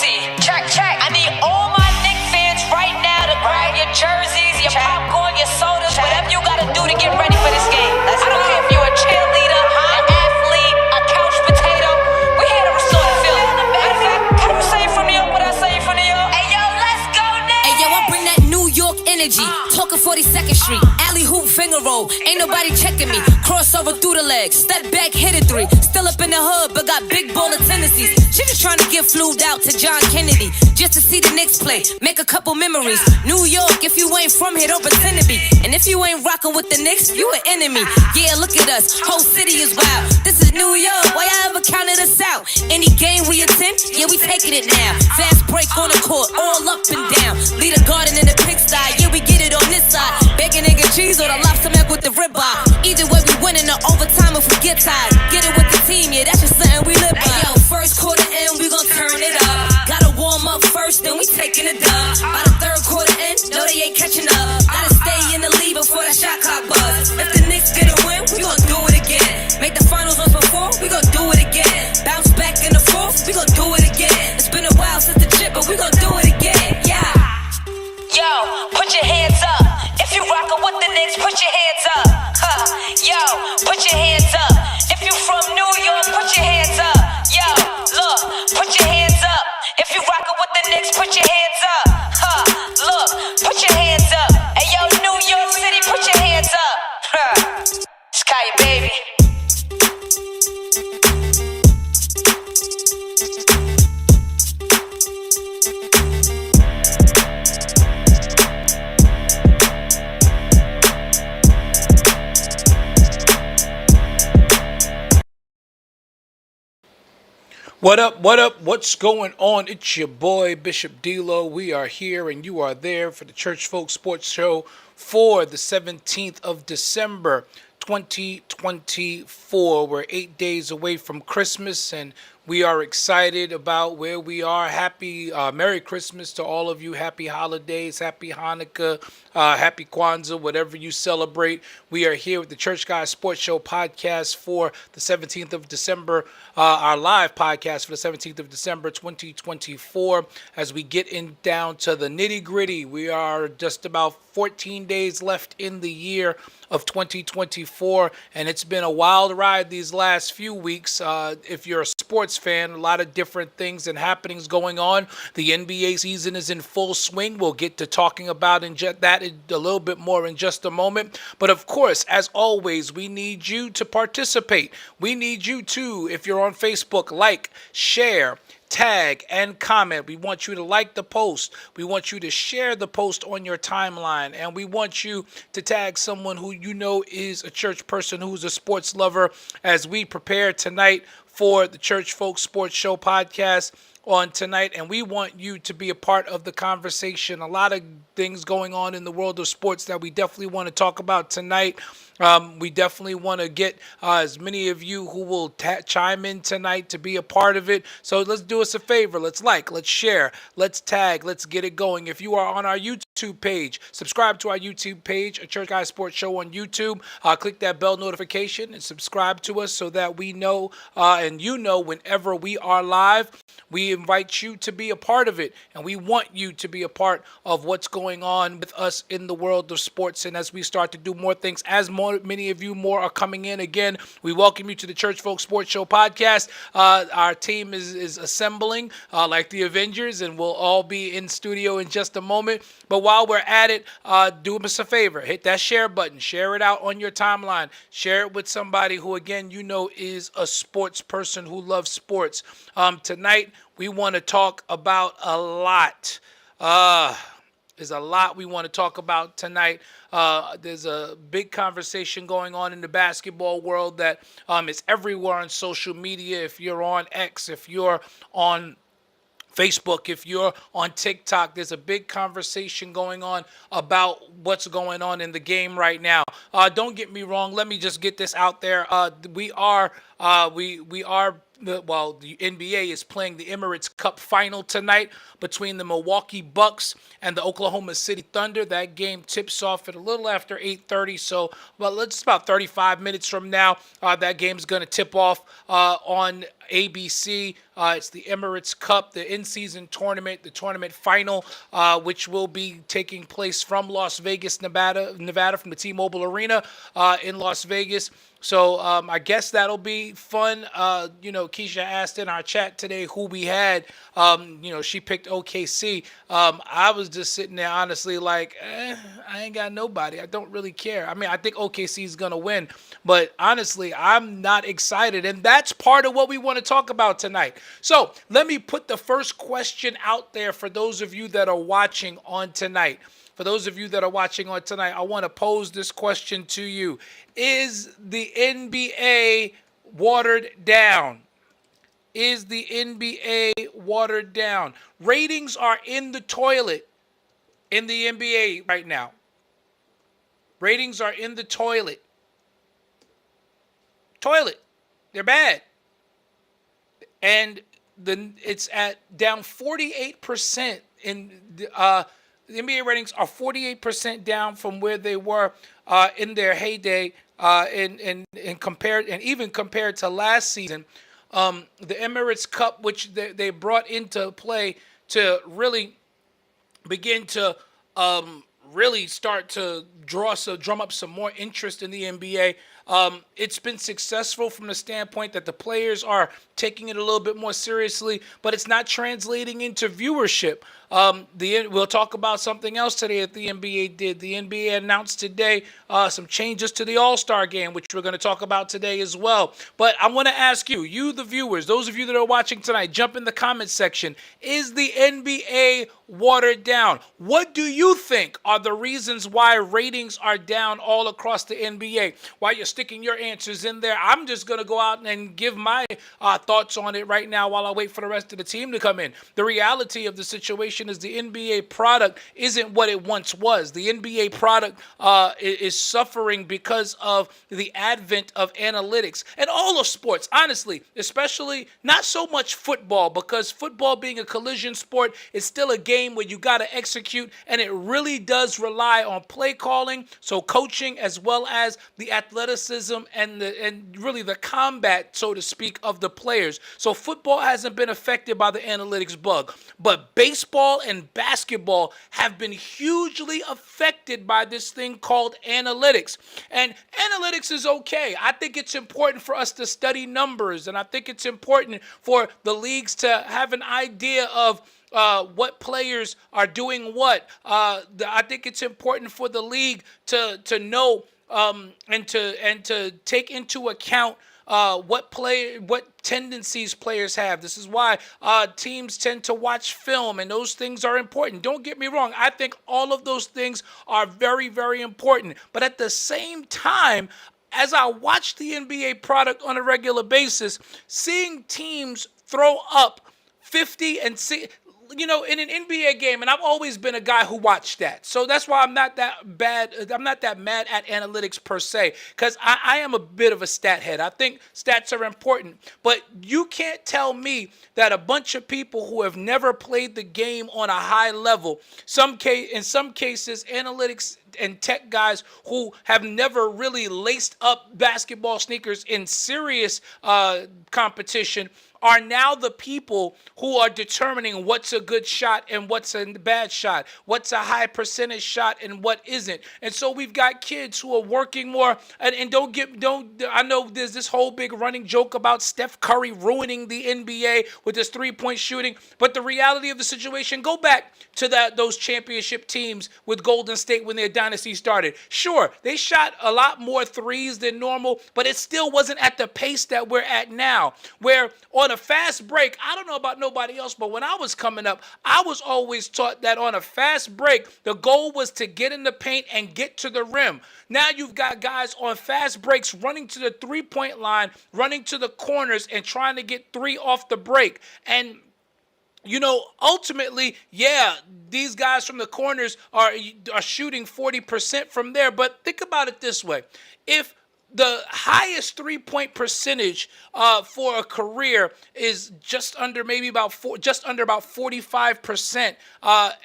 see. Check. I need all my Knicks fans right now to grab your jerseys, your popcorn, your sodas, whatever you gotta do to get ready for this game. I don't care if you're a cheerleader, an athlete, a couch potato. We're here to restore the feeling. Matter of fact, can you say it from New York what I say it from New York? Hey yo, let's go Knicks! Hey yo, I bring that New York energy. Talking 42nd Street, alley hoop finger roll. Ain't nobody checking me. Crossover through the legs, step back, hit a three. Still up in the hood, but got big baller tendencies. She just trying to get flued out to John Kennedy just to see the Knicks play, make a couple memories. New York, if you ain't from here, don't pretend to be. And if you ain't rocking with the Knicks, you an enemy. Yeah, look at us, whole city is wild. This is New York, why y'all ever counted us out? Any game we attend, yeah, we taking it now. Fast break on the court, all up and down. Lead a garden in the pigsty, yeah, we get it on this side. Bacon, egg, and cheese, or the lobster mac with the ribeye. Either way, we winning the overtime if we get tired. Get it with the team, yeah, that's just something we live by. Hey, yo, first quarter in, we gon' turn it up. Gotta warm up first, then we taking a dub. By the third quarter in, no, they ain't catching up. Gotta stay in the lead before that shot clock buzz. If the Knicks get a win, we gon' do it again. Make the finals once before, we gon' do it again. Bounce back in the fourth, we gon' do it again. It's been a while since the chip, but we gon' do it again, yeah. Yo, put your hands up. If you rockin' with the Knicks, put your hands up. Yo, put your hands up. If you from New York, put your hands up. Yo, look, put your hands up. If you rockin' with the Knicks, put your hands up. Look, put your hands up. Hey yo, New York City, put your hands up. Sky, baby. What up? What's going on? It's your boy, Bishop D-Lo. We are here and you are there for the Church Folk Sports Show for the 17th of December, 2024. We're 8 days away from Christmas and we are excited about where we are. Happy Merry Christmas to all of you. Happy holidays, happy Hanukkah, happy Kwanzaa, whatever you celebrate. We are here with the Church Guys Sports Show podcast for the 17th of December, our live podcast for the 17th of December, 2024. As we get in down to the nitty gritty, we are just about 14 days left in the year of 2024, and it's been a wild ride these last few weeks. If you're a sports fan, a lot of different things and happenings going on. The NBA season is in full swing. We'll get to talking about that a little bit more in just a moment. But of course, as always, we need you to participate. We need you to, if you're on Facebook, like, share, tag, and comment. We want you to like the post. We want you to share the post on your timeline. And we want you to tag someone who you know is a church person, who's a sports lover, as we prepare tonight for the Church Folk Sports Show podcast on tonight. And we want you to be a part of the conversation. A lot of things going on in the world of sports that we definitely want to talk about tonight. We definitely want to get as many of you who will chime in tonight to be a part of it. So let's do us a favor. Let's like, let's share, let's tag, let's get it going. If you are on our YouTube page, subscribe to our YouTube page, a Church Guys Sports Show on YouTube. Click that bell notification and subscribe to us so that we know and you know whenever we are live. We invite you to be a part of it, and we want you to be a part of what's going on with us in the world of sports. And as we start to do more things, as many of you more are coming in again, we welcome you to the Church Folk Sports Show podcast. Our team is assembling like the Avengers, and we'll all be in studio in just a moment. But while we're at it, do us a favor. Hit that share button. Share it out on your timeline. Share it with somebody who, again, you know is a sports person who loves sports. Tonight, we want to talk about a lot. There's a lot we want to talk about tonight. There's a big conversation going on in the basketball world that is everywhere on social media. If you're on X, if you're on Facebook, if you're on TikTok, there's a big conversation going on about what's going on in the game right now. Don't get me wrong. Let me just get this out there. We are The NBA is playing the Emirates Cup Final tonight between the Milwaukee Bucks and the Oklahoma City Thunder. That game tips off at a little after 8:30, so it's about 35 minutes from now. That game's going to tip off on ABC. It's the Emirates Cup, the in-season tournament, the tournament final, which will be taking place from Las Vegas, Nevada, from the T-Mobile Arena in Las Vegas. So I guess that'll be fun. Keisha asked in our chat today who we had. She picked OKC. I was just sitting there honestly like, I ain't got nobody. I don't really care. I mean, I think OKC is going to win. But honestly, I'm not excited. And that's part of what we want to talk about tonight. So let me put the first question out there for those of you that are watching on tonight. For those of you that are watching on tonight, I want to pose this question to you. Is the NBA watered down? Is the NBA watered down? Ratings are in the toilet in the NBA right now. Ratings are in the toilet. They're bad. And it's at down 48% in the NBA ratings are 48% down from where they were in their heyday, and even compared to last season. The Emirates Cup, which they brought into play to begin to really start to drum up some more interest in the NBA. It's been successful from the standpoint that the players are taking it a little bit more seriously, but it's not translating into viewership. We'll talk about something else today that the NBA did. The NBA announced today some changes to the All-Star game, which we're going to talk about today as well. But I want to ask you, the viewers, those of you that are watching tonight, jump in the comments section. Is the NBA watered down? What do you think are the reasons why ratings are down all across the NBA? While you're sticking your answers in there, I'm just going to go out and give my thoughts on it right now while I wait for the rest of the team to come in. The reality of the situation is the NBA product isn't what it once was. The NBA product is suffering because of the advent of analytics and all of sports, honestly, especially not so much football, because football being a collision sport is still a game where you got to execute, and it really does rely on play calling, so coaching, as well as the athleticism and really the combat, so to speak, of the players. So football hasn't been affected by the analytics bug, but baseball and basketball have been hugely affected by this thing called analytics. And analytics is okay. I think it's important for us to study numbers, and I think it's important for the leagues to have an idea of what players are doing what. I think it's important for the league to know and to take into account what tendencies players have. This is why teams tend to watch film, and those things are important. Don't get me wrong. I think all of those things are very, very important. But at the same time, as I watch the NBA product on a regular basis, seeing teams throw up 50 and in an NBA game, and I've always been a guy who watched that. So that's why I'm not that bad. I'm not that mad at analytics per se, because I am a bit of a stat head. I think stats are important, but you can't tell me that a bunch of people who have never played the game on a high level, in some cases, analytics and tech guys who have never really laced up basketball sneakers in serious competition, are now the people who are determining what's a good shot and what's a bad shot, what's a high percentage shot and what isn't. And so we've got kids who are working more, and I know there's this whole big running joke about Steph Curry ruining the NBA with his three-point shooting, but the reality of the situation, go back to those championship teams with Golden State when their dynasty started. Sure, they shot a lot more threes than normal, but it still wasn't at the pace that we're at now, where on a fast break, I don't know about nobody else, but when I was coming up, I was always taught that on a fast break, the goal was to get in the paint and get to the rim. Now you've got guys on fast breaks running to the three-point line, running to the corners, and trying to get three off the break. And ultimately, these guys from the corners are shooting 40% from there. But think about it this way. If the highest 3-point percentage for a career is just under about 45%.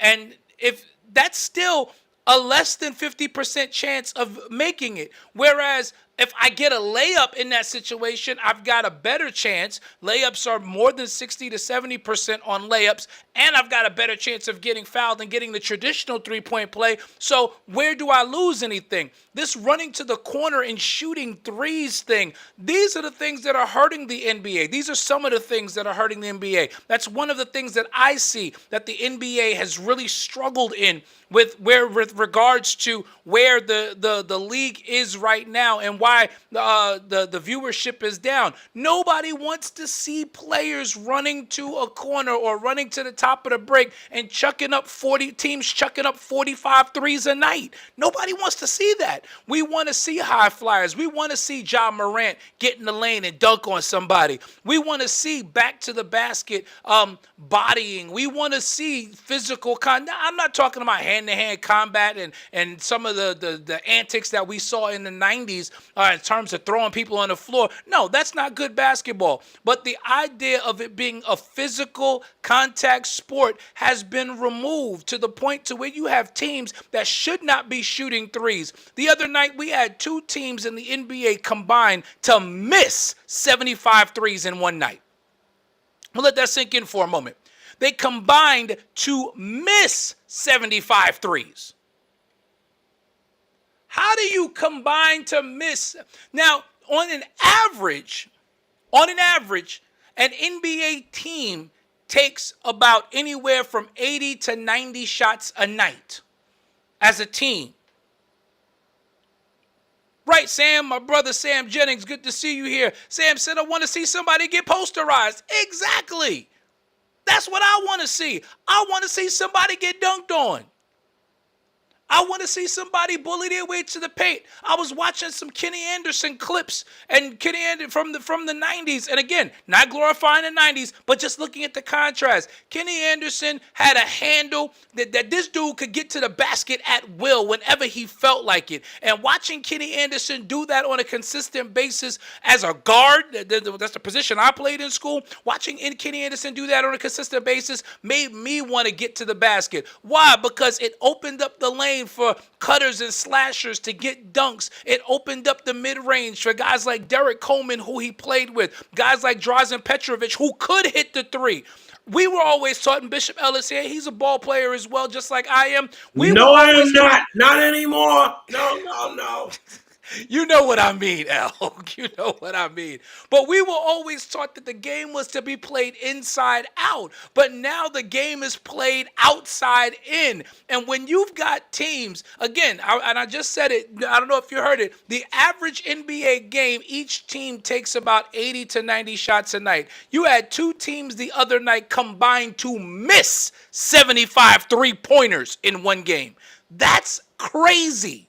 And if that's still a less than 50% chance of making it. Whereas if I get a layup in that situation, I've got a better chance. Layups are more than 60 to 70% on layups, and I've got a better chance of getting fouled than getting the traditional three-point play. So where do I lose anything? This running to the corner and shooting threes thing, these are the things that are hurting the NBA. These are some of the things that are hurting the NBA. That's one of the things that I see that the NBA has really struggled in with regards to where the league is right now and why the viewership is down. Nobody wants to see players running to a corner or running to the top of the break and chucking up 45 threes a night. Nobody wants to see that. We want to see high flyers. We want to see Ja Morant get in the lane and dunk on somebody. We want to see back to the basket bodying. We want to see physical I'm not talking about hand-to-hand combat and some of the antics that we saw in the 90s in terms of throwing people on the floor. No, that's not good basketball. But the idea of it being a physical contact sport has been removed to the point to where you have teams that should not be shooting threes. The other night, we had two teams in the NBA combined to miss 75 threes in one night. We'll let that sink in for a moment. They combined to miss 75 threes. How do you combine to miss? Now, on an average, an NBA team takes about anywhere from 80 to 90 shots a night as a team. Right, Sam, my brother Sam Jennings, good to see you here. Sam said, I want to see somebody get posterized. Exactly. That's what I want to see. I want to see somebody get dunked on. I want to see somebody bully their way to the paint. I was watching some Kenny Anderson clips and Kenny Anderson from the 90s. And again, not glorifying the 90s, but just looking at the contrast. Kenny Anderson had a handle that this dude could get to the basket at will whenever he felt like it. And watching Kenny Anderson do that on a consistent basis as a guard, that's the position I played in school. Watching Kenny Anderson do that on a consistent basis made me want to get to the basket. Why? Because it opened up the lane for cutters and slashers to get dunks. It opened up the mid-range for guys like Derek Coleman, who he played with, guys like Drazen Petrovic, who could hit the three. We were always taught, and Bishop Ellis here, he's a ball player as well, just like I am. No, I am not. Not anymore. No. You know what I mean, Al. You know what I mean. But we were always taught that the game was to be played inside out. But now the game is played outside in. And when you've got teams, again, I just said it, I don't know if you heard it, the average NBA game, each team takes about 80 to 90 shots a night. You had two teams the other night combined to miss 75 three-pointers in one game. That's crazy.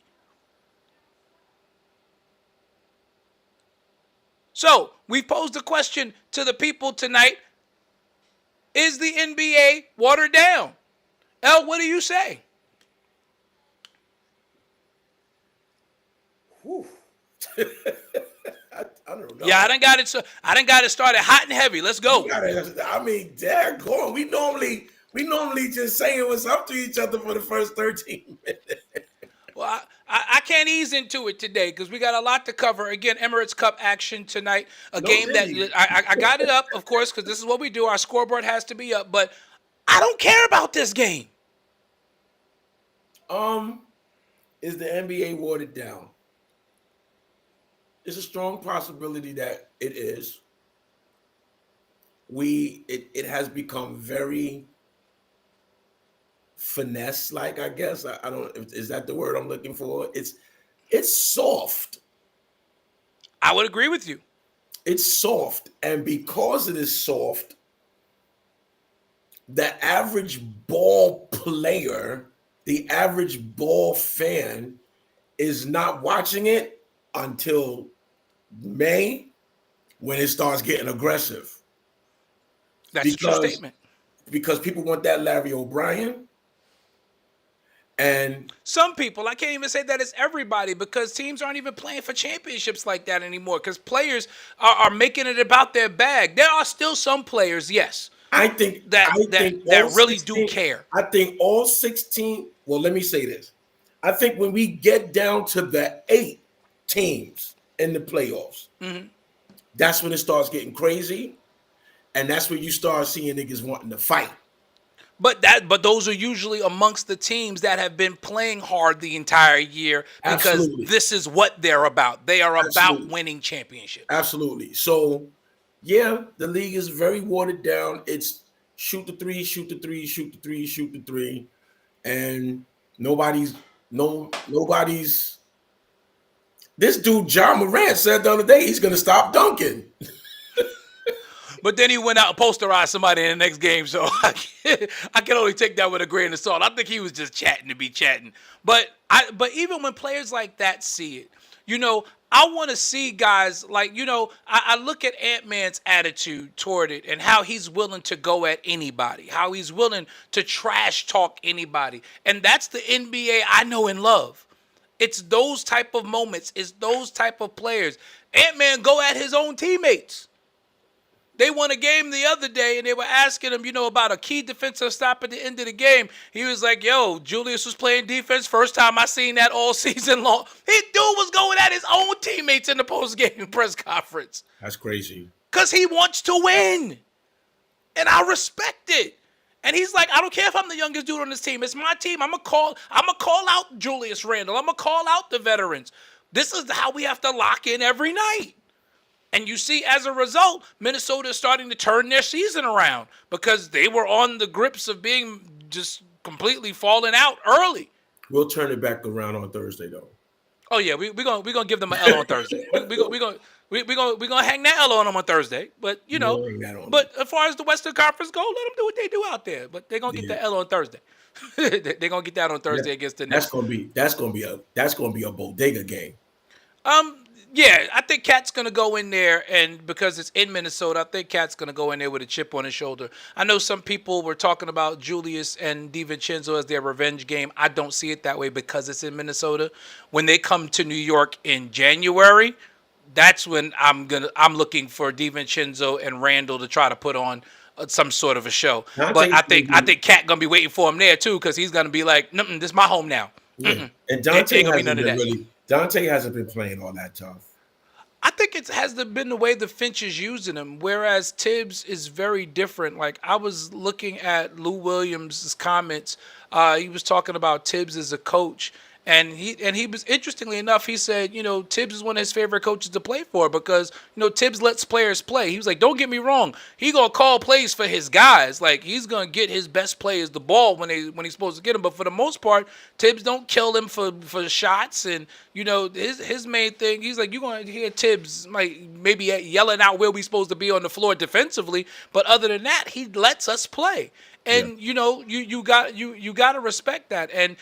So, we posed a question to the people tonight. Is the NBA watered down? El, what do you say? I don't know. Yeah, I done got it started hot and heavy. Let's go. Daggone. We normally just saying what's up to each other for the first 13 minutes. Well, I can't ease into it today because we got a lot to cover. Again, Emirates Cup action tonight. Game that I got it up, of course, because this is what we do. Our scoreboard has to be up, but I don't care about this game. Is the NBA watered down? It's a strong possibility that it is. It has become very finesse-like, I guess. I don't. Is that the word I'm looking for? It's soft. I would agree with you. It's soft, and because it is soft, the average ball player, the average ball fan, is not watching it until May, when it starts getting aggressive. That's a true statement. Because people want that Larry O'Brien. And Some people, I can't even say that it's everybody, because teams aren't even playing for championships like that anymore, because players are making it about their bag. There are still some players, yes, I think that I that think all that really do 16 care. I think all 16, well, let me say this. I think when we get down to the 8 teams in the playoffs, that's when it starts getting crazy. And that's when you start seeing niggas wanting to fight. But those are usually amongst the teams that have been playing hard the entire year, because Absolutely. this is what they're about. They are about Absolutely. winning championships. Absolutely. So, yeah, the league is very watered down. It's shoot the three, shoot the three, shoot the three, shoot the three, and nobody's. This dude John Morant said the other day he's going to stop dunking. But then he went out and posterized somebody in the next game, so I can only take that with a grain of salt. I think he was just chatting to be chatting. But even when players like that see it, I want to see guys like, I look at Ant-Man's attitude toward it and how he's willing to go at anybody, how he's willing to trash talk anybody. And that's the NBA I know and love. It's those type of moments. It's those type of players. Ant-Man go at his own teammates. They won a game the other day, and they were asking him, about a key defensive stop at the end of the game. He was like, yo, Julius was playing defense. First time I seen that all season long. His dude was going at his own teammates in the post-game press conference. That's crazy. Because he wants to win. And I respect it. And he's like, I don't care if I'm the youngest dude on this team. It's my team. I'm gonna call out Julius Randle. I'm going to call out the veterans. This is how we have to lock in every night. And you see, as a result, Minnesota is starting to turn their season around, because they were on the grips of being just completely falling out early. We'll turn it back around on Thursday, though. Oh yeah, we're gonna give them an L on Thursday. We're gonna hang that L on them on Thursday. But as far as the Western Conference go, let them do what they do out there. But they're gonna get the L on Thursday. They're gonna get that on Thursday against the Knicks. That's gonna be a bodega game. Yeah, I think Cat's going to go in there, and because it's in Minnesota, I think Cat's going to go in there with a chip on his shoulder. I know some people were talking about Julius and DiVincenzo as their revenge game. I don't see it that way because it's in Minnesota. When they come to New York in January, that's when I'm looking for DiVincenzo and Randall to try to put on some sort of a show. But I think Cat going to be waiting for him there too, because he's going to be like, this is my home now. Yeah. And Dante hasn't been playing all that tough. I think it has been the way the Finch is using him, whereas Tibbs is very different. Like, I was looking at Lou Williams' comments. He was talking about Tibbs as a coach. And he was, interestingly enough, he said, Tibbs is one of his favorite coaches to play for, because, Tibbs lets players play. He was like, don't get me wrong. He going to call plays for his guys. Like, he's going to get his best players the ball when he's supposed to get them. But for the most part, Tibbs don't kill them for shots. And, his main thing, he's like, you're going to hear Tibbs like maybe yelling out where we supposed to be on the floor defensively. But other than that, he lets us play. And you got to respect that. And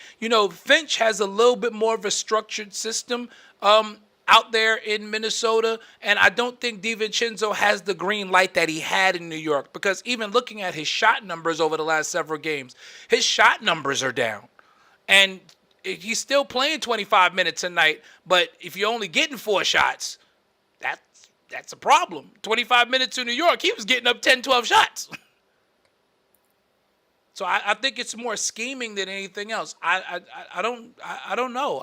Finch has a little bit more of a structured system out there in Minnesota, and I don't think DiVincenzo has the green light that he had in New York, because even looking at his shot numbers over the last several games, his shot numbers are down. And he's still playing 25 minutes a night, but if you're only getting 4 shots, that's a problem. 25 minutes in New York, he was getting up 10, 12 shots. So I think it's more scheming than anything else. I don't know.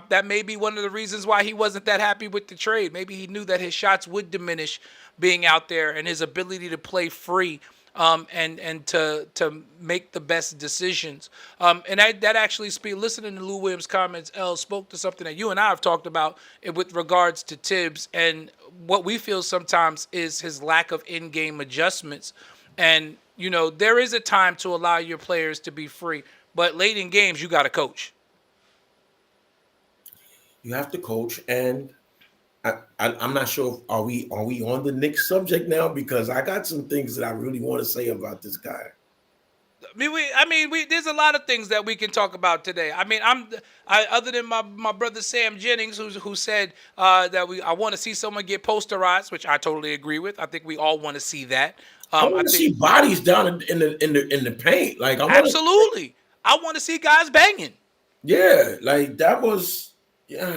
That may be one of the reasons why he wasn't that happy with the trade. Maybe he knew that his shots would diminish being out there, and his ability to play free and to make the best decisions. And that actually listening to Lou Williams' comments, L spoke to something that you and I have talked about with regards to Tibbs, and what we feel sometimes is his lack of in-game adjustments. And there is a time to allow your players to be free, but late in games, you got to coach. You have to coach, and I'm not sure. Are we on the Knicks subject now? Because I got some things that I really want to say about this guy. There's a lot of things that we can talk about today. Other than my brother Sam Jennings, who said that I want to see someone get posterized, which I totally agree with. I think we all want to see that. I want to see bodies down in the paint. Like, absolutely. I want to see guys banging. Yeah, like that was. Yeah,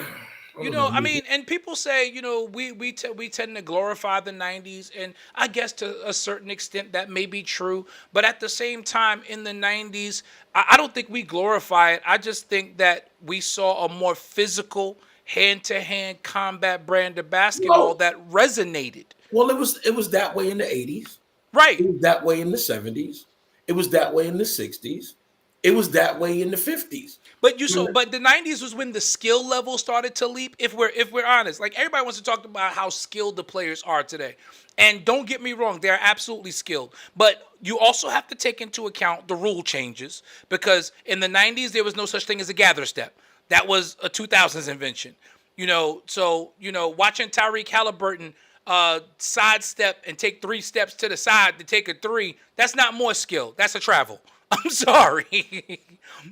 I You don't know, know. I mean, and people say, we tend to glorify the '90s, and I guess to a certain extent that may be true. But at the same time, in the '90s, I don't think we glorify it. I just think that we saw a more physical, hand-to-hand combat brand of basketball Well, that resonated. well, it was that way in the 80s. It Right. was that way in the 70s. It was that way in the 60s. It was that way in the 50s. But the '90s was when the skill level started to leap. If we're honest, like everybody wants to talk about how skilled the players are today, and don't get me wrong, they are absolutely skilled. But you also have to take into account the rule changes because in the '90s there was no such thing as a gather step. That was a 2000s invention. Watching Tyreek Halliburton sidestep and take 3 steps to the side to take a 3, that's not more skill. That's a travel. I'm sorry.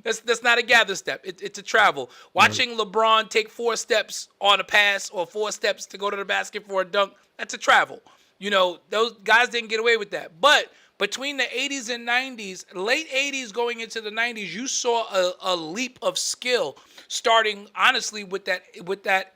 That's not a gather step. It's a travel. Watching LeBron take 4 steps on a pass or 4 steps to go to the basket for a dunk, that's a travel. Those guys didn't get away with that. But between the 80s and 90s, late 80s going into the 90s, you saw a leap of skill starting honestly with that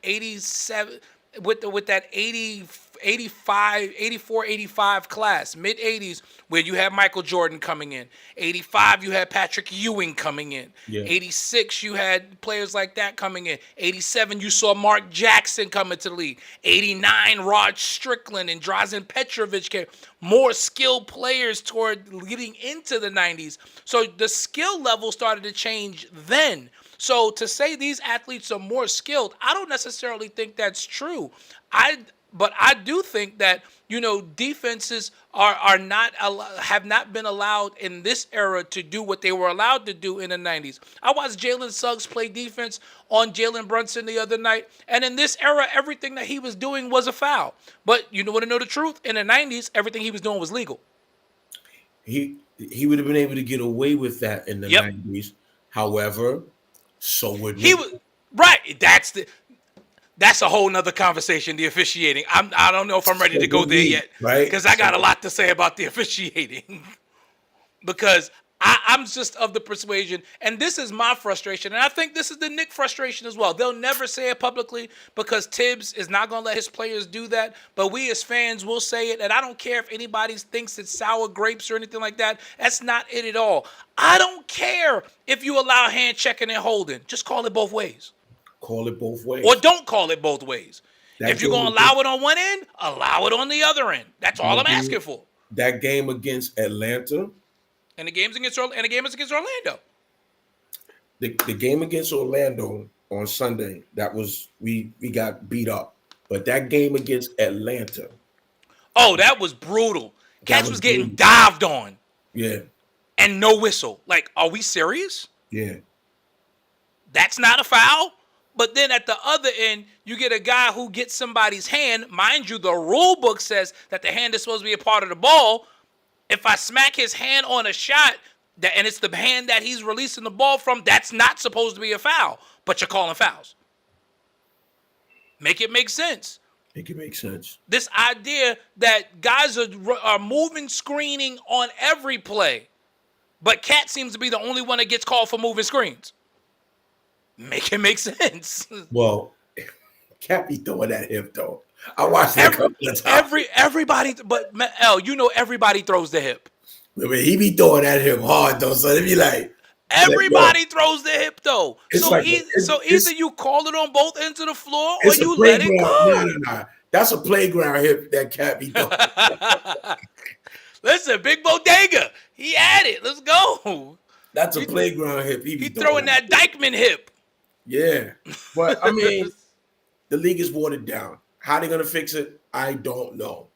87 with that 80 85 84 85 class, mid 80s, where you had Michael Jordan coming in. 85 you had Patrick Ewing coming in. Yeah. 86 you had players like that coming in. 87 you saw Mark Jackson coming to the league. 89 Rod Strickland and Drazen Petrovic came. More skilled players toward getting into the 90s. So the skill level started to change then. So to say these athletes are more skilled, I don't necessarily think that's true. But I do think that defenses have not been allowed in this era to do what they were allowed to do in the 90s. I watched Jalen Suggs play defense on Jalen Brunson the other night, and in this era, everything that he was doing was a foul. But you want to know the truth? In the 90s, everything he was doing was legal. He would have been able to get away with that in the Yep. 90s. However, so would He was right. That's a whole nother conversation. The officiating. I don't know if I'm ready to go there yet, right? Because I got a lot to say about the officiating. Because I'm just of the persuasion, and this is my frustration, and I think this is the Knicks frustration as well. They'll never say it publicly because Tibbs is not going to let his players do that, but we as fans will say it, and I don't care if anybody thinks it's sour grapes or anything like that. That's not it at all. I don't care if you allow hand checking and holding. Just call it both ways. Call it both ways. Or don't call it both ways. If you're going to allow it on one end, allow it on the other end. That's all I'm asking for. That game against Atlanta. And the game is against Orlando. The game against Orlando on Sunday, that was we got beat up. But that game against Atlanta. Oh, that was brutal. Cats was getting brutal. dived on. Yeah. And no whistle. Like, are we serious? Yeah. That's not a foul? But then at the other end, you get a guy who gets somebody's hand. Mind you, the rule book says that the hand is supposed to be a part of the ball. If I smack his hand on a shot, and it's the hand that he's releasing the ball from, that's not supposed to be a foul. But you're calling fouls. Make it make sense. Make it make sense. This idea that guys are moving screening on every play, but Cat seems to be the only one that gets called for moving screens. Make it make sense. Well, Cat be throwing that hip though. I watched that a couple of times. Everybody, but everybody throws the hip. I mean, he be throwing that hip hard though, so they be like. Everybody throws the hip though. So either you call it on both ends of the floor or you let it go. No. That's a playground hip that Cat be throwing. Listen, Big Bodega, he had it. Let's go. That's a playground hip. He throwing that Dykeman hip. Yeah, but I mean, the league is watered down. How they gonna fix it? I don't know.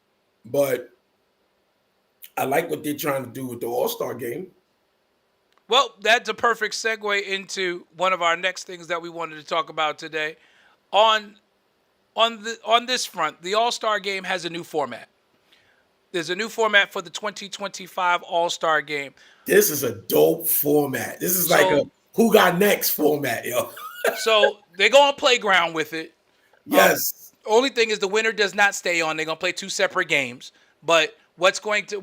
But I like what they're trying to do with the All-Star game. Well, that's a perfect segue into one of our next things that we wanted to talk about today. On this front, the All-Star game has a new format. There's a new format for the 2025 All-Star game. This is a dope format. This is like a who got next format, yo. So they're going to playground with it. Yes. Only thing is the winner does not stay on. They're going to play 2 separate games. But what's going to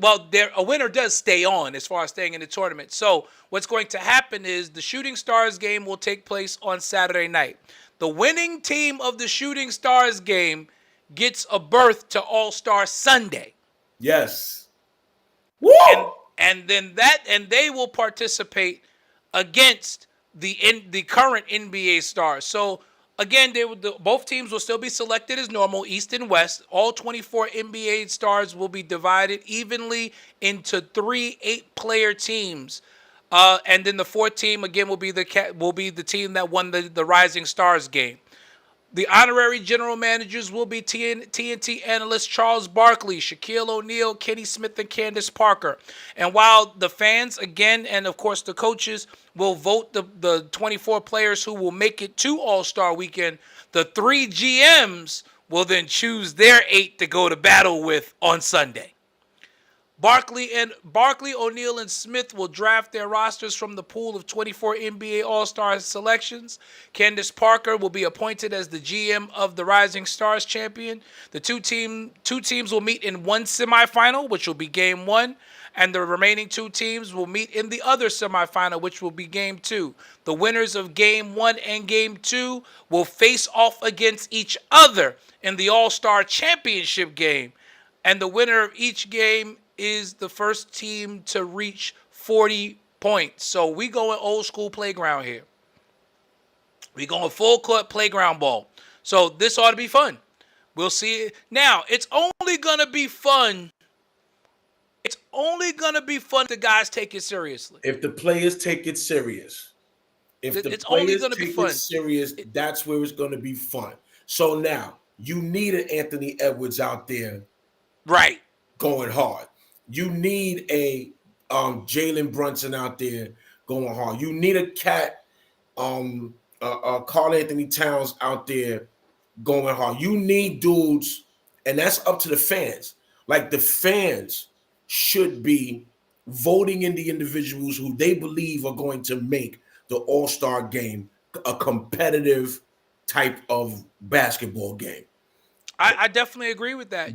a winner does stay on as far as staying in the tournament. So what's going to happen is the Shooting Stars game will take place on Saturday night. The winning team of the Shooting Stars game gets a berth to All-Star Sunday. Yes. Woo! And they will participate against the current NBA stars. So again, both teams will still be selected as normal, East and West. All 24 NBA stars will be divided evenly into 3 8-player teams. And then the fourth team again will be the team that won the Rising Stars game. The honorary general managers will be TNT analysts Charles Barkley, Shaquille O'Neal, Kenny Smith, and Candace Parker. And while the fans, again, and of course the coaches will vote the 24 players who will make it to All-Star Weekend, the 3 GMs will then choose their 8 to go to battle with on Sunday. Barkley, O'Neal, and Smith will draft their rosters from the pool of 24 NBA All-Star selections. Candace Parker will be appointed as the GM of the Rising Stars champion. The two teams will meet in one semifinal, which will be Game 1, and the remaining 2 teams will meet in the other semifinal, which will be Game 2. The winners of Game 1 and Game 2 will face off against each other in the All-Star Championship game, and the winner of each game is the first team to reach 40 points. So we going old school playground here. We going full court playground ball. So this ought to be fun. We'll see it. Now, it's only going to be fun. It's only going to be fun if the guys take it seriously. If the players take it serious. It's only going to be fun. Serious, that's where it's going to be fun. So now, you need an Anthony Edwards out there. Right. Going hard. You need a Jalen Brunson out there going hard. You need a cat, Karl Anthony Towns out there going hard. You need dudes, and that's up to the fans. Like, the fans should be voting in the individuals who they believe are going to make the All-Star game a competitive type of basketball game. I definitely agree with that.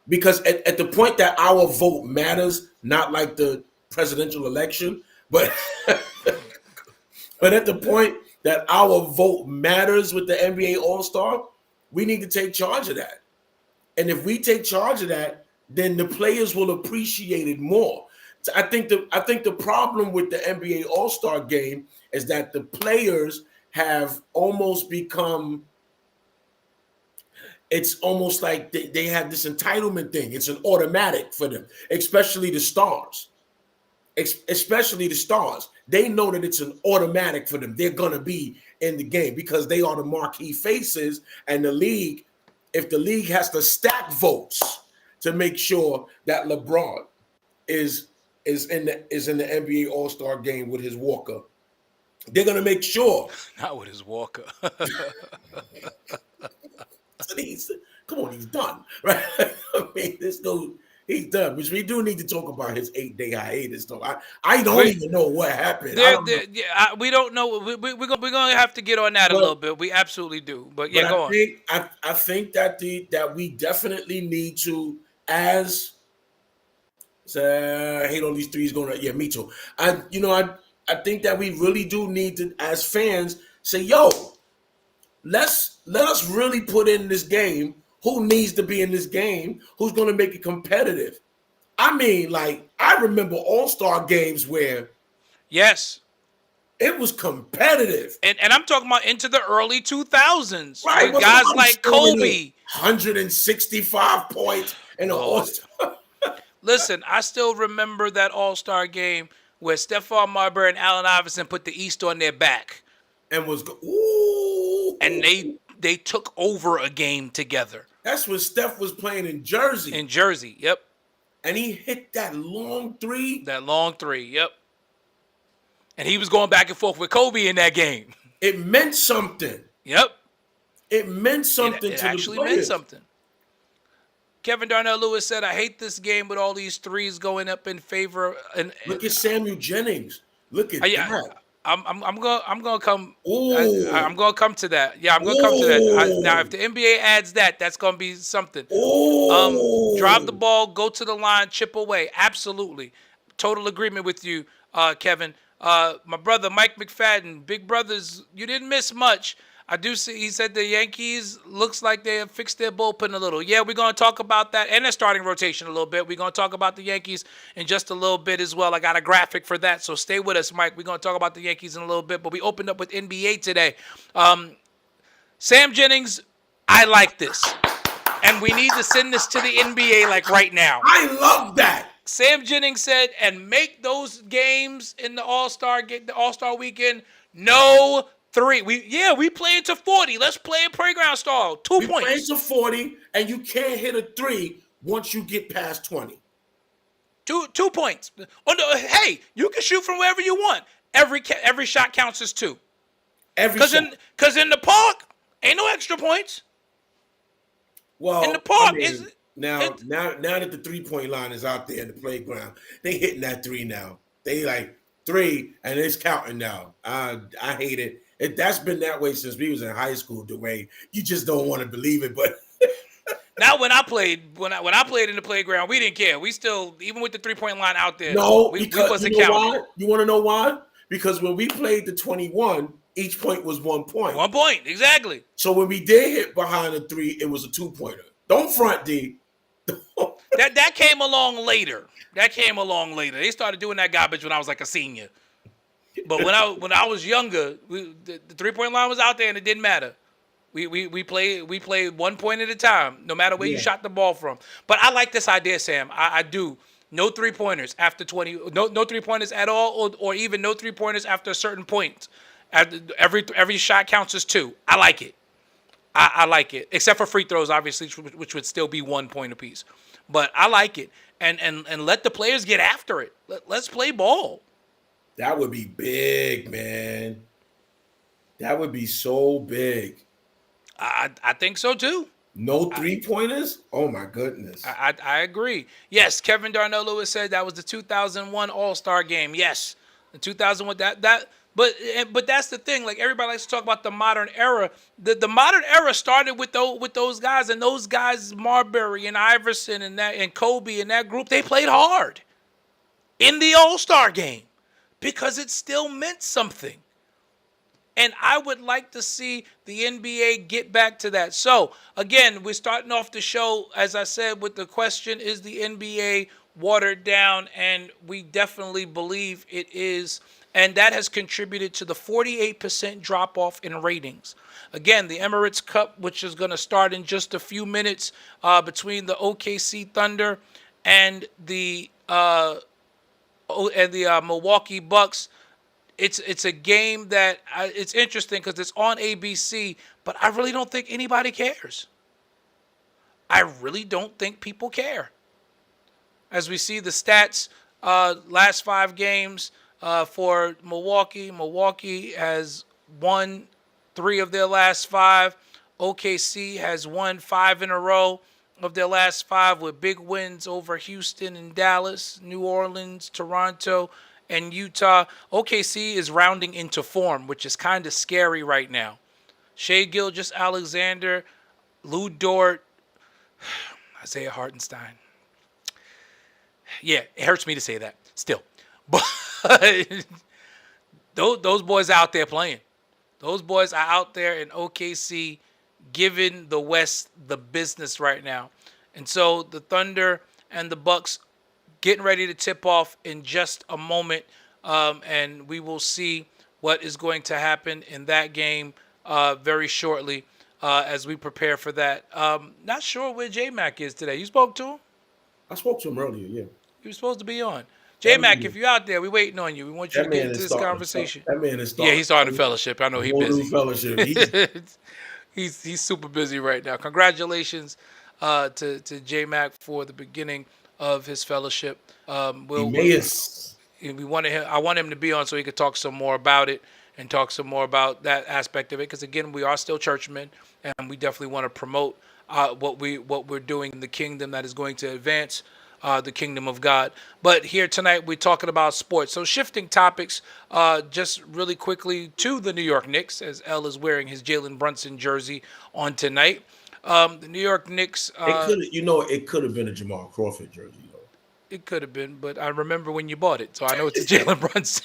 Because at the point that our vote matters, not like the presidential election, but but at the point that our vote matters with the NBA All-Star, we need to take charge of that. And if we take charge of that, then the players will appreciate it more. I think the problem with the NBA All-Star game is that the players have almost become. It's almost like they have this entitlement thing. It's an automatic for them, especially the stars. Especially the stars. They know that it's an automatic for them. They're going to be in the game because they are the marquee faces. And the league, if the league has to stack votes to make sure that LeBron is in the NBA All-Star game with his walker, they're going to make sure. Not with his walker. Come on, he's done, right? I mean, this dude, he's done. Which we do need to talk about his 8-day hiatus, though. I don't even know what happened. We don't know. We're gonna have to get on that a little bit. We absolutely do. But yeah, go on. I think that we definitely need to, as I hate all these threes going right. Yeah, me too. I think that we really do need to, as fans, say, yo. Let us really put in this game who needs to be in this game, who's going to make it competitive. I mean, like, I remember All-Star games where yes, it was competitive. And I'm talking about into the early 2000s. Right. With guys like Kobe. 165 points in the All-Star. Listen, I still remember that All-Star game where Stephon Marbury and Allen Iverson put the East on their back. And ooh. And they took over a game together. That's when Steph was playing in Jersey. In Jersey, yep. And he hit that long three. Yep. And he was going back and forth with Kobe in that game. It meant something. Yep. It meant something it to actually the players. meant something. Kevin Darnell Lewis said, I hate this game with all these threes going up in favor. Look at Samuel Jennings. Look at that. I'm gonna come. Ooh. I'm gonna come to that. Yeah, I'm gonna come to that. Now, if Ooh. the NBA adds that, that's gonna be something. Drive the Ooh. ball, go to the line, chip away. Absolutely, total agreement with you, Kevin. My brother Mike McFadden, Big Brothers, you didn't miss much. I do see. He said the Yankees looks like they have fixed their bullpen a little. Yeah, we're gonna talk about that and their starting rotation a little bit. We're gonna talk about the Yankees in just a little bit as well. I got a graphic for that, so stay with us, Mike. We're gonna talk about the Yankees in a little bit, but we opened up with NBA today. Sam Jennings, I like this, and we need to send this to the NBA like right now. I love that. Sam Jennings said, and make those games in the All-Star weekend no three. We playing to 40. Let's play a playground style. 2 We playing points. to 40, and you can't hit a 3 once you get past 20. 2 points. Oh, no, hey, you can shoot from wherever you want. Every shot counts as 2. Because in the park, ain't no extra points. Well, in the park, now that the 3-point line is out there in the playground, they hitting that 3 now. They like 3, and it's counting now. I hate it. That's been that way since we was in high school, Dwayne. You just don't want to believe it, but now when I played in the playground, we didn't care. We still, even with the 3-point line out there, no, we because wasn't you know counting. why? You want to know why? Because when we played the 21, each point was 1 point. 1 point, exactly. So when we did hit behind the 3, it was a 2-pointer. Don't front, D. That came along later. They started doing that garbage when I was like a senior. But when I was younger, the 3-point line was out there and it didn't matter. We played 1 point at a time, no matter where you shot the ball from. But I like this idea, Sam. I do. No 3-pointers after 20. No 3-pointers at all, or even no 3-pointers after a certain point. Every shot counts as 2. I like it. I like it, except for free throws, obviously, which would still be 1 point apiece. But I like it, and let the players get after it. Let's play ball. That would be big, man. That would be so big. I think so too. No 3-pointers? Oh my goodness. I agree. Yes, Kevin Darnell Lewis said that was the 2001 All-Star game. Yes, the 2001 But that's the thing. Like, everybody likes to talk about the modern era. The modern era started with those guys, and those guys, Marbury and Iverson and Kobe and that group, they played hard in the All-Star game because it still meant something. And I would like to see the NBA get back to that. So, again, we're starting off the show, as I said, with the question, is the NBA watered down? And we definitely believe it is. And that has contributed to the 48% drop-off in ratings. Again, the Emirates Cup, which is going to start in just a few minutes between the OKC Thunder and the Milwaukee Bucks. It's a game that it's interesting because it's on ABC, but I really don't think anybody cares. I really don't think people care. As we see the stats, last 5 games for Milwaukee. Milwaukee has won 3 of their last 5. OKC has won 5 in a row of their last 5 with big wins over Houston and Dallas, New Orleans, Toronto, and Utah. OKC is rounding into form, which is kind of scary right now. Shai Gilgeous-Alexander, Lou Dort, Isaiah Hartenstein. Yeah, it hurts me to say that still. But those boys out there playing. Those boys are out there in OKC giving the West the business right now. And so the Thunder and the Bucks getting ready to tip off in just a moment, and we will see what is going to happen in that game very shortly as we prepare for that. Not sure where J-Mac is today. You spoke to him? I spoke to him earlier, yeah. He was supposed to be on. J-Mac, if you're out there, we're waiting on you. We want you to get into this conversation. That man is starting. Yeah, he's starting the fellowship. I know he's busy. Fellowship. He's super busy right now. Congratulations to J-Mac for the beginning of his fellowship. I want him to be on so he could talk some more about it and talk some more about that aspect of it. Because again, we are still churchmen, and we definitely want to promote what we're doing in the kingdom that is going to advance the kingdom of God. But here tonight, we're talking about sports. So shifting topics, just really quickly to the New York Knicks, as L is wearing his Jalen Brunson jersey on tonight. The New York Knicks. It could have been a Jamal Crawford jersey though. It could have been, but I remember when you bought it, so I know it's a Jalen Brunson.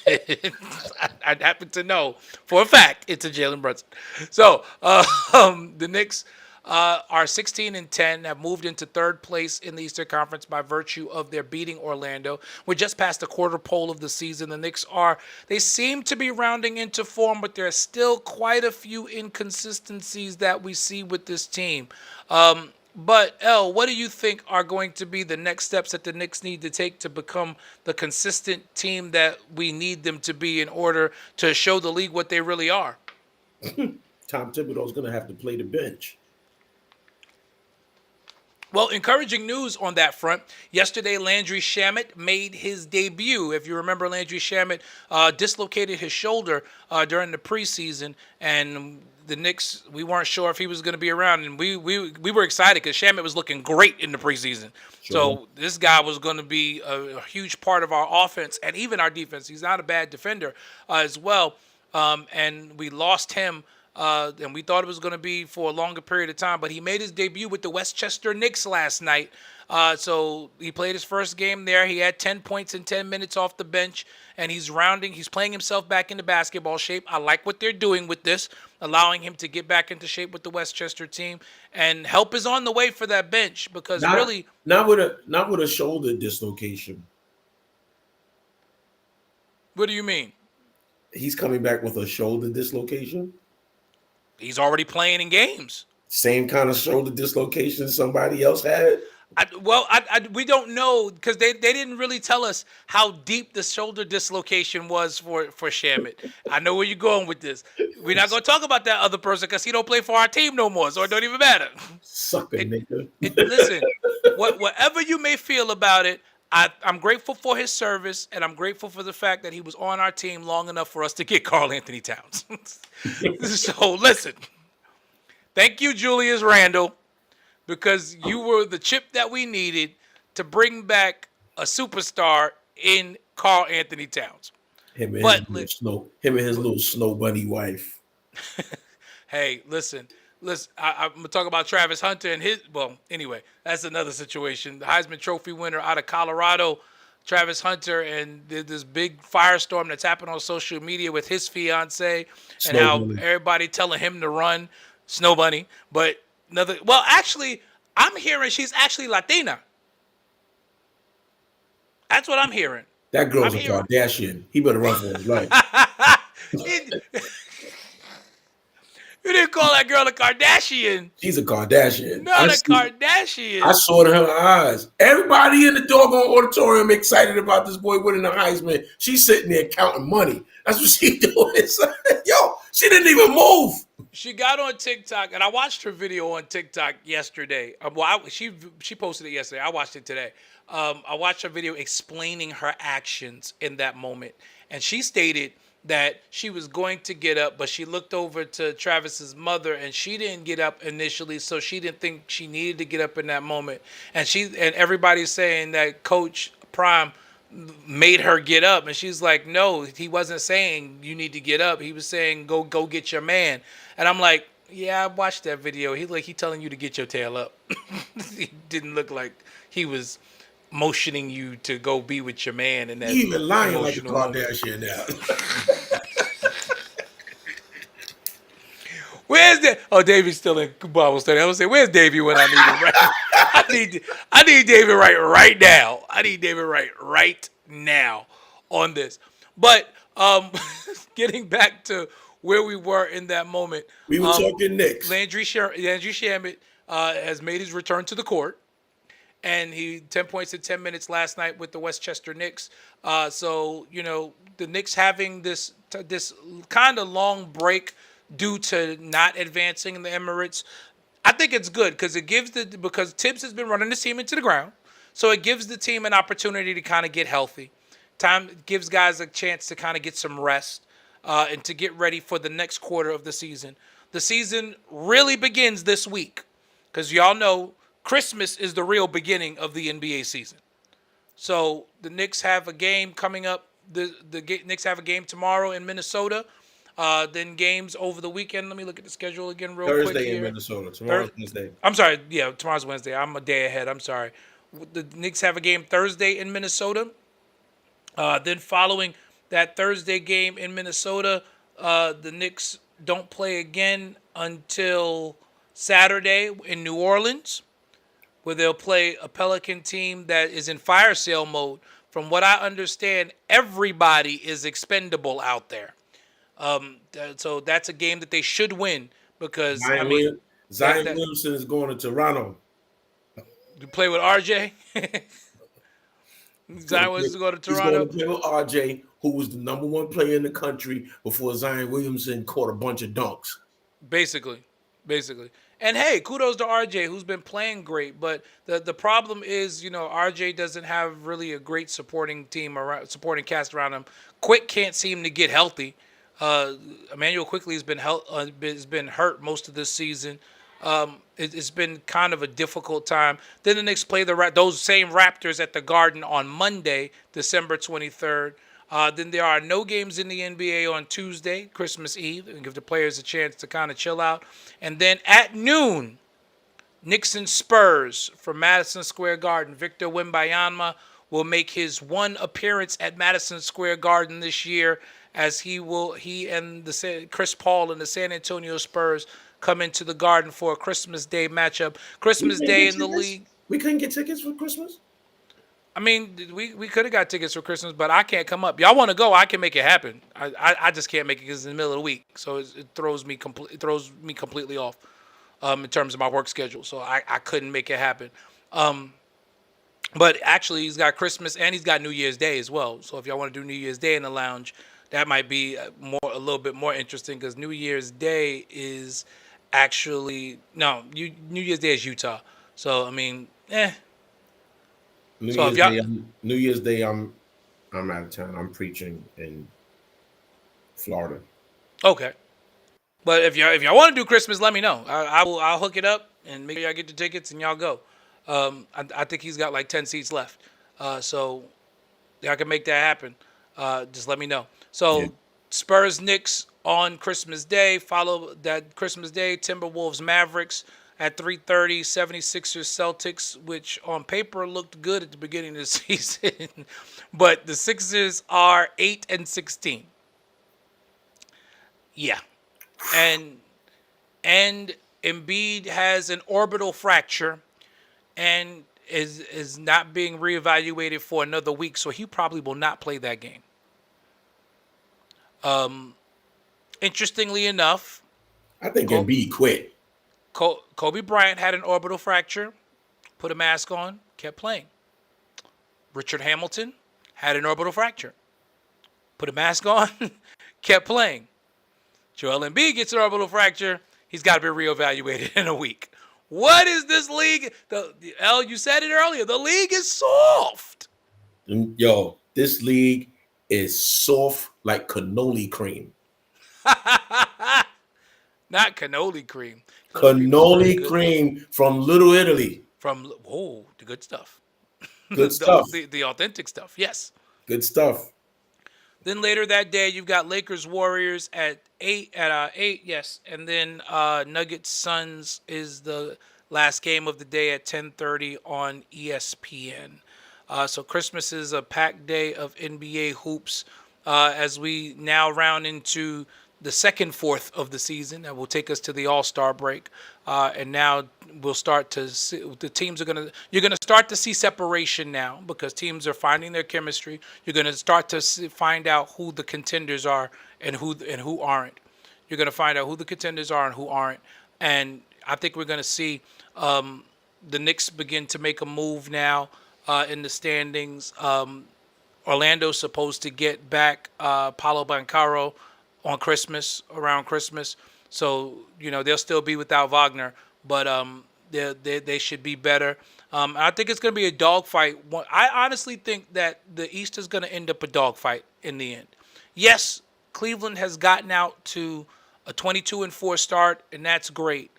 I happen to know for a fact it's a Jalen Brunson. So the Knicks are 16-10, have moved into third place in the Eastern Conference by virtue of their beating Orlando. We're just past the quarter pole of the season. The Knicks they seem to be rounding into form, but there are still quite a few inconsistencies that we see with this team. But, L, what do you think are going to be the next steps that the Knicks need to take to become the consistent team that we need them to be in order to show the league what they really are? Tom Thibodeau's going to have to play the bench. Well, encouraging news on that front. Yesterday, Landry Shamet made his debut. If you remember, Landry Shamet dislocated his shoulder during the preseason, and the Knicks, we weren't sure if he was going to be around, and we were excited because Shamet was looking great in the preseason. Sure. So this guy was going to be a huge part of our offense and even our defense. He's not a bad defender as well, and we lost him. And we thought it was going to be for a longer period of time, but he made his debut with the Westchester Knicks last night. So he played his first game there. He had 10 points in 10 minutes off the bench, and he's playing himself back into basketball shape. I like what they're doing with this, allowing him to get back into shape with the Westchester team. And help is on the way for that bench because not with a shoulder dislocation. What do you mean? He's coming back with a shoulder dislocation. He's already playing in games. Same kind of shoulder dislocation somebody else had? We don't know because they didn't really tell us how deep the shoulder dislocation was for Shamet. I know where you're going with this. We're not going to talk about that other person because he don't play for our team no more, so it don't even matter. Sucker, nigga. Listen, whatever you may feel about it, I'm grateful for his service, and I'm grateful for the fact that he was on our team long enough for us to get Karl Anthony Towns. So listen, thank you, Julius Randle, because you were the chip that we needed to bring back a superstar in Karl Anthony Towns. Him and his little snow bunny wife. Hey, listen. I'm going to talk about Travis Hunter and anyway, that's another situation. The Heisman Trophy winner out of Colorado, Travis Hunter, and this big firestorm that's happened on social media with his fiance and how everybody telling him to run Snow Bunny. But actually, I'm hearing she's actually Latina. That's what I'm hearing. That girl's a Kardashian. He better run for his life. You didn't call that girl a Kardashian. She's a Kardashian. Not a Kardashian. I saw it in her eyes. Everybody in the doggone auditorium excited about this boy winning the Heisman. She's sitting there counting money. That's what she's doing. Yo, she didn't even move. She got on TikTok, and I watched her video on TikTok yesterday. She posted it yesterday. I watched it today. I watched her video explaining her actions in that moment, and she stated that she was going to get up, but she looked over to Travis's mother, and she didn't get up initially, so she didn't think she needed to get up in that moment. And everybody's saying that Coach Prime made her get up, and she's like, no, he wasn't saying you need to get up. He was saying go get your man. And I'm like, yeah, I watched that video. He telling you to get your tail up. He didn't look like he was motioning you to go be with your man. And that he even lying like a Kardashian now. Where's that? Oh, Davy's still in Bible study. I was say, where's Davy when I need him? I need Davy right now. I need Davy right now on this. But getting back to where we were in that moment, we were talking Knicks. Landry Shamet has made his return to the court, and he 10 points in 10 minutes last night with the Westchester Knicks. So the Knicks having this kind of long break due to not advancing in the Emirates, I think it's good because Tibbs has been running this team into the ground, so it gives the team an opportunity to kind of get healthy. Time gives guys a chance to kind of get some rest and to get ready for the next quarter of the season. The season really begins this week because y'all know Christmas is the real beginning of the NBA season. So the Knicks have a game coming up. The Knicks have a game tomorrow in Minnesota. Then games over the weekend. Let me look at the schedule again real quick Thursday in here. Minnesota. Tomorrow's Wednesday. I'm sorry. Yeah, tomorrow's Wednesday. I'm a day ahead. I'm sorry. The Knicks have a game Thursday in Minnesota. Then following that Thursday game in Minnesota, the Knicks don't play again until Saturday in New Orleans, where they'll play a Pelican team that is in fire sale mode. From what I understand, everybody is expendable out there. So that's a game that they should win because Zion Williamson is going to Toronto. You play with RJ. Zion wants to go to Toronto. He's going to play with RJ, who was the number one player in the country before Zion Williamson caught a bunch of dunks. Basically. And hey, kudos to RJ, who's been playing great. But the problem is, RJ doesn't have really a great supporting cast around him. Quick can't seem to get healthy. Emmanuel Quickly has been hurt most of this season. It's been kind of a difficult time. Then the Knicks play those same Raptors at the Garden on Monday, December 23rd. Then there are no games in the NBA on Tuesday, Christmas Eve, and give the players a chance to kind of chill out. And then at noon, Knicks and Spurs from Madison Square Garden. Victor Wembanyama will make his one appearance at Madison Square Garden this year, as he and Chris Paul and the San Antonio Spurs come into the Garden for a Christmas Day matchup. Christmas Day in the league. We couldn't get tickets for Christmas? I mean, we could have got tickets for Christmas, but I can't come up. Y'all want to go? I can make it happen. I just can't make it because it's in the middle of the week, so it throws me completely off in terms of my work schedule. So I couldn't make it happen. But actually, he's got Christmas and he's got New Year's Day as well. So if y'all want to do New Year's Day in the lounge, that might be a little bit more interesting because New Year's Day is actually New Year's Day is Utah. So I mean, New Year's Day, I'm out of town. I'm preaching in Florida. Okay, but if y'all want to do Christmas, let me know. I'll hook it up and make sure y'all get the tickets and y'all go. I think he's got like 10 seats left, so y'all can make that happen. Just let me know. So yeah. Spurs Knicks on Christmas Day. Follow that Christmas Day. Timberwolves Mavericks at 3:30. 76ers Celtics, which on paper looked good at the beginning of the season, but the Sixers are 8-16. Yeah, and Embiid has an orbital fracture and is not being reevaluated for another week, so he probably will not play that game. Interestingly enough, I think Embiid quit. Kobe Bryant had an orbital fracture, put a mask on, kept playing. Richard Hamilton had an orbital fracture, put a mask on, kept playing. Joel Embiid gets an orbital fracture, he's got to be reevaluated in a week. What is this league? You said it earlier. The league is soft. Yo, this league is soft like cannoli cream. Not cannoli cream. Cannoli cream from Little Italy. The good stuff. Good stuff. The authentic stuff. Yes. Good stuff. Then later that day, you've got Lakers Warriors at 8. Yes, and then Nuggets Suns is the last game of the day at 10:30 on ESPN. So Christmas is a packed day of NBA hoops as we now round into the second fourth of the season. That will take us to the All-Star break, and now we'll start to see you're gonna start to see separation now because teams are finding their chemistry. You're gonna start to find out who the contenders are and who aren't. You're gonna find out who the contenders are and who aren't, and I think we're gonna see the Knicks begin to make a move now in the standings. Orlando's supposed to get back Paolo Banchero on around Christmas. So, they'll still be without Wagner, but they should be better. I think it's going to be a dogfight. I honestly think that the East is going to end up a dogfight in the end. Yes, Cleveland has gotten out to a 22-4 start, and that's great.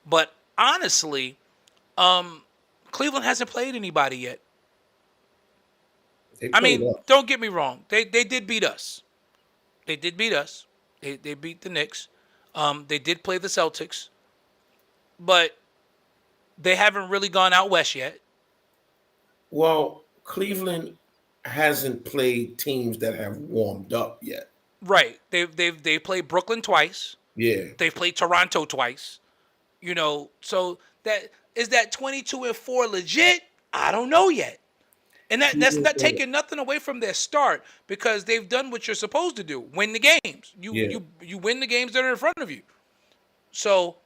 But honestly, Cleveland hasn't played anybody yet. They I played mean, up. don't get me wrong. They did beat us. They did beat us. They beat the Knicks. They did play the Celtics, but they haven't really gone out west yet. Well, Cleveland hasn't played teams that have warmed up yet. Right. They played Brooklyn twice. Yeah. They've played Toronto twice. So that 22-4 legit? I don't know yet. And that's not taking nothing away from their start because they've done what you're supposed to do: win the games. You win the games that are in front of you. So,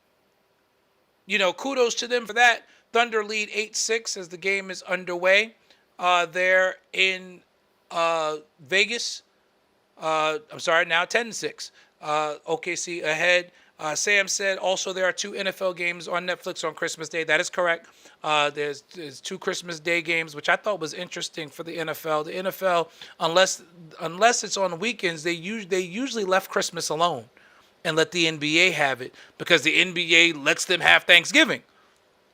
kudos to them for that. Thunder lead 8-6 as the game is underway. They're in Vegas. I'm sorry, now 10-6. OKC ahead. Sam said also there are 2 NFL games on Netflix on Christmas Day. That is correct. There's 2 Christmas Day games, which I thought was interesting for the NFL. The NFL, unless it's on weekends, they usually left Christmas alone and let the NBA have it because the NBA lets them have Thanksgiving.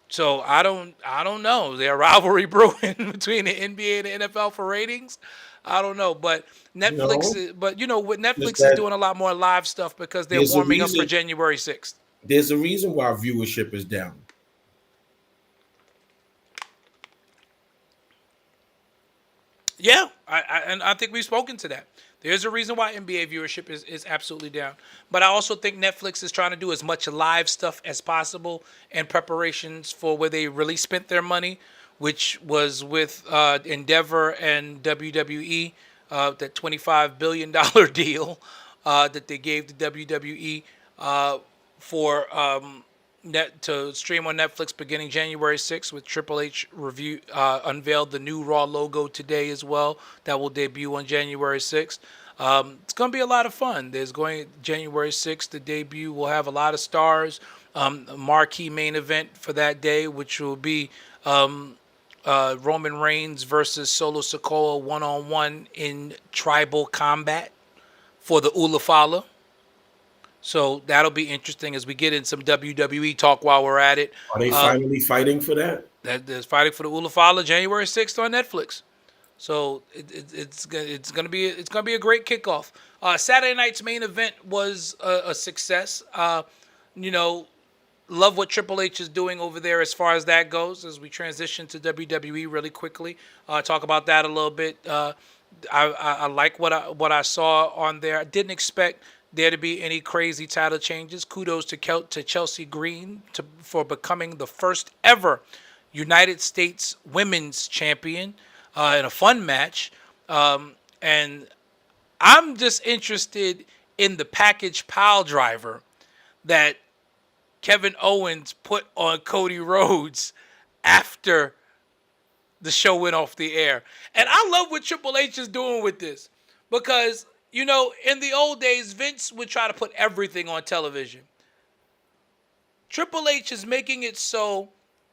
So I don't know. There's a rivalry brewing between the NBA and the NFL for ratings. I don't know, but Netflix. What Netflix is doing a lot more live stuff because they're warming up for January 6th. There's a reason why viewership is down. Yeah, I think we've spoken to that. There's a reason why NBA viewership is absolutely down. But I also think Netflix is trying to do as much live stuff as possible in preparations for where they really spent their money, which was with Endeavor and WWE, that $25 billion deal that they gave the WWE for to stream on Netflix beginning January 6th, with Triple H unveiled the new Raw logo today as well. That will debut on January 6th. It's going to be a lot of fun. January 6th, the debut will have a lot of stars. A marquee main event for that day, which will be Roman Reigns versus Solo Sikoa one-on-one in tribal combat for the Ulafala. So that'll be interesting as we get in some WWE talk while we're at it. Are they finally fighting for that? There's fighting for the Ulafala January 6th on Netflix. So it's gonna be a great kickoff. Saturday night's main event was a success. Love what Triple H is doing over there as far as that goes. As we transition to WWE really quickly, talk about that a little bit. I like what I saw on there. I didn't expect there to be any crazy title changes. Kudos to Chelsea Green for becoming the first ever United States Women's Champion in a fun match. And I'm just interested in the package pile driver that Kevin Owens put on Cody Rhodes after the show went off the air. And I love what Triple H is doing with this because, in the old days, Vince would try to put everything on television. Triple H is making it so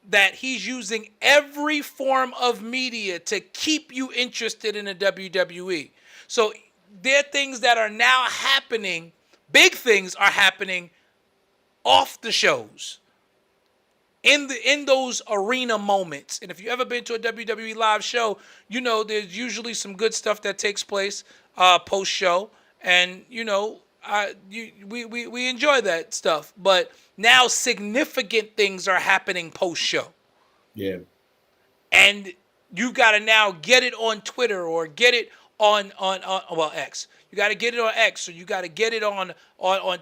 that he's using every form of media to keep you interested in the WWE. So there are things that are now happening, big things are happening off the shows, in those arena moments. And if you've ever been to a WWE live show, there's usually some good stuff that takes place post show, and we enjoy that stuff. But now significant things are happening post show. Yeah. And you got to now get it on Twitter or get it on X. You got to get it on X, or you got to get it on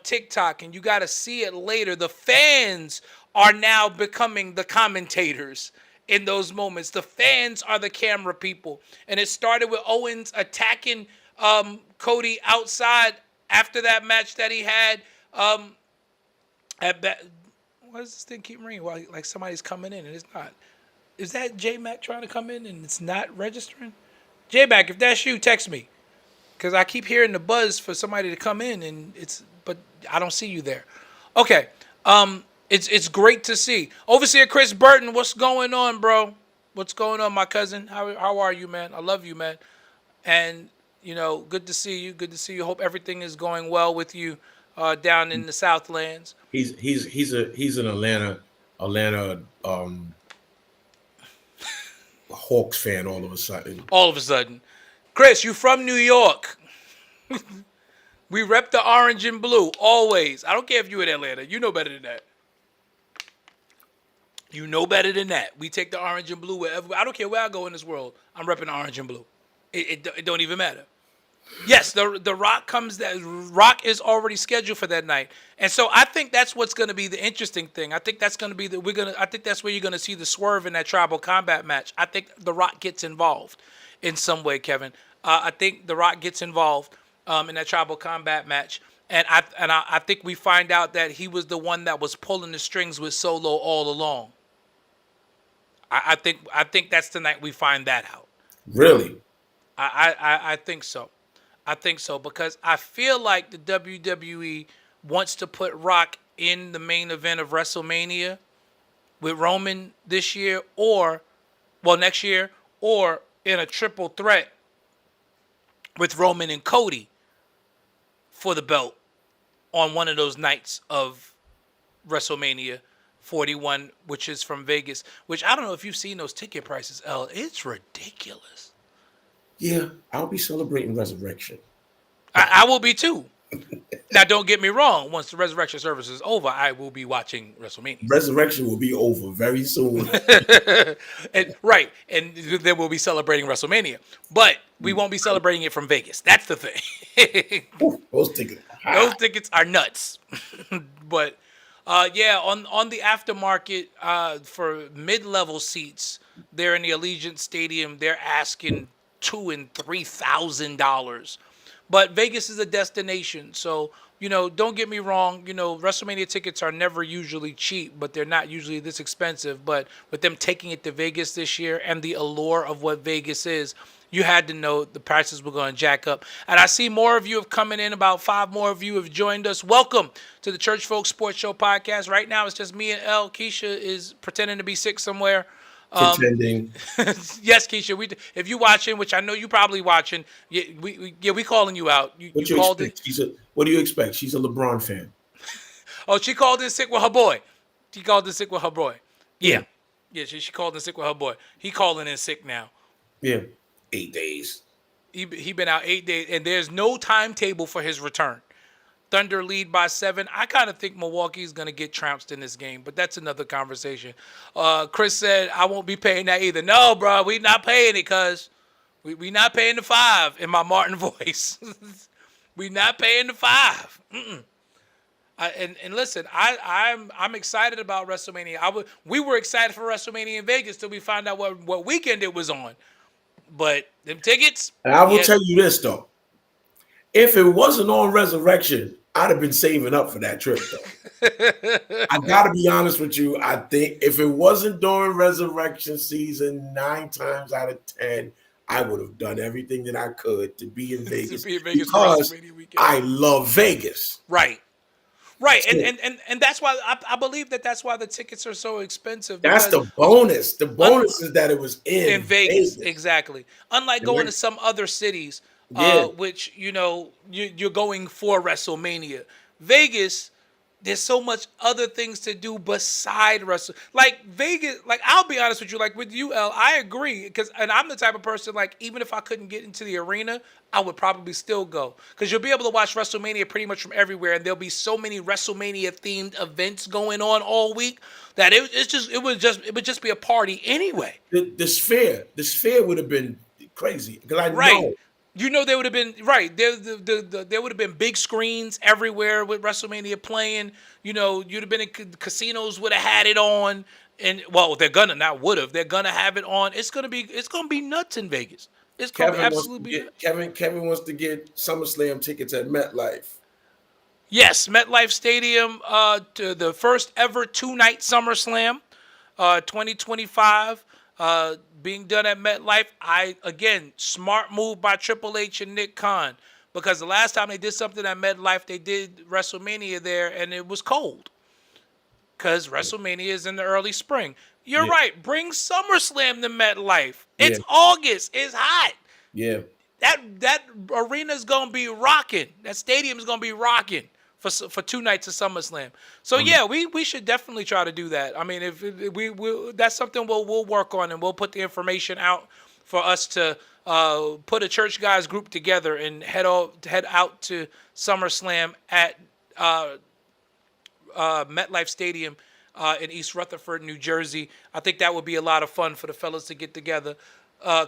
TikTok, and you got to see it later. The fans are now becoming the commentators in those moments. The fans are the camera people. And it started with Owens attacking Cody outside after that match that he had. Why does this thing keep ringing? Well, like somebody's coming in and it's not. Is that J-Mac trying to come in and it's not registering? J-Mac, if that's you, text me. Because I keep hearing the buzz for somebody to come in, but I don't see you there. Okay. It's great to see. Overseer Chris Burton, what's going on, bro? What's going on, my cousin? How are you, man? I love you, man. And good to see you. Good to see you. Hope everything is going well with you down in the Southlands. He's an Atlanta Hawks fan all of a sudden. All of a sudden. Chris, you from New York. We rep the orange and blue always. I don't care if you in Atlanta. You know better than that. You know better than that. We take the orange and blue wherever. I don't care where I go in this world. I'm repping the orange and blue. It don't even matter. Yes, the Rock comes. That Rock is already scheduled for that night, and so I think that's what's going to be the interesting thing. I think that's going to be I think that's where you're going to see the swerve in that tribal combat match. I think the Rock gets involved in some way, Kevin. I think the Rock gets involved in that tribal combat match, and I think we find out that he was the one that was pulling the strings with Solo all along. I think that's the night we find that out. Really? I think so. I think so because I feel like the WWE wants to put Rock in the main event of WrestleMania with Roman this year next year, or in a triple threat with Roman and Cody for the belt on one of those nights of WrestleMania 41, which is from Vegas, which I don't know if you've seen those ticket prices, L. It's ridiculous. Yeah, I'll be celebrating Resurrection. I will be too. Now, don't get me wrong. Once the Resurrection service is over, I will be watching WrestleMania. Resurrection will be over very soon. and then we'll be celebrating WrestleMania. But we won't be celebrating it from Vegas. That's the thing. Ooh, those tickets are nuts. But, on the aftermarket for mid-level seats, they're in the Allegiant Stadium. They're asking $2,000 and $3,000. But Vegas is a destination, so don't get me wrong. WrestleMania tickets are never usually cheap, but they're not usually this expensive. But with them taking it to Vegas this year and the allure of what Vegas is, you had to know the prices were going to jack up. And I see more of you have coming in. About 5 more of you have joined us. Welcome to the Church Folk Sports Show podcast. Right now, it's just me and L. Keisha is pretending to be sick somewhere. Pretending. Yes, Keisha. If you watching, which I know you probably watching, we calling you out. What do you expect? What do you expect? She's a LeBron fan. Oh, she called in sick with her boy. Yeah. Yeah, she called in sick with her boy. He calling in sick now. Yeah, 8 days. He been out 8 days, and there's no timetable for his return. Thunder lead by 7. I kind of think Milwaukee's going to get trounced in this game, but that's another conversation. Chris said, I won't be paying that either. No, bro, we not paying it, cuz. We not paying the 5 in my Martin voice. We not paying the 5. And listen, I'm excited about WrestleMania. We were excited for WrestleMania in Vegas till we found out what weekend it was on. But them tickets. And I will tell you this, though. If it wasn't on Resurrection, I'd have been saving up for that trip, though. I got to be honest with you. I think if it wasn't during Resurrection season, 9 times out of 10, I would have done everything that I could to be in Vegas, because I love Vegas. Right. And that's why I believe that's why the tickets are so expensive. That's the bonus. The bonus is that it was in Vegas. Exactly. Unlike going to some other cities. Which you're going for WrestleMania. Vegas, there's so much other things to do beside wrestle. Like Vegas, like I'll be honest with you, like with you, L, I agree, and I'm the type of person, like, even if I couldn't get into the arena, I would probably still go, because you'll be able to watch WrestleMania pretty much from everywhere, and there'll be so many WrestleMania themed events going on all week that it would just be a party anyway. The Sphere would have been crazy, because I know. There would have been there would have been big screens everywhere with WrestleMania playing. You'd have been in casinos, would have had it on, and they're gonna have it on. It's gonna be nuts in Vegas. It's gonna be absolutely. Kevin wants to get SummerSlam tickets at MetLife. Yes, MetLife Stadium, to the first ever 2-night SummerSlam, 2025. Being done at MetLife. Smart move by Triple H and Nick Khan, because the last time they did something at MetLife, they did WrestleMania there, and it was cold, because WrestleMania is in the early spring. You're right. Bring SummerSlam to MetLife. It's August. It's hot. Yeah. That arena's gonna be rocking. That stadium's gonna be rocking for 2 nights of SummerSlam. So we should definitely try to do that. I mean, if we that's something we'll work on, and we'll put the information out for us to put a church guys group together and head out to SummerSlam at MetLife Stadium in East Rutherford, New Jersey. I think that would be a lot of fun for the fellas to get together.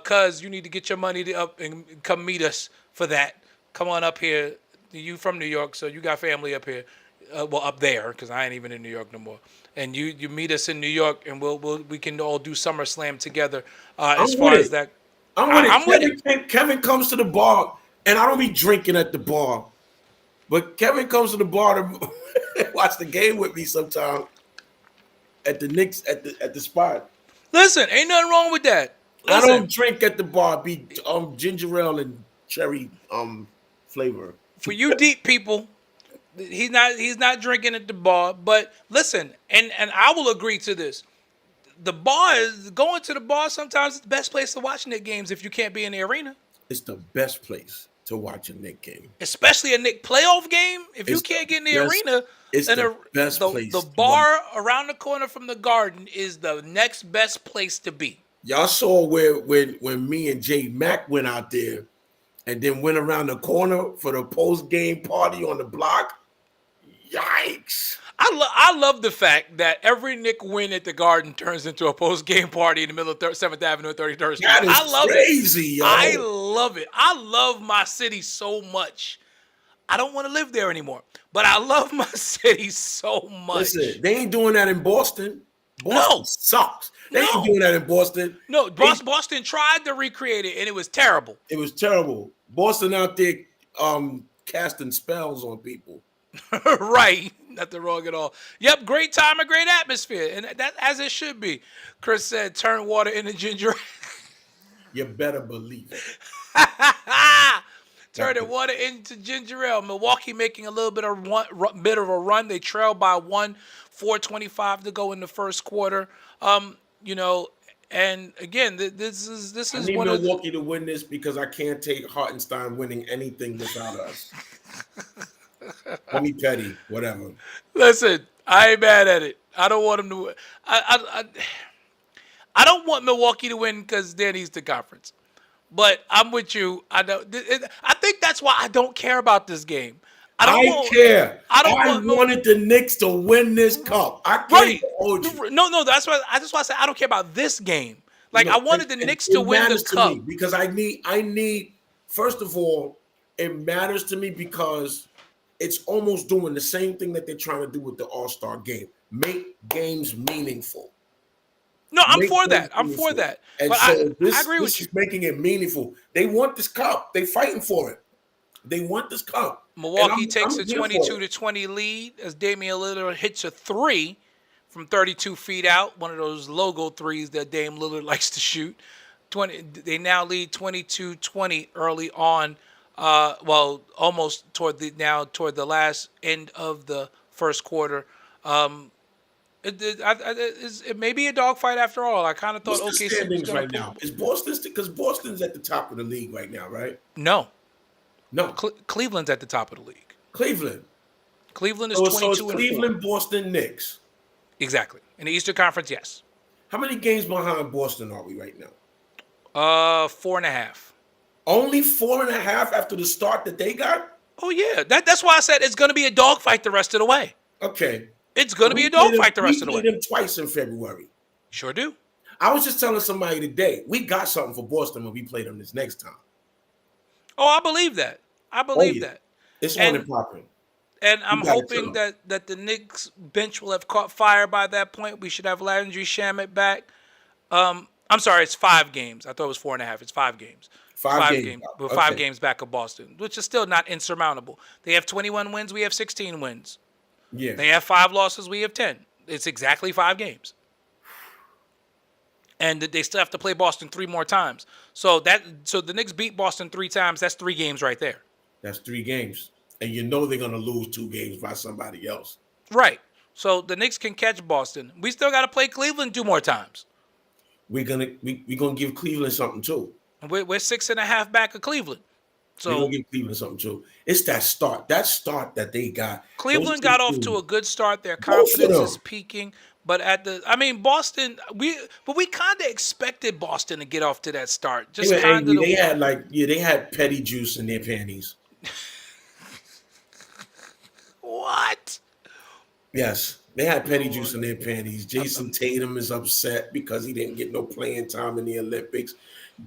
Cuz you need to get your money up and come meet us for that. Come on up here. You from New York, so you got family up here. Well, up there, because I ain't even in New York no more. And you meet us in New York, and we can all do SummerSlam together. As far as that, I'm with it. Kevin comes to the bar, and I don't be drinking at the bar, but Kevin comes to the bar to watch the game with me sometime at the Knicks at the spot. Listen, ain't nothing wrong with that. Listen, I don't drink at the bar. Be ginger ale and cherry flavor. For you deep people, he's not drinking at the bar. But listen, and I will agree to this. The bar is going to the bar. Sometimes it's the best place to watch Knick games if you can't be in the arena. It's the best place to watch a Knick game, especially a Knick playoff game. If you can't get in the arena, it's the best place. The bar around the corner from the Garden is the next best place to be. Y'all saw when me and Jay Mack went out there, and then went around the corner for the post game party on the block. Yikes! I love the fact that every Knick win at the Garden turns into a post game party in the middle of 7th Avenue and 33rd Street. I love crazy, it. Yo. I love it. I love my city so much. I don't want to live there anymore, but I love my city so much. Listen, they ain't doing that in Boston. Boston sucks. They ain't doing that in Boston. No, Boston tried to recreate it, and it was terrible. It was terrible. Boston out there casting spells on people. Right. Nothing wrong at all. Yep, great time and great atmosphere. And that as it should be. Chris said, turn water into ginger ale. You better believe it. Turning water into ginger ale. Milwaukee making a little bit of a run. They trail by 4:25 to go in the first quarter. And again, this is I need Milwaukee to win this because I can't take Hartenstein winning anything without us. Call me petty, whatever. Listen, I ain't mad at it. I don't want him to win. I don't want Milwaukee to win because they're in the Eastern Conference. But I'm with you. I think that's why I don't care about this game. I care. I wanted the Knicks to win this cup. I can't hold you. No. That's why I say I don't care about this game. Like I wanted the Knicks to win the cup because I need. First of all, it matters to me because it's almost doing the same thing that they're trying to do with the All-Star game. Make games meaningful. No, I'm for that. I'm for that. And but so I agree with you. Making it meaningful. They want this cup. They fighting for it. They want this cup. Milwaukee takes a 22-20 lead as Damian Lillard hits a three from 32 feet out, one of those logo threes that Dame Lillard likes to shoot. They now lead 22-20 early on. Almost toward the last end of the first quarter. It may be a dogfight after all. I kind of thought, what's the standings right now? Is Boston because Boston's at the top of the league right now, right? No. Cleveland's at the top of the league. Cleveland is 22 so it's and Cleveland, 4. Boston, Knicks. Exactly. In the Eastern Conference, yes. How many games behind Boston are we right now? 4.5. Only 4.5 after the start that they got? Oh yeah. That's why I said it's going to be a dogfight the rest of the way. Okay. It's going to be a dogfight the rest of the way. We played them twice in February. Sure do. I was just telling somebody today, we got something for Boston when we play them this next time. Oh, I believe that. That. It's on and popping. And I'm hoping that the Knicks bench will have caught fire by that point. We should have Landry Shamet back. I'm sorry, it's 5 games. I thought it was 4.5. It's 5 games. 5 games. We're 5 games back of Boston, which is still not insurmountable. They have 21 wins. We have 16 wins. Yeah. They have 5 losses. We have 10. It's exactly 5 games. And they still have to play Boston 3 more times. So the Knicks beat Boston 3 times. That's 3 games right there. That's 3 games. And you know they're going to lose 2 games by somebody else. Right. So the Knicks can catch Boston. We still got to play Cleveland 2 more times. We're gonna give Cleveland something too. We're 6.5 back of Cleveland. They're So gonna give Cleveland something too. It's that start. That start that they got. Those Cleveland two got off to teams, a good start. Their both of confidence is them. peaking. But Boston, we kind of expected Boston to get off to that start. They Just were kind of angry. the They had petty juice in their panties. what? Yes, they had petty juice in their panties. Jason Tatum is upset because he didn't get no playing time in the Olympics.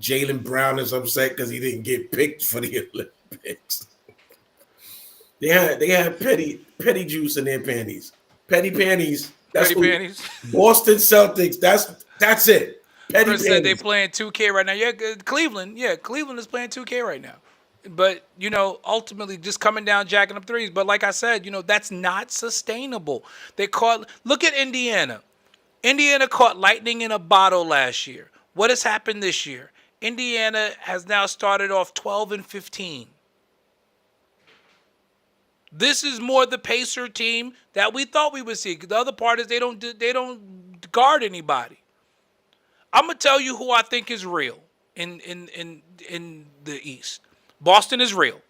Jaylen Brown is upset because he didn't get picked for the Olympics. They had petty juice in their panties. Petty panties. That's Petty what panties. Boston Celtics. That's it. Petty Chris said they panties. playing 2K right now. Yeah, Cleveland. Yeah, Cleveland is playing 2K right now. But, ultimately just coming down, jacking up threes. But like I said, that's not sustainable. Look at Indiana. Indiana caught lightning in a bottle last year. What has happened this year? Indiana has now started off 12-15. This is more the Pacer team that we thought we would see. The other part is they don't guard anybody. I'm gonna tell you who I think is real in the East. Boston is real.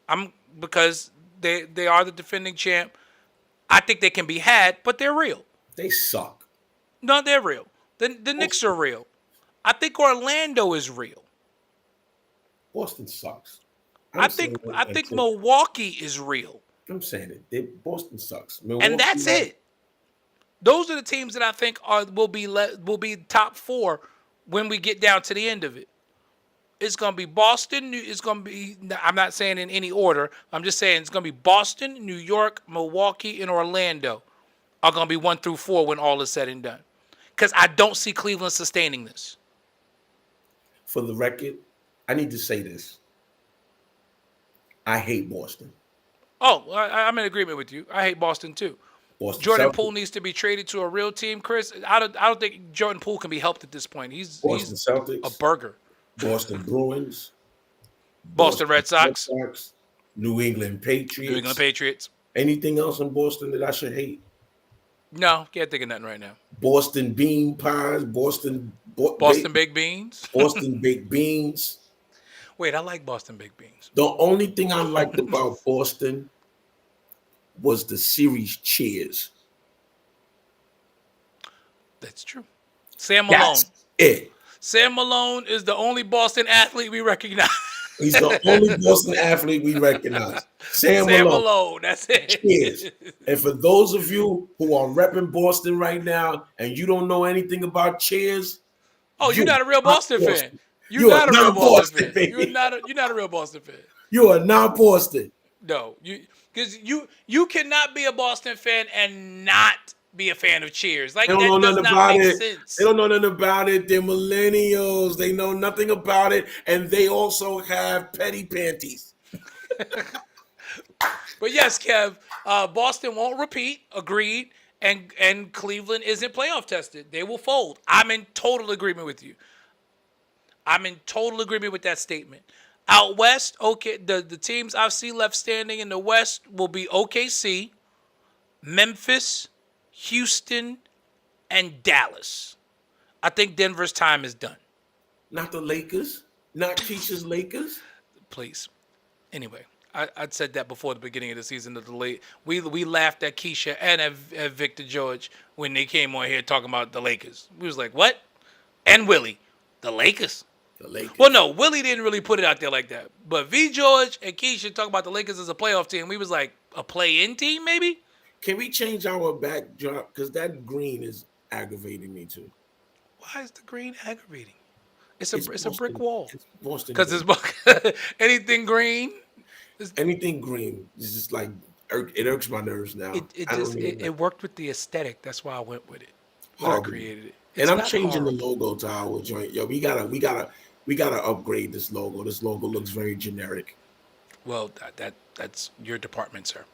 Because they are the defending champ. I think they can be had, but they're real. They suck. No, they're real. The Knicks are real. I think Orlando is real. Boston sucks. I think Milwaukee is real. I'm saying it. Boston sucks. And that's it. Those are the teams that I think will be top 4 when we get down to the end of it. It's going to be Boston. It's going to be, I'm not saying in any order. I'm just saying it's going to be Boston, New York, Milwaukee, and Orlando are going to be 1 through 4 when all is said and done. Because I don't see Cleveland sustaining this. For the record, I need to say this. I hate Boston. Oh, I'm in agreement with you. I hate Boston too. Jordan Poole needs to be traded to a real team, Chris. I don't think Jordan Poole can be helped at this point. He's Celtics, a burger. Boston Bruins, Boston Red Sox, New England Patriots. Anything else in Boston that I should hate? No, can't think of nothing right now. Boston bean pies, Boston baked beans, Boston baked beans. Wait, I like Boston baked beans. The only thing I liked about Boston was the series Cheers. That's true. Sam Malone. That's it. Sam Malone is the only Boston athlete we recognize. He's the only Boston athlete we recognize. Sam Malone. That's it. Cheers. And for those of you who are repping Boston right now and you don't know anything about Cheers, you're not a real Boston fan. You're not a real Boston fan. You're not a real Boston fan. You are not Boston. No, because you cannot be a Boston fan and not be a fan of Cheers. Like, they don't that know does nothing not about make it. sense. They don't know nothing about it. They're millennials. They know nothing about it, and they also have petty panties. But yes, Kev, Boston won't repeat. Agreed. And Cleveland isn't playoff tested. They will fold. I'm in total agreement with you. I'm in total agreement with that statement. Out west, okay, the teams I see left standing in the West will be OKC, Memphis, Houston, and Dallas. I think Denver's time is done. Not the Lakers. Not Keisha's Lakers. Please. Anyway, I said that before the beginning of the season. We laughed at Keisha and at Victor George when they came on here talking about the Lakers. We was like, what? And Willie, the Lakers. The Lakers. Well, no, Willie didn't really put it out there like that. But V. George and Keisha talk about the Lakers as a playoff team. We was like, a play-in team, maybe? Can we change our backdrop? Because that green is aggravating me too. Why is the green aggravating? It's a brick wall. It's Boston. Because it's anything green. Anything green is just like it irks my nerves now. It worked with the aesthetic. That's why I went with it. I created it. And I'm changing the logo to our joint. Yo, we gotta upgrade this logo. This logo looks very generic. Well, that's your department, sir.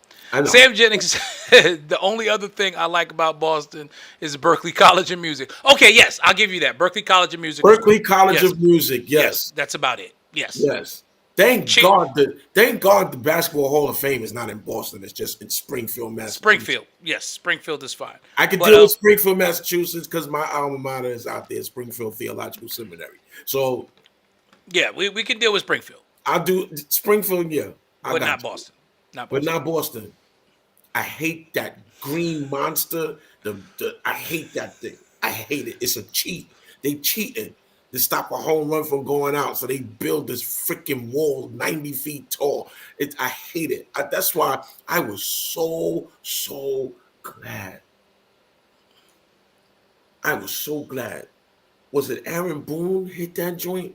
Sam Jennings said the only other thing I like about Boston is Berklee College of Music. Okay, yes, I'll give you that. Berklee College of Music. Berklee College of Music, yes. That's about it. Yes. Yes. Thank God the Basketball Hall of Fame is not in Boston. It's just in Springfield, Massachusetts. Springfield. Yes, Springfield is fine. I can deal with Springfield, Massachusetts because my alma mater is out there, Springfield Theological Seminary. So yeah, we can deal with Springfield. I'll do Springfield, yeah. I but got not you. Boston. Not But Boston. not Boston. I hate that green monster. I hate that thing. I hate it. It's a cheat. They cheating to stop a home run from going out. So they build this freaking wall 90 feet tall. I hate it. That's why I was so glad. I was so glad. Was it Aaron Boone hit that joint?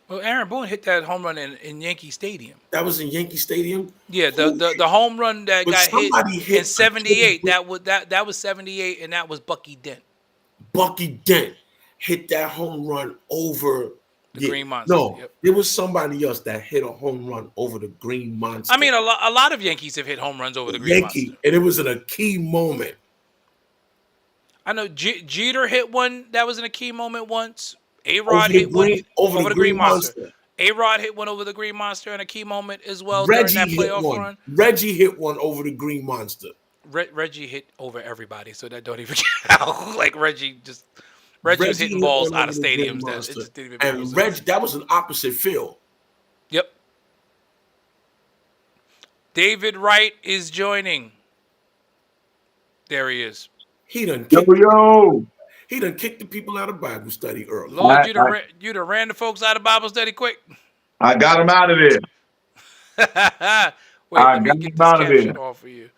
Well, Aaron Boone hit that home run in Yankee Stadium. That was in Yankee Stadium. Yeah, the home run that But got hit somebody hit in '78. That was '78, and that was Bucky Dent. Bucky Dent hit that home run over The Green Monster. No, Yep. there was somebody else that hit a home run over the Green Monster. I mean, a lot of Yankees have hit home runs over the Green Monster. And it was in a key moment. I know Jeter hit one that was in a key moment once. A-Rod hit one over the Green Monster. A-Rod hit one over the Green Monster in a key moment as well during that playoff run. Reggie hit one over the Green Monster. Reggie hit over everybody, so that don't even count. Like Reggie was hitting balls out of stadiums that it just didn't even make and Reggie, that was an opposite field. Yep. David Wright is joining. There he is. He done kicked the people out of Bible study early. Lord, you done ran the folks out of Bible study quick. I got him out of there. Wait, let me get this caption off for you.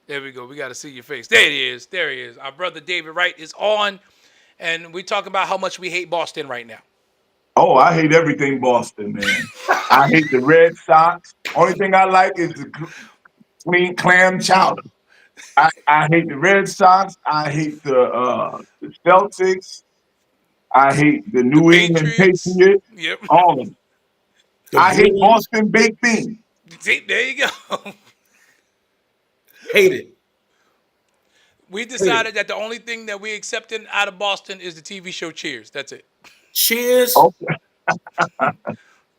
There we go. We got to see your face. There he is. There he is. Our brother David Wright is on, and we talk about how much we hate Boston right now. Oh, I hate everything Boston, man. I hate the Red Sox. Only thing I like is the clean clam chowder. I hate the Red Sox. I hate the Celtics. I hate the New England Patriots. Yep. All of them. I hate Boston baked beans. See, there you go. Hate it. We decided that the only thing that we accepted out of Boston is the TV show Cheers. That's it. Cheers. Okay.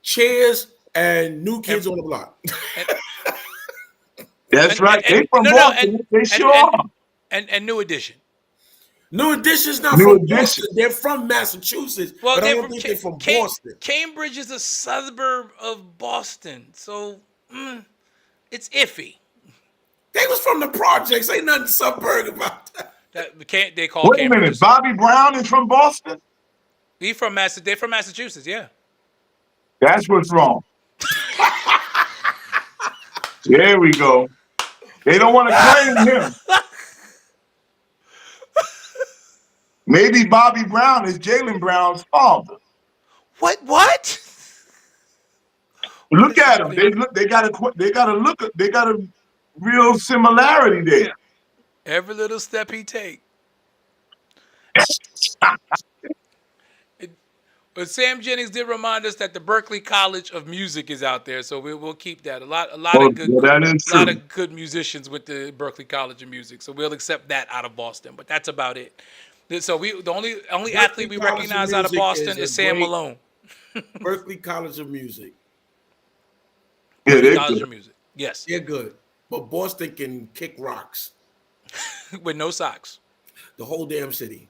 Cheers and New Kids on the Block. That's right. They from Boston. They sure are. And New Edition. New Edition's not from Boston. They're from Massachusetts. Well, but I don't think they're from Boston. Cambridge is a suburb of Boston, so it's iffy. They was from the projects. Ain't nothing suburb about that. They call Wait a minute. Bobby Brown is from Boston? They're from Massachusetts, yeah. That's what's wrong. There we go. They don't want to claim him. Maybe Bobby Brown is Jaylen Brown's father. What? Look at them. They got a real similarity there. Every little step he take. But Sam Jennings did remind us that the Berklee College of Music is out there, so we'll keep that. A lot of good musicians with the Berklee College of Music, so we'll accept that out of Boston. But that's about it. So the only athlete we recognize out of Boston is Sam Malone. Berklee College of Music. Yeah, they're College good. of Music. Yes, they're good, but Boston can kick rocks with no socks. The whole damn city.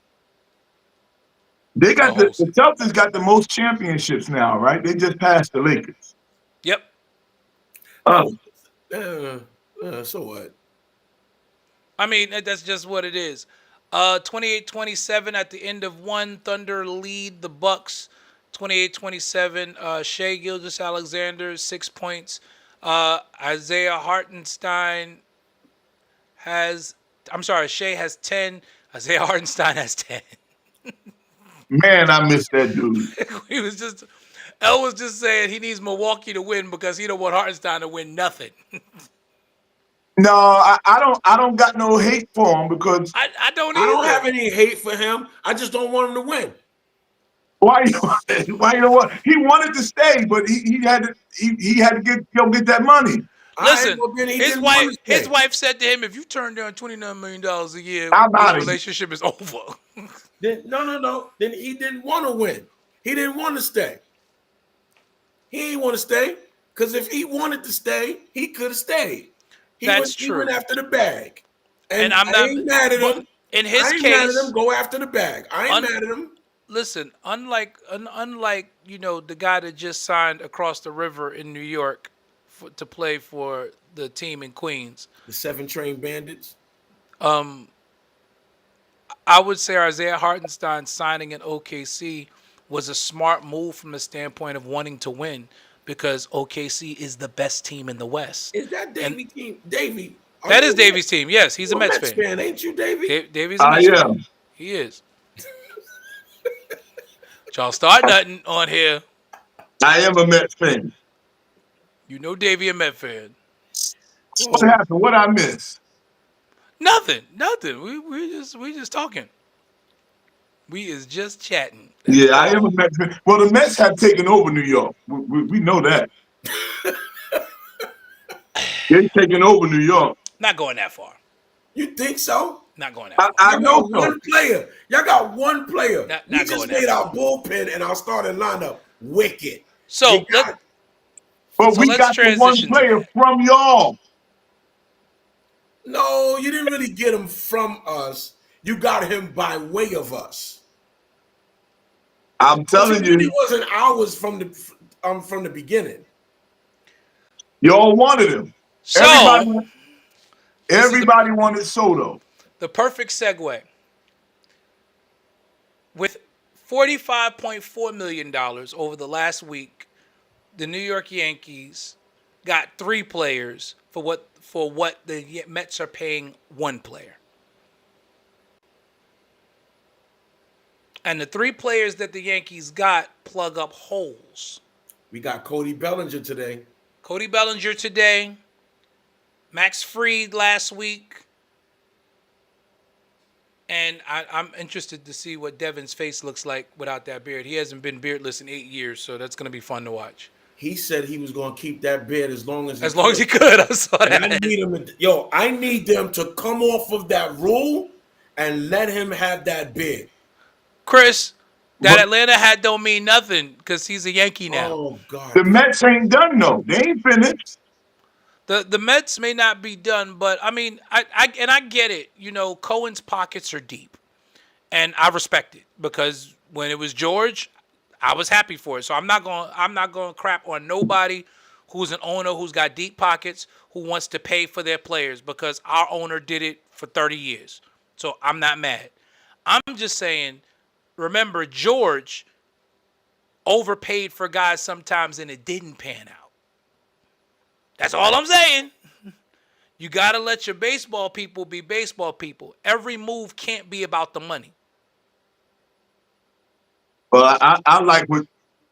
They got the Celtics got the most championships now, right? They just passed the Lakers. Yep. So what? I mean, that's just what it is. 28-27 at the end of one. Thunder lead the Bucks. 28-27. Shea Gilgeous-Alexander 6 points. Isaiah Hartenstein Shea has 10. Isaiah Hartenstein has 10. Man, I miss that dude. El was just saying he needs Milwaukee to win because he don't want Hartenstein to win nothing. No, I don't got no hate for him because I don't have any hate for him. I just don't want him to win. Why you don't want? He wanted to stay, but he had to get that money. Listen, his wife said to him, "If you turn down $29 million a year, this relationship is over." No. Then he didn't want to win. He didn't want to stay. He didn't want to stay because if he wanted to stay, he could have stayed. That's true. He went after the bag, and I ain't mad at him. In his case, mad at him. Go after the bag. I ain't mad at him. listen, unlike the guy that just signed across the river in New York to play for the team in Queens. The 7 Train Bandits. I would say Isaiah Hartenstein signing in OKC was a smart move from the standpoint of wanting to win because OKC is the best team in the West. Is that And Davey team? Davey. that is Davy's team. Yes, he's a You're a Mets Mets fan. fan, ain't you, Davey? Davy's a I Mets fan. am. He is. Y'all start nothing on here. I am a Mets fan. You know Davy a Met fan. What happened? What I missed? Nothing. We just talking. We is just chatting. Yeah, I am a Mets fan. Well, the Mets have taken over New York. We know that. They're taking over New York. Not going that far. You think so? Not going that far. I Y'all know got so. one player. Y'all got one player. Not We just going that made far. our bullpen and our starting lineup wicked. So You got- But So we let's got the one transition to player that. from y'all. no, you didn't really get him from us. You got him by way of us. I'm telling He really you, wasn't ours from the beginning. y'all wanted him. So Everybody wanted Soto. the perfect segue. With $45.4 million over the last week, the New York Yankees got 3 players for what the Mets are paying 1 player. And the 3 players that the Yankees got plug up holes. We got Cody Bellinger today. Cody Bellinger today, Max Fried last week, and I'm interested to see what Devin's face looks like without that beard. He hasn't been beardless in 8 years, so that's going to be fun to watch. He said he was going to keep that beard as long as He could. I saw And I that. need him. I need them to come off of that rule and let him have that beard. Chris, that What? Atlanta hat don't mean nothing because he's a Yankee now. Oh God! The Mets ain't done though. They ain't finished. The Mets may not be done, but I mean, I get it. Cohen's pockets are deep, and I respect it because when it was George, I was happy for it. So I'm not going to crap on nobody who's an owner who's got deep pockets who wants to pay for their players because our owner did it for 30 years. So I'm not mad. I'm just saying, remember George overpaid for guys sometimes and it didn't pan out. That's all I'm saying. You got to let your baseball people be baseball people. Every move can't be about the money. But I like what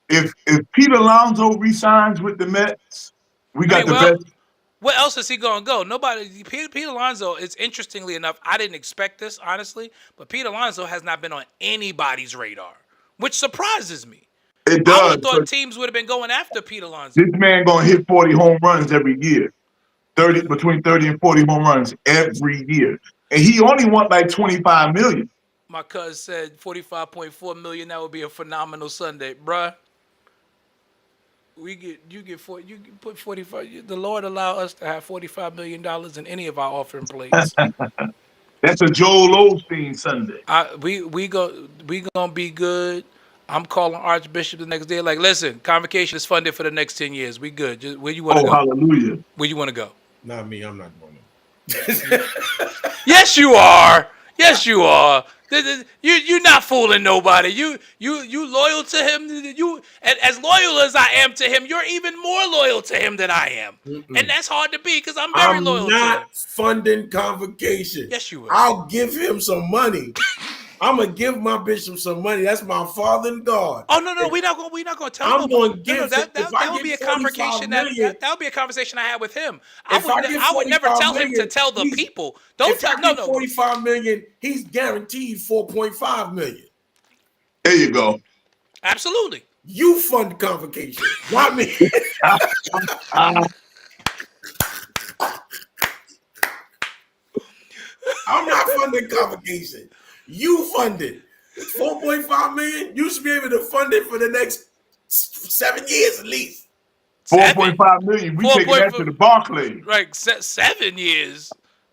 if Pete Alonso resigns with the Mets, we got the best. Where else is he going to go? Nobody. Pete Alonso is, interestingly enough, I didn't expect this, honestly, but Pete Alonso has not been on anybody's radar, which surprises me. It I would does. have thought But teams would have been going after Pete Alonso. this man gonna hit 40 home runs every year. Between 30 and 40 home runs every year. And he only want like 25 million. My cousin said $45.4 million. That would be a phenomenal Sunday, bruh. You can put 45. The Lord allow us to have $45 million in any of our offering plates. That's a Joel Osteen Sunday. We gonna be good. I'm calling Archbishop the next day. Like, listen, convocation is funded for the next 10 years. We good. Just where you want to go? Hallelujah. Where you want to go? Not me. I'm not going. Yes, you are. Yes, you are. You're not fooling nobody. You loyal to him. You as loyal as I am to him, you're even more loyal to him than I am. And that's hard to be because I'm very loyal to him. I'm not funding convocation. Yes, you will. I'll give him some money. I'm gonna give my bishop some money. That's my father and God. Oh no, we're not gonna tell I'm him. gonna give that if I would be a get conversation 45 million, that would be a conversation I had with him. If I get I would never 45 tell him to million, tell the he's- people. Don't if tell I no get no. 45 million, he's guaranteed 4.5 million. There you go. Absolutely. You fund convocation, not me. I'm not funding convocation. You fund it. 4.5 million. You should be able to fund it for the next 7 years at least. 4.5 million. We taking that to the Barclays. Right, 7 years.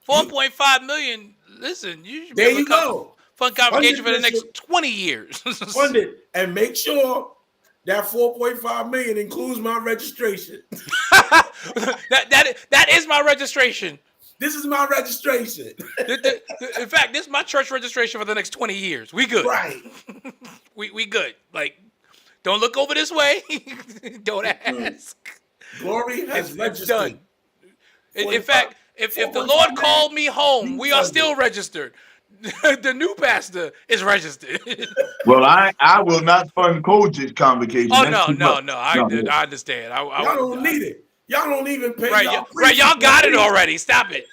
4.5 million. Listen, you should be There able you to come. go. Fund convocation for the next 20 years. Fund it and make sure that 4.5 million includes my registration. that is my registration. This is my registration. In fact, this is my church registration for the next 20 years. We good. Right. We good. Like, don't look over this way. Don't ask. Glory has It's registered. done. In fact, if the Lord called me home, we are still registered. The new pastor is registered. Well, I will not fund Kojic convocation. Oh, That's too no. much. I understand. Y'all don't need it. Y'all don't even pay. Right, y'all got it already. Stop it.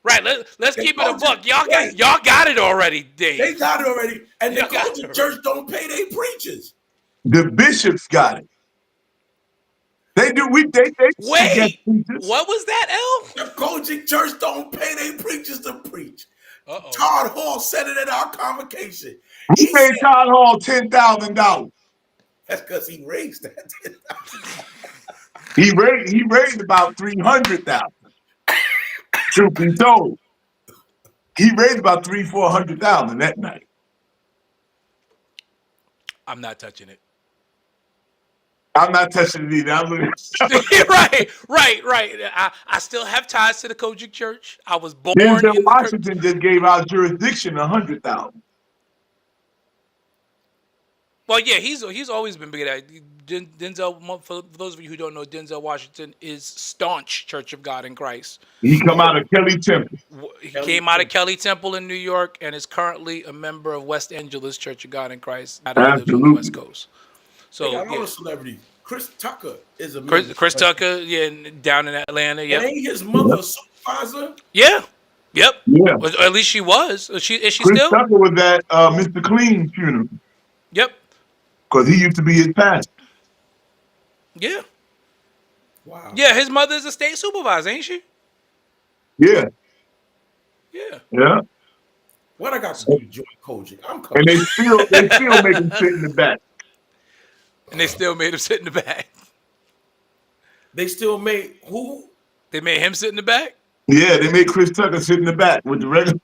Right, let's keep it a buck. Y'all got it already, Dave. They got it already, and the Kojic church don't pay their preachers. The bishops got it. They do. Wait, what was that, L? The Kojic church don't pay their preachers to preach. Uh-oh. Todd Hall said it at our convocation. He paid Todd Hall $10,000. That's because he raised that. He raised about 300,000. Truth be told, he raised about 400,000 that night. I'm not touching it. I'm not touching it either. Right. I still have ties to the Kojic Church. I was born Denzel in Washington just gave our jurisdiction 100,000. Well, yeah, he's always been big at that. Denzel, for those of you who don't know, Denzel Washington is staunch Church of God in Christ. He come out of Kelly Temple. He came out of Kelly Temple in New York and is currently a member of West Angeles Church of God in Christ. Lives on the West Coast. So, they got all the celebrities. Chris Tucker is a Chris Tucker, down in Atlanta. Yeah, ain't his mother a supervisor? Yeah. Yep. Yeah. Or at least she was. Is she Chris still? Tucker was at Mr. Clean's funeral. Yep. Because he used to be his pastor. Yeah. Wow. Yeah, his mother's a state supervisor, ain't she? Yeah. Yeah. Yeah. What I got to do to join Kojic? I'm coming. And they still make him sit in the back. And they still made him sit in the back. They still made who? They made him sit in the back? Yeah, they made Chris Tucker sit in the back with the regular.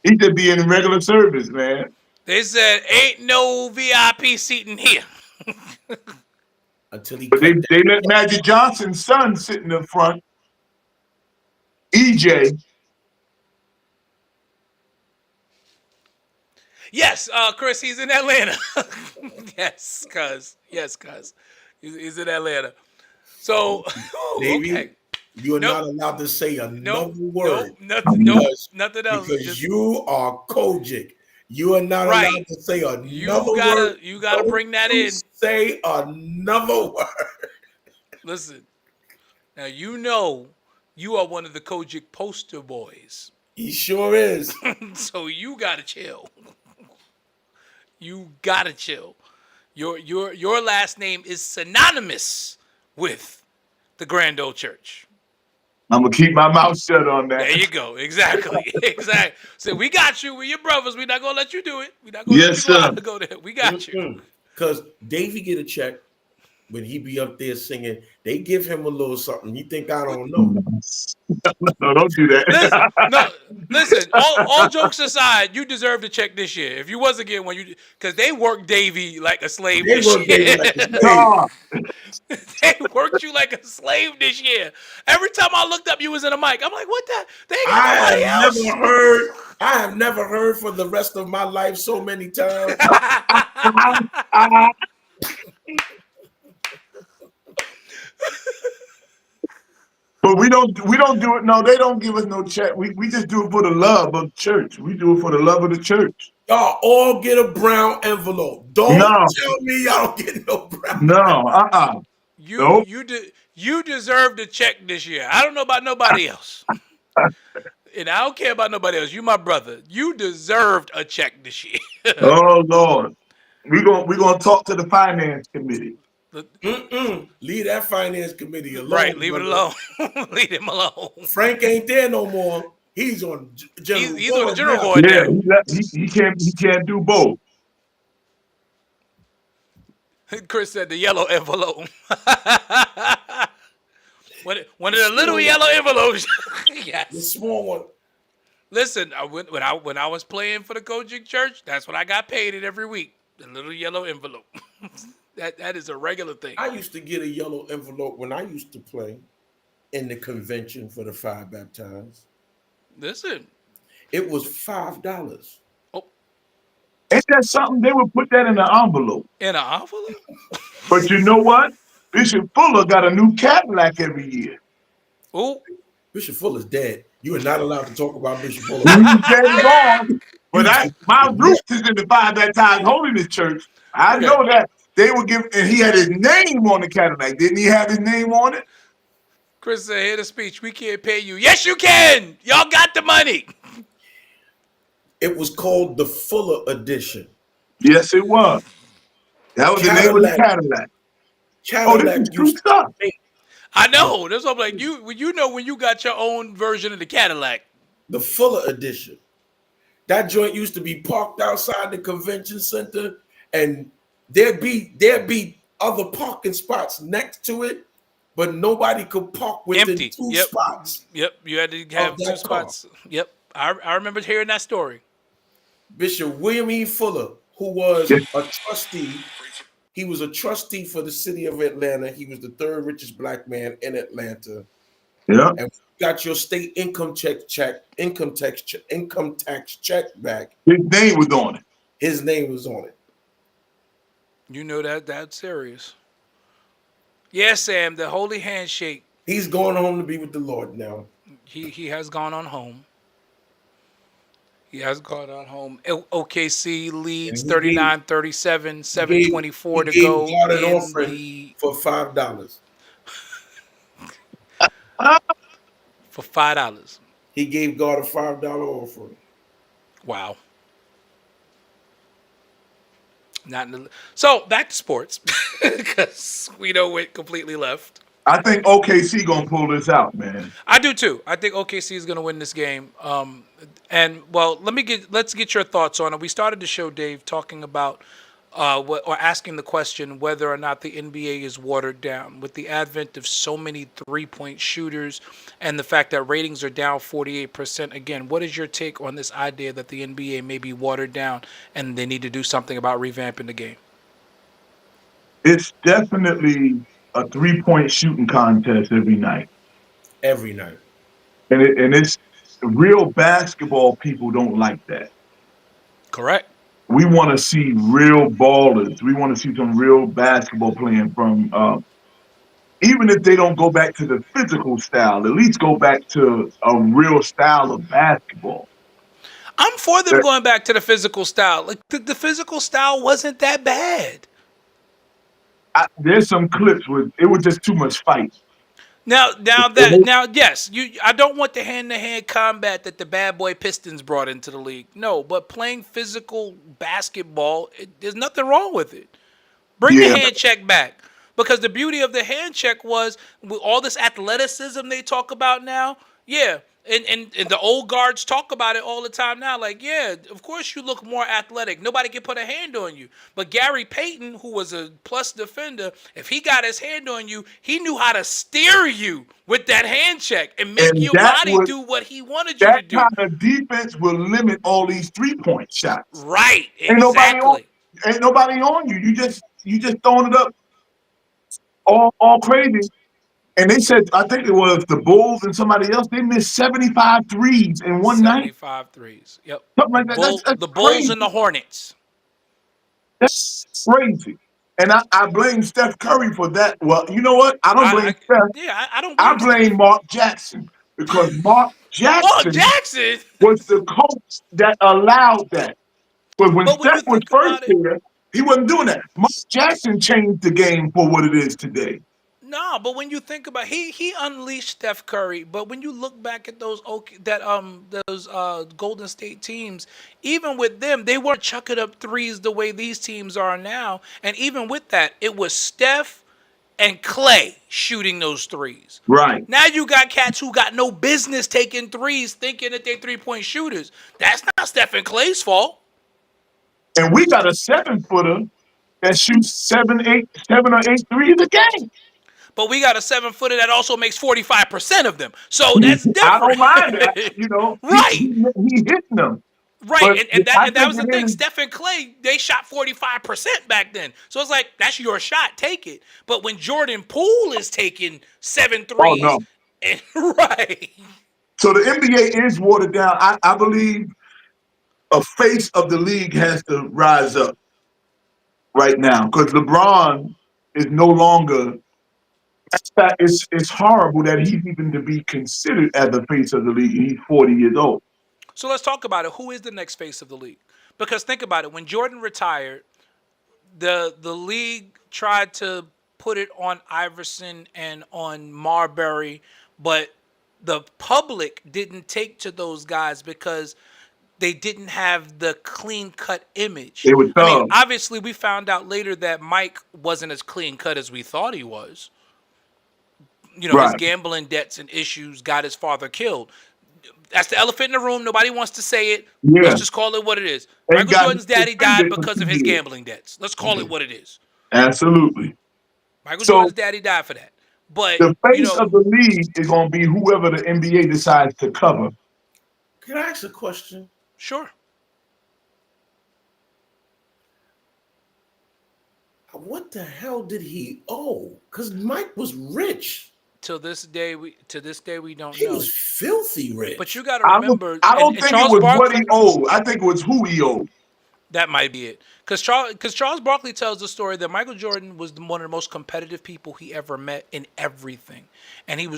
He could be in regular service, man. They said, ain't no VIP seating here. Until he. But they let Magic Johnson's son sit in the front. EJ. Yes, Chris, he's in Atlanta. Yes, cuz. He's in Atlanta. So, Davey, okay. you are not allowed to say another word. Nothing else. Because you are Kojic. You are not allowed to say another word. You gotta bring that in. Say another word. Listen, now you are one of the Kojic poster boys. He sure is. So you gotta chill. You gotta chill. Your last name is synonymous with the Grand Old Church. I'm gonna keep my mouth shut on that. There you go. Exactly. So we got you. We're your brothers. We're not gonna let you do it. We're not gonna let you go there. We got you. Because Davey get a check when he be up there singing. They give him a little something. You think I don't know? No, don't do that. Listen. All jokes aside, you deserve to check this year. If you wasn't getting one, because they worked Davey like a slave this year. They worked you like a slave this year. Every time I looked up, you was in a mic. I'm like, what the? They ain't got nobody else. I have never heard for the rest of my life so many times. But we don't do it. No, they don't give us no check. We just do it for the love of church. We do it for the love of the church. Y'all all get a brown envelope. Don't tell me y'all don't get no brown. No, You deserve to check this year. I don't know about nobody else. And I don't care about nobody else. You my brother. You deserved a check this year. Oh Lord. We're gonna talk to the finance committee. Leave that finance committee alone. Right, leave it alone. Leave him alone. Frank ain't there no more. He's on general. He's on the general board. Yeah, he can't do both. Chris said the yellow envelope. One of the little yellow envelopes. Yes. The small one. Listen, when I was playing for the Kojic Church, that's what I got paid it every week. The little yellow envelope. That is a regular thing. I used to get a yellow envelope when I used to play in the convention for the Five Baptized. Listen. It was $5. Oh, Ain't that something? They would put that in an envelope. in an envelope? But you know what? Bishop Fuller got a new Cadillac every year. Oh. Bishop Fuller's dead. You are not allowed to talk about Bishop Fuller. He's dead and gone. But my Yeah. roots is in the Five Baptized Holiness Church. I Okay. know that they would give, and he had his name on the Cadillac. Didn't he have his name on it? Chris said, hear the speech. We can't pay you. Yes, you can. Y'all got the money. It was called the Fuller Edition. Yes, it was. That was the name of the Cadillac. Oh, this is true stuff. I know. That's what I'm like. You know when you got your own version of the Cadillac. The Fuller Edition. That joint used to be parked outside the convention center, and there'd be other parking spots next to it, but nobody could park within Empty. two Yep. spots. Yep. You had to have that two spots. Yep. I remember hearing that story. Bishop William E. Fuller, who was Yes. a trustee, he was a trustee for the city of Atlanta. He was the third richest black man in Atlanta. Yeah. And got your state income tax check back. His name was on it. His name was on it. You know that's serious. Yeah, Sam, the holy handshake. He's going home to be with the Lord now. He has gone on home. He has gone on home. OKC leads 39-37, 7:24 to go God an in offering the for $5. for $5. He gave God a $5 offering. Wow. Not in the, so back to sports because we know it completely left. I think OKC gonna pull this out, man. I do too. I think OKC is going to win this game. And well, let's get your thoughts on it. We started the show, Dave, talking about or asking the question whether or not the NBA is watered down with the advent of so many three-point shooters and the fact that ratings are down 48%. Again, what is your take on this idea that the NBA may be watered down and they need to do something about revamping the game? It's definitely a 3-point shooting contest every night. Every night. And it's real basketball people don't like that. Correct. We want to see real ballers. We want to see some real basketball playing from, even if they don't go back to the physical style, at least go back to a real style of basketball. I'm for them going back to the physical style. Like the physical style wasn't that bad. There's some clips where it was just too much fight. Yes, I don't want the hand-to-hand combat that the bad boy Pistons brought into the league. No, but playing physical basketball, there's nothing wrong with it. Bring the hand check back, because the beauty of the hand check was with all this athleticism they talk about now. Yeah. And the old guards talk about it all the time now. Like, yeah, of course you look more athletic. Nobody can put a hand on you. But Gary Payton, who was a plus defender, if he got his hand on you, he knew how to steer you with that hand check and make your body do what he wanted you to do. That kind of defense will limit all these 3-point shots. Right, exactly. Ain't nobody on you. You just throwing it up all crazy. And they said, I think it was the Bulls and somebody else, they missed 75 threes in one night. 75 threes. Yep. Something like that. That's the Bulls crazy. and the Hornets. That's crazy. And I blame Steph Curry for that. Well, you know what? I don't blame Steph. Yeah, I don't I blame Mark Jackson, because Mark Jackson was the coach that allowed that. But when Steph was first there, he wasn't doing that. Mark Jackson changed the game for what it is today. No, but when you think about he unleashed Steph Curry, but when you look back at those Golden State teams, even with them, they weren't chucking up threes the way these teams are now. And even with that, it was Steph and Clay shooting those threes. Right. Now you got cats who got no business taking threes thinking that they're 3-point shooters. That's not Steph and Clay's fault. And we got a 7-footer that shoots 7 or 8 threes a game. But we got a 7-footer that also makes 45% of them. So that's I don't different. mind that. You know, Right. he hitting them. Right, But and I that think was the it thing. is. Steph and Clay, they shot 45% back then. So it's like, that's your shot, take it. But when Jordan Poole is taking 7 Oh threes, no. and right. So the NBA is watered down. I believe a face of the league has to rise up right now because LeBron is no longer. It's horrible that he's even to be considered as the face of the league. He's 40 years old. So let's talk about it. Who is the next face of the league? Because think about it. When Jordan retired, the league tried to put it on Iverson and on Marbury, but the public didn't take to those guys because they didn't have the clean cut image. They were I mean, thugs. obviously, we found out later that Mike wasn't as clean cut as we thought he was. You know, his Right. gambling debts and issues got his father killed. That's the elephant in the room. Nobody wants to say it. Yeah. Let's just call it what it is. They Michael got Jordan's daddy died suspended for because 2 of his years. gambling debts. Let's call it what it is. Absolutely. Michael So Jordan's daddy died for that. But, the you face know, of the league is going to be whoever the NBA decides to cover. Can I ask a question? sure. What the hell did he owe? Because Mike was rich. To this day, we don't He know. was filthy rich. But you got to I remember, don't and think it Charles was what he Barkley, owed. I think it was who he owed. that might be it. Because Charles Barkley tells the story that Michael Jordan was one of the most competitive people he ever met in everything, and there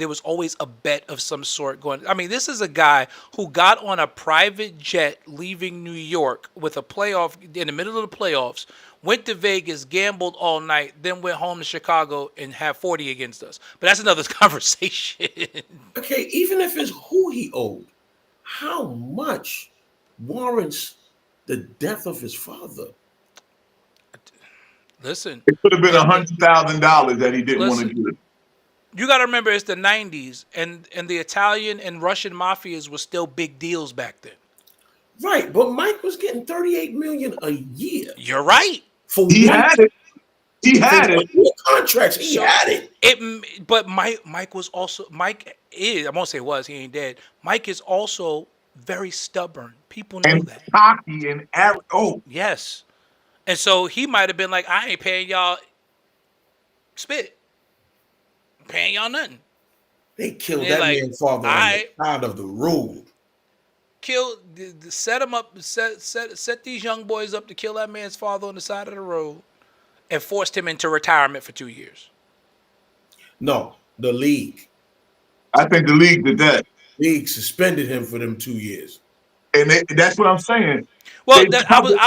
was always a bet of some sort going. I mean, this is a guy who got on a private jet leaving New York with a playoff in the middle of the playoffs, went to Vegas, gambled all night, then went home to Chicago and had 40 against us. But that's another conversation. Okay, even if it's who he owed, how much warrants the death of his father? Listen, It could have been the- $100,000 that he didn't want to listen. do it. you got to remember it's the 90s, and the Italian and Russian mafias were still big deals back then. Right, but Mike was getting $38 million a year You're right. for He one, had it. He for had it. 1 year contracts. He So- had it. But Mike was also Mike is I won't say was, he ain't dead. Mike is also very stubborn. People know And that. cocky and oh, Yes. And so he might have been like, I ain't paying y'all spit. I'm paying y'all nothing. They killed They're that like, man's father on "Aight." the side of the road. Set them up, set these young boys up to kill that man's father on the side of the road and forced him into retirement for 2 years. No, the league. I think the league did that. League suspended him for them 2 years. And that's what I'm saying. Well, They covered-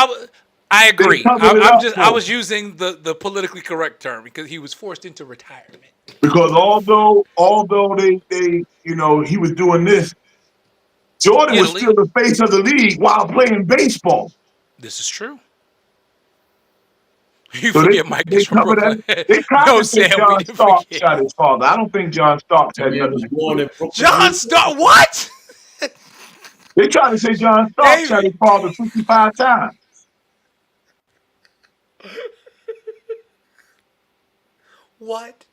I agree. covered it I up, was using the politically correct term because he was forced into retirement. Because although they he was doing this, Jordan was still the face of the league while playing baseball. This is true. You So forget Mike is from Brooklyn. They tried No, to say Sam, we John didn't Stark forget. shot his father. I don't think John Stark had Man nothing was to do born with in it. Brooklyn. John Stark, what? They tried to say John Stark David. shot his father 55 times. What?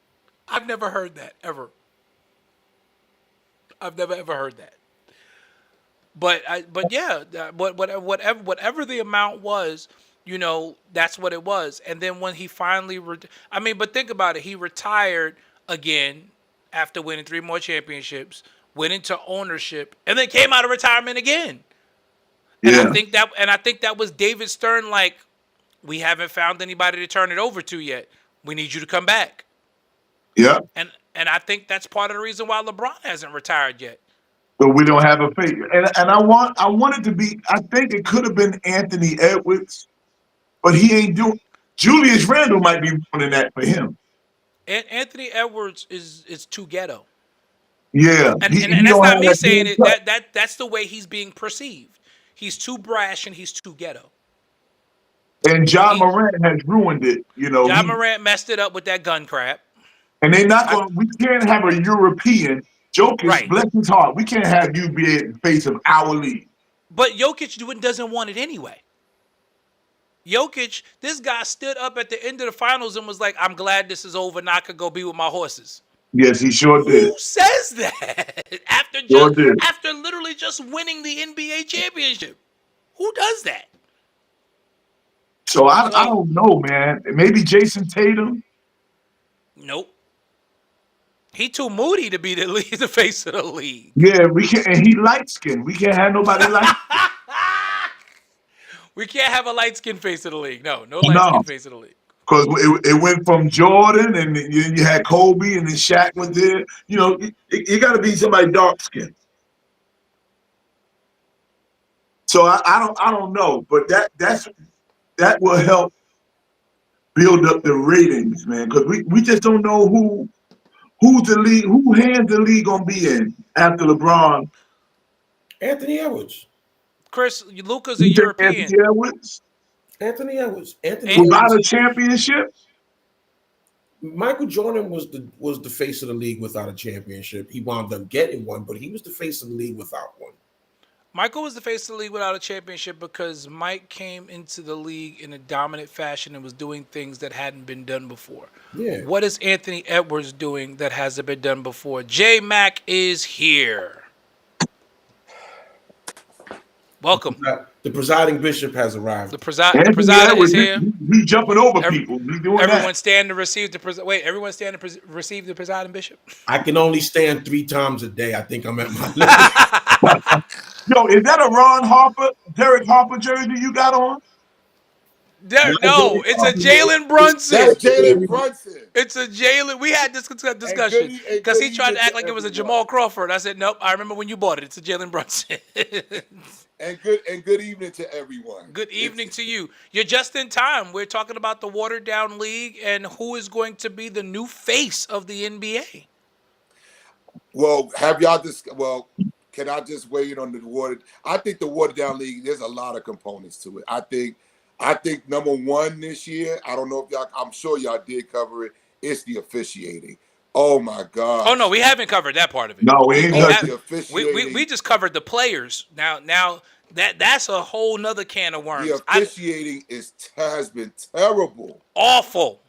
I've never heard that ever. I've never ever heard that. But yeah, whatever the amount was, that's what it was. And then when he finally, but think about it. He retired again after winning 3 more championships, went into ownership, and then came out of retirement again. And Yeah. I think that was David Stern. Like, we haven't found anybody to turn it over to yet. We need you to come back. Yeah. And I think that's part of the reason why LeBron hasn't retired yet. But we don't have a face. And I want it to be, I think it could have been Anthony Edwards, but he ain't doing. Julius Randle might be running that for him. And Anthony Edwards is too ghetto. Yeah. And He that's don't not have me that saying clean it. cut. That's the way he's being perceived. He's too brash and he's too ghetto. And John Morant has ruined it. John Morant messed it up with that gun crap. And they're not going. We can't have a European. Jokic, Right. bless his heart. We can't have you be the face of our league. But Jokic doesn't want it anyway. Jokic, this guy stood up at the end of the finals and was like, "I'm glad this is over. Now I could go be with my horses." Yes, he sure did. Who says that Sure did. after literally just winning the NBA championship? Who does that? So I So don't know, man. Maybe Jason Tatum. nope. He too moody to be the face of the league. Yeah, we can. And he light skinned. We can't have nobody like. We can't have a light skinned face of the league. No light No, skinned face of the league. because it went from Jordan, and then you had Kobe, and then Shaq was there. You know, you got to be somebody dark skinned. So I don't know, but that will help build up the ratings, man. Because we just don't know who's the league, who hands the league gonna be in after LeBron. Anthony Edwards. Chris, Luka's a You think European. Anthony Edwards Anthony Edwards. without a championship? Michael Jordan was the face of the league without a championship. He wound up getting one, but he was the face of the league without one. Michael was the face of the league without a championship because Mike came into the league in a dominant fashion and was doing things that hadn't been done before. Yeah. What is Anthony Edwards doing that hasn't been done before? J Mac is here. Welcome. The presiding bishop has arrived. The presider is here. He's jumping over people. He's doing Everyone that. stand to receive the everyone stand to receive the presiding bishop. I can only stand 3 times a day. I think I'm at my limit. Yo, is that a Ron Harper, Derek Harper jersey you got on? No, it's a Jalen Brunson. That's Jalen Brunson. It's a Jalen. We had this discussion because he tried to act like it was a Jamal Crawford. I said, nope. I remember when you bought it. It's a Jalen Brunson. And good evening to everyone. Good evening to you. You're just in time. We're talking about the watered down league and who is going to be the new face of the NBA. Well, can I just weigh in on the watered? I think the watered down league. There's a lot of components to it. I think number one this year. I don't know if y'all. I'm sure y'all did cover it. It's the officiating. Oh my God. Oh no, we haven't covered that part of it. No, we ain't. We just covered the players. Now that's a whole nother can of worms. The officiating has been terrible. Awful.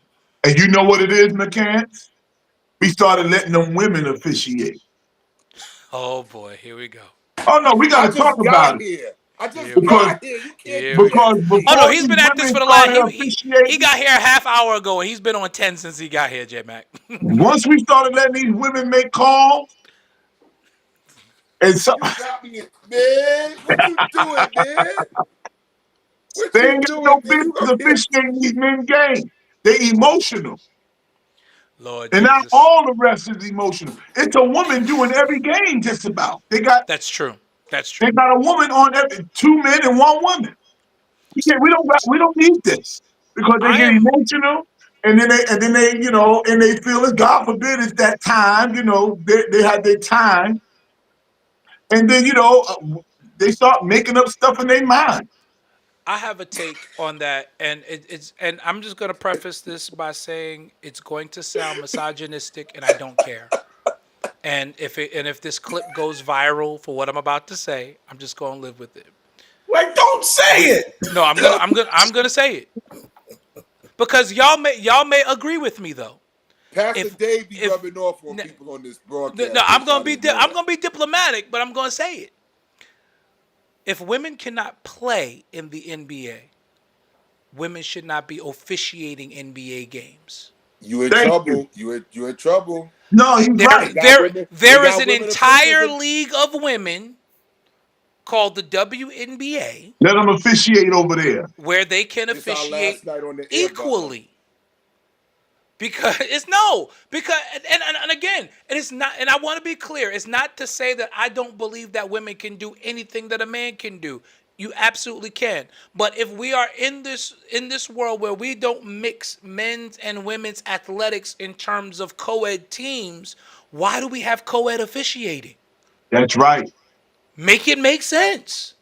And you know what it is, McCants? We started letting them women officiate. Oh boy, here we go. Oh no, we got to talk about it. Here. I just Here got here. You can't do Because that. before Oh no, he's been at this for the last. He got here a half hour ago, and he's been on 10 since he got here, J Mac. Once we started letting these women make calls, and so You got me, man. What you doing, man? What they you ain't got doing, no man? business officiating these men games. They emotional. Lord And Jesus. not all the rest is emotional. It's a woman doing every game just about. That's true. That's true. They got a woman on every 2 men and 1 woman. We don't need this because they get emotional and then they and they feel it. God forbid it's that time. They have their time, and then they start making up stuff in their mind. I have a take on that, and and I'm just going to preface this by saying it's going to sound misogynistic, and I don't care. And if this clip goes viral for what I'm about to say, I'm just going to live with it. Wait, don't say it. No, I'm gonna say it because y'all may agree with me though. Pastor Dave be rubbing off on people on this broadcast. No, I'm gonna be diplomatic, but I'm gonna say it. If women cannot play in the NBA, women should not be officiating NBA games. You in trouble. You in trouble. No, he's right. There is an entire league of women called the WNBA. Let them officiate over there. Where they can officiate equally. Because and again, it is not, and I want to be clear, it's not to say that I don't believe that women can do anything that a man can do. You absolutely can. But if we are in this world where we don't mix men's and women's athletics in terms of co-ed teams, why do we have co-ed officiating? That's right. Make it make sense.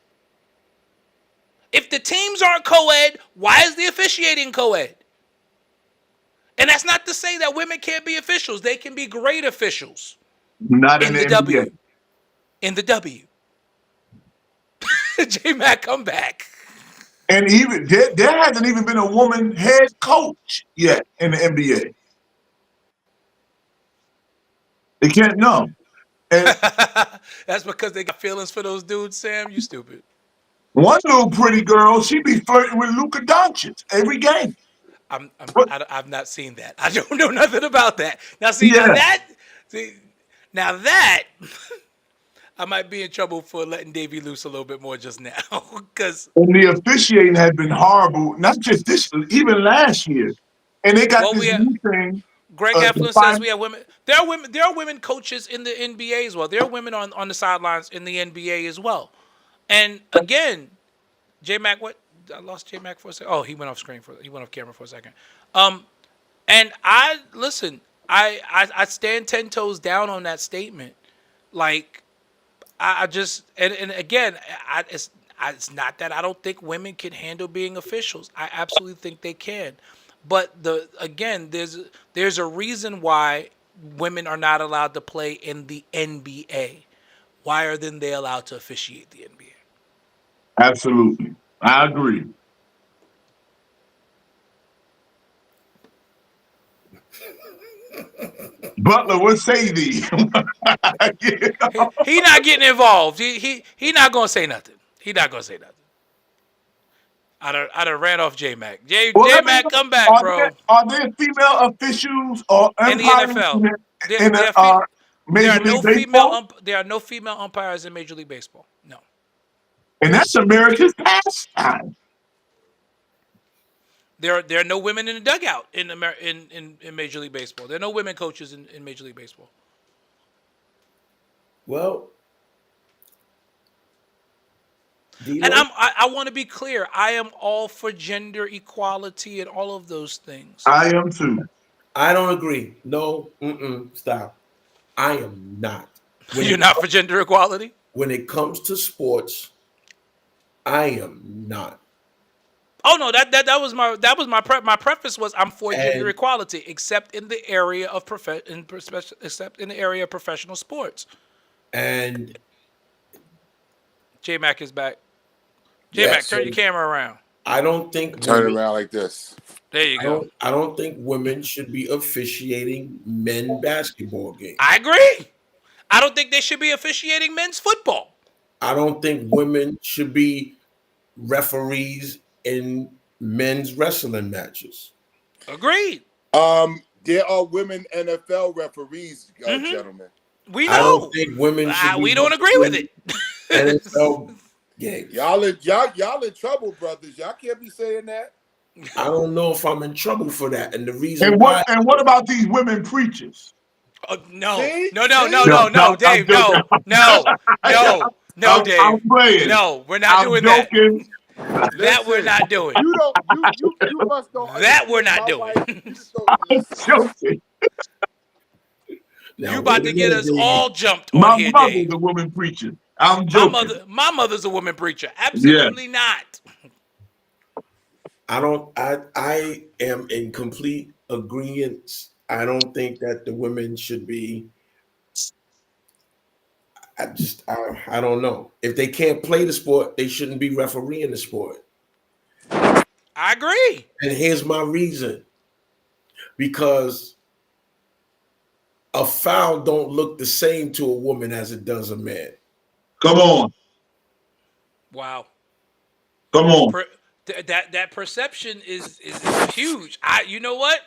If the teams aren't co-ed, why is the officiating co-ed? And that's not to say that women can't be officials. They can be great officials. Not in the W. NBA. In the W. J-Mac, come back. And even there hasn't even been a woman head coach yet in the NBA. They can't know. And That's because they got feelings for those dudes, Sam. You stupid. one little pretty girl, she be flirting with Luka Doncic every game. But I've not seen that. I don't know nothing about that. Now, yeah, now that I might be in trouble for letting Davey loose a little bit more just now, because and the officiating has been horrible. Not just this, even last year. And they got well, this we have new thing. Greg The Heflin says final, we have women. There are women. There are women coaches in the NBA as well. There are women on the sidelines in the NBA as well. And again, J Mac, what I lost J Mac for a second. Oh, he went off camera for a second. And I listen. I stand 10 toes down on that statement. Like I just and again, it's not that I don't think women can handle being officials. I absolutely think they can. But there's a reason why women are not allowed to play in the NBA. Why are then they allowed to officiate the NBA? absolutely. I agree. Butler, what say thee? He not getting involved. He not gonna say nothing. He not gonna say nothing. I done ran off J Mac. J Well, let me Mac, know, come back, bro. are there female officials or In the umpires NFL, in there are Major League no female Baseball? there are no female umpires in Major League Baseball. No. And that's America's pastime. There are no women in the dugout in Major League Baseball. There are no women coaches in Major League Baseball. Well, And I want to be clear. I am all for gender equality and all of those things. I am too. I don't agree. No, stop. I am not. You're not for gender equality? When it comes to sports, I am not. Oh no, that was my preface was I'm for gender And equality, except in the area of except in the area of professional sports. and J Mac is back. J yeah, Mac, so turn your camera around. I don't think Turn it women, around like this. There you go. I don't think women should be officiating men basketball games. I agree. I don't think they should be officiating men's football. I don't think women should be referees in men's wrestling matches. Agreed. There are women NFL referees, gentlemen. We know. I don't think women should be we don't agree with it. NFL games. Y'all in trouble, brothers. Y'all can't be saying that. I don't know if I'm in trouble for that. And the reason And why what about these women preachers? Oh, no. See? No, No, Dave, no, Dave. I'm playing. No, we're not doing joking. that we're not doing. You must don't That we're understand. not doing. My wife, you just don't listen. Joking. now, You about to wait a get minute, us Davey. all jumped on My here, mother's Dave. a woman preacher. I'm joking. My mother's a woman preacher. Absolutely not. I am in complete agreement. I don't think that the women should be. I don't know. If they can't play the sport, they shouldn't be refereeing the sport. I agree. And here's my reason. Because a foul don't look the same to a woman as it does a man. Come on. Wow. Come on. That perception is huge. You know what?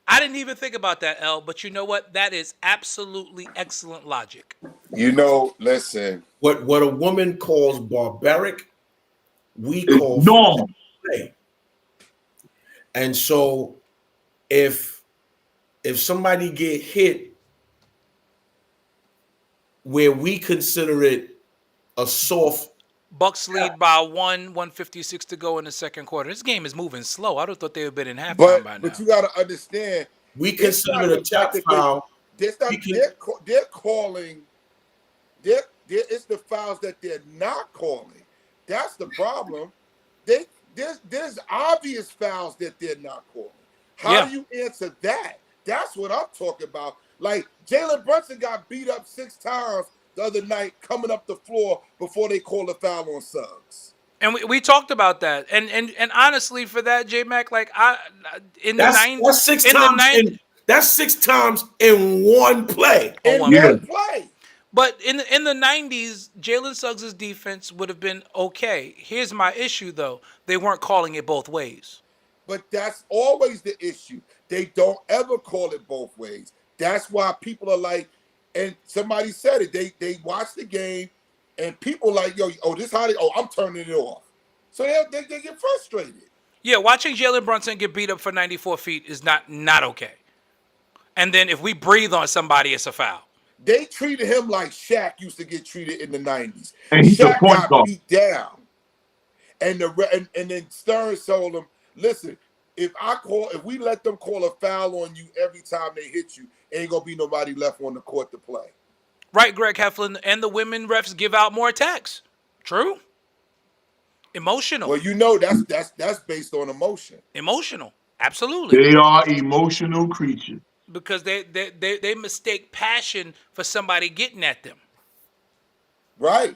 I didn't even think about that, L. But you know what? That is absolutely excellent logic. You know, listen. What a woman calls barbaric, we It's call normal. play. And so, if somebody get hit where we consider it a soft, Bucks lead by 156 to go in the second quarter. This game is moving slow. I would have thought they would have been in halftime by now. But you got to understand. we consider it a tap foul. They're calling. It's the fouls that they're not calling. That's the problem. There's obvious fouls that they're not calling. How do you answer that? That's what I'm talking about. Like Jalen Brunson got beat up 6 times the other night coming up the floor before they called a foul on Suggs. And we talked about that, and honestly, for that, J Mac, like in the That's nine that's six in the times nine in that's 6 times in one play. on In one Yeah. play. one play. But in the '90s, Jalen Suggs' defense would have been okay. Here's my issue, though: they weren't calling it both ways. But that's always the issue. They don't ever call it both ways. That's why people are like, and somebody said it. They watch the game, and people like, yo, oh, this how they. Oh, I'm turning it off. So they get frustrated. Yeah, watching Jalen Brunson get beat up for 94 feet is not okay. And then if we breathe on somebody, it's a foul. They treated him like Shaq used to get treated in the '90s. And he's a Shaq point got guard. beat down, and and then Stern told him, listen, if we let them call a foul on you every time they hit you, ain't gonna be nobody left on the court to play. Right, Greg Heflin, and the women refs give out more attacks. True. Emotional. Well, you know that's based on emotion. Emotional. Absolutely. They are emotional creatures. Because they mistake passion for somebody getting at them. Right.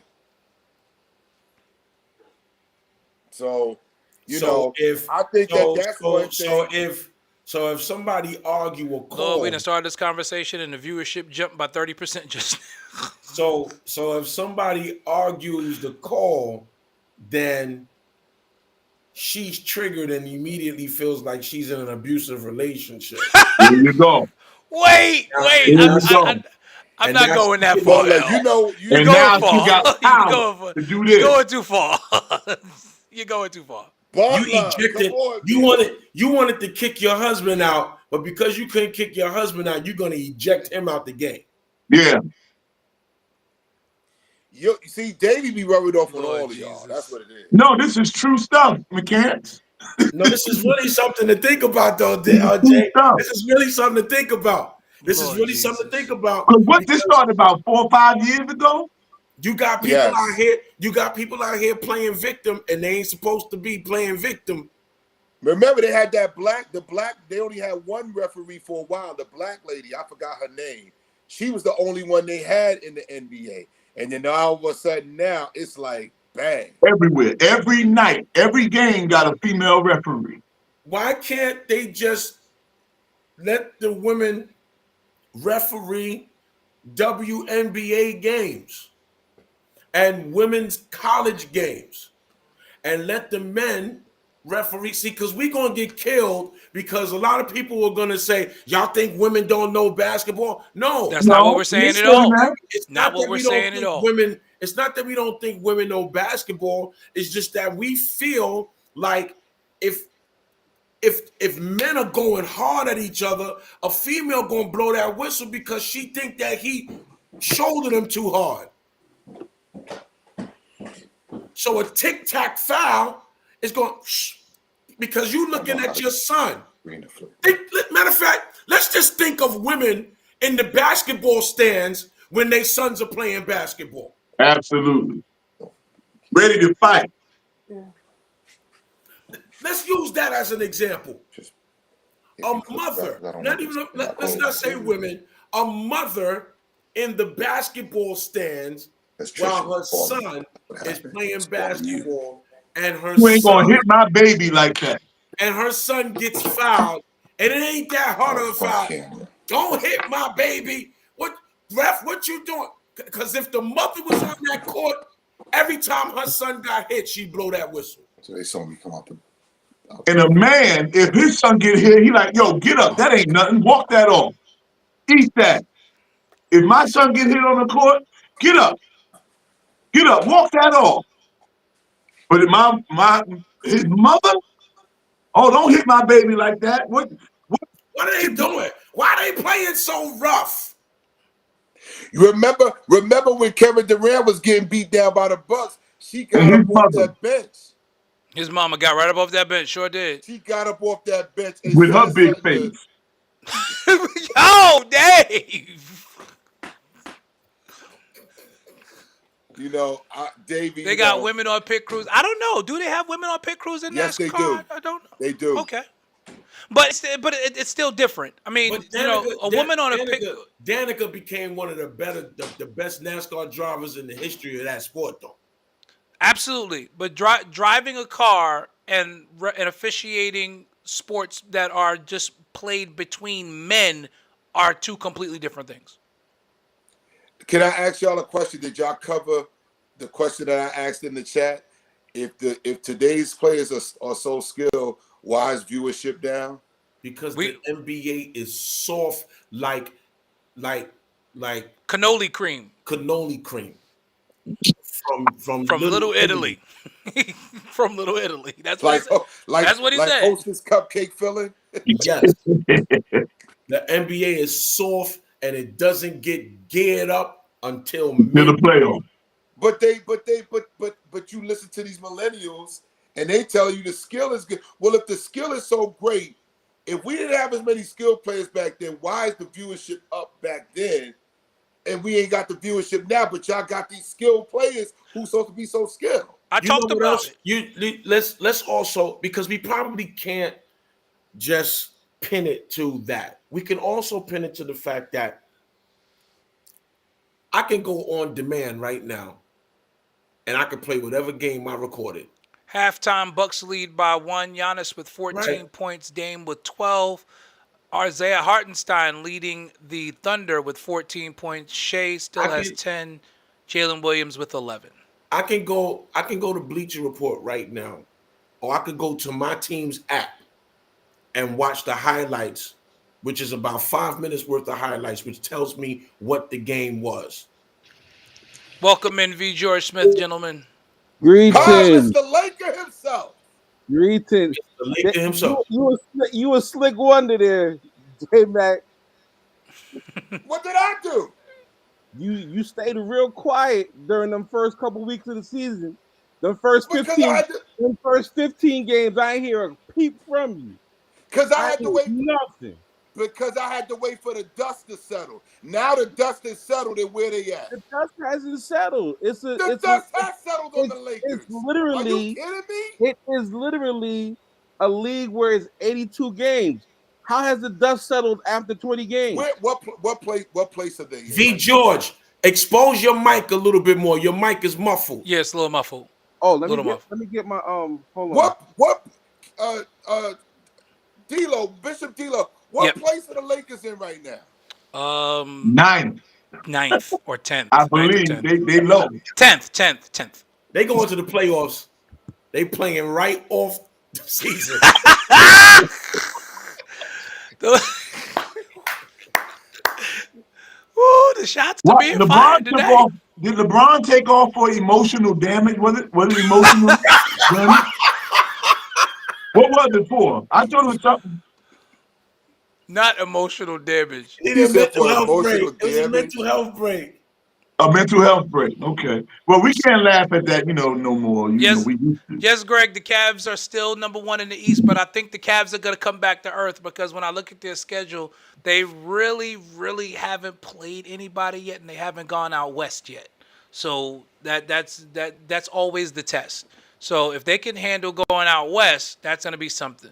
So, I think that's one thing. If somebody argue a call, Lord, we done started this conversation and the viewership jumped by 30% just now. so if somebody argues the call, then she's triggered and immediately feels like she's in an abusive relationship. There you go. Wait. There you go. I'm And not that's- going that Well, far. like, You're And going now far. she got You're power going far. to do You're this. going too far. You're going too far. Butler, You ejected. come on, You man. wanted to kick your husband out, but because you couldn't kick your husband out, you're gonna eject him out the game. Yeah. You see, Davey be rubbing off on Lord all of y'all. Jesus. That's what it is. No, this is true stuff, mechanics. No, this is really something to think about, though, This is true Jay. stuff. This is really something to think about. This is Lord really Jesus. something to think about. Because what this started about 4 or 5 years ago? You got people Yes. out here. You got people out here playing victim, and they ain't supposed to be playing victim. Remember, they had they only had one referee for a while. The black lady, I forgot her name. She was the only one they had in the NBA. And then all of a sudden now it's like, bang. Everywhere. Every night, every game got a female referee. Why can't they just let the women referee WNBA games and women's college games, and let the men referee? See, because we're going to get killed because a lot of people are going to say, y'all think women don't know basketball? No. That's not what we're we saying ain't at all. that. It's Not not what that we're we don't saying at think all. women. It's not that we don't think women know basketball. It's just that we feel like if men are going hard at each other, a female gonna blow that whistle because she think that he shouldered him too hard. So a tic-tac foul is going because you looking at your son. Matter of fact, let's just think of women in the basketball stands when their sons are playing basketball. Absolutely. Ready to fight. Let's use that as an example. A mother, let's not say women, a mother in the basketball stands while her son is playing basketball, and You ain't gonna hit my baby like that. her son gets fouled, and it ain't that hard of a foul. Don't hit my baby. What, ref? What you doing? Because if the mother was on that court, every time her son got hit, she'd blow that whistle. So they saw me come out the. And a man, if his son get hit, he like, yo, get up. That ain't nothing. Walk that off. Eat that. If my son get hit on the court, get up. Get up. Walk that off. But his mother, oh, don't hit my baby like that. What What are they doing? Why are they playing so rough? You remember when Kevin Durant was getting beat down by the Bucks? She got And his up off mother. that bench. His mama got right up off that bench. Sure did. She got up off that bench and with her said big something face. Oh, Dave. Davey. They got women on pit crews. I don't know. Do they have women on pit crews in Yes, NASCAR? they do. I don't know. They do. Okay. But it's still different. I mean, But a woman on a pit. Danica became one of the best NASCAR drivers in the history of that sport, though. Absolutely, but driving a car and officiating sports that are just played between men are two completely different things. Can I ask y'all a question? Did y'all cover the question that I asked in the chat? If today's players are so skilled, why is viewership down? Because the NBA is soft like Cannoli cream cannoli cream from from Little Italy. From Little Italy. That's what he said. That's what he said. Hostess cupcake filling. Yes. The NBA is soft and it doesn't get geared up until the playoffs. But you listen to these millennials and they tell you the skill is good. Well, if the skill is so great, if we didn't have as many skilled players back then, why is the viewership up back then? And we ain't got the viewership now, but y'all got these skilled players who's supposed to be so skilled. I talked about it. Let's also, because we probably can't just pin it to that. We can also pin it to the fact that I can go on demand right now and I can play whatever game I recorded. Halftime, Bucks lead by 1. Giannis with 14 points, Dame with 12. Isaiah Hartenstein leading the Thunder with 14 points. Shea still has 10. Jalen Williams with 11. I can go to Bleacher Report right now, or I could go to my team's app and watch the highlights, which is about 5 minutes worth of highlights, which tells me what the game was. Welcome in, V. George Smith, gentlemen. Greetings. The Laker himself. Greetings. The Laker himself. You a slick wonder there, J-Mac. What did I do? You stayed real quiet during them first couple weeks of the season. The first 15 games, I ain't hear a peep from you. Because I had to wait nothing. Because I had to wait for the dust to settle. Now the dust is settled, and where they at? The dust hasn't settled. The dust has settled on the Lakers. It's literally. Are you kidding me? It is literally a league where it's 82 games. How has the dust settled after 20 games? What place are they in? V. George, expose your mic a little bit more. Your mic is muffled. Yeah, it's a little muffled. Oh, let me get my hold on. What Bishop D'Lo, what place are the Lakers in right now? Ninth or 10th. I believe they low. 10th. They go into the playoffs. They playing right off the season. Ooh, the shots to being fired today. Did LeBron take off for emotional damage? Was it emotional damage? What was it for? I thought it was something. Not emotional damage. It was a mental health break. It was a mental health break. A mental health break. Okay. Well, we can't laugh at that, no more. Yes, Greg, the Cavs are still number 1 in the East, but I think the Cavs are going to come back to earth because when I look at their schedule, they really, really haven't played anybody yet, and they haven't gone out west yet. So that's always the test. So if they can handle going out west, that's going to be something.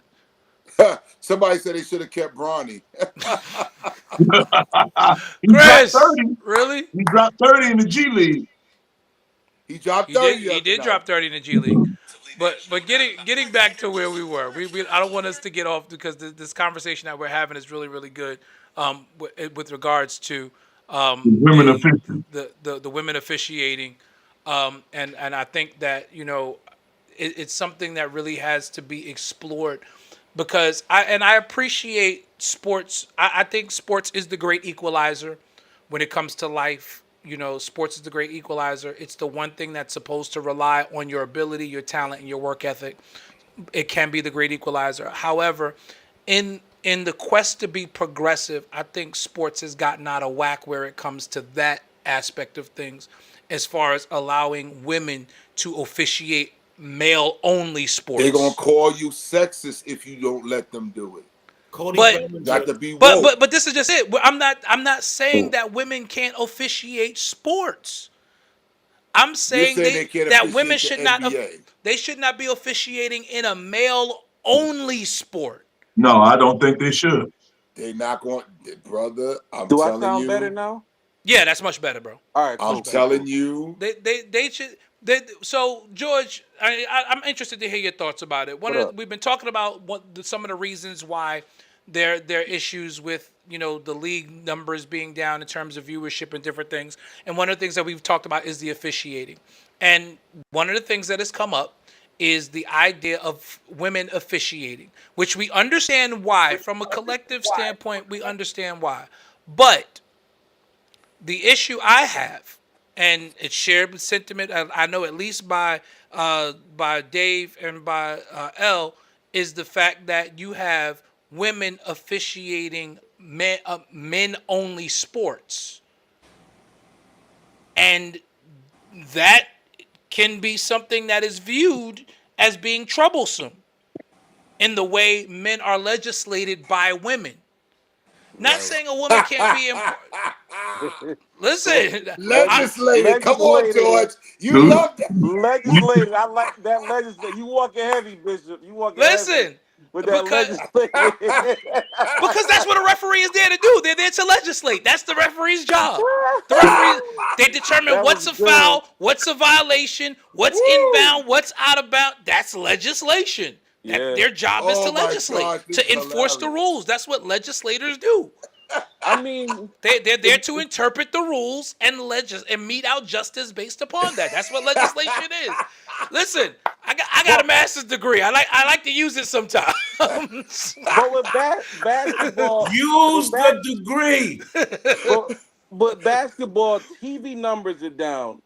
Somebody said they should have kept Bronny. Chris, really? He dropped 30 in the G League. He dropped 30. He did drop 30 in the G League. But getting back to where we were, I don't want us to get off because this conversation that we're having is really, really good with regards to the women officiating, and I think that it's something that really has to be explored. Because I appreciate sports. I think sports is the great equalizer when it comes to life. Sports is the great equalizer. It's the one thing that's supposed to rely on your ability, your talent, and your work ethic. It can be the great equalizer. However, in the quest to be progressive, I think sports has gotten out of whack where it comes to that aspect of things, as far as allowing women to officiate male-only sports. They're gonna call you sexist if you don't let them do it. Got to be woke. But this is just it. I'm not saying that women can't officiate sports. I'm saying that women should not. They should not be officiating in a male-only sport. No, I don't think they should. They're not going, brother. Do I sound better now? Yeah, that's much better, bro. All right, I'm telling you, they should. So George, I'm interested to hear your thoughts about it. We've been talking about some of the reasons why there are issues with the league numbers being down in terms of viewership and different things. And one of the things that we've talked about is the officiating. And one of the things that has come up is the idea of women officiating, which we understand why. From a collective standpoint, we understand why. But the issue I have, and it's shared with sentiment, I know at least by Dave and by L, is the fact that you have women officiating men only sports, and that can be something that is viewed as being troublesome in the way men are legislated by women. Not saying a woman can't be important. Listen, legislated. Come on, George. You love that. Legislated. I like that legislated. You walking heavy, Bishop. You walking heavy. With that legislated. Because that's what a referee is there to do. They're there to legislate. That's the referee's job. The referee, they determine what's a foul, what's a violation, what's inbound, what's out of bound. That's legislation. Their job is to legislate, to enforce the rules. That's what legislators do. I mean, they're there to interpret the rules and mete out justice based upon that. That's what legislation is. Listen, I got a master's degree. I like to use it sometimes. But with basketball, use the degree. But basketball TV numbers are down.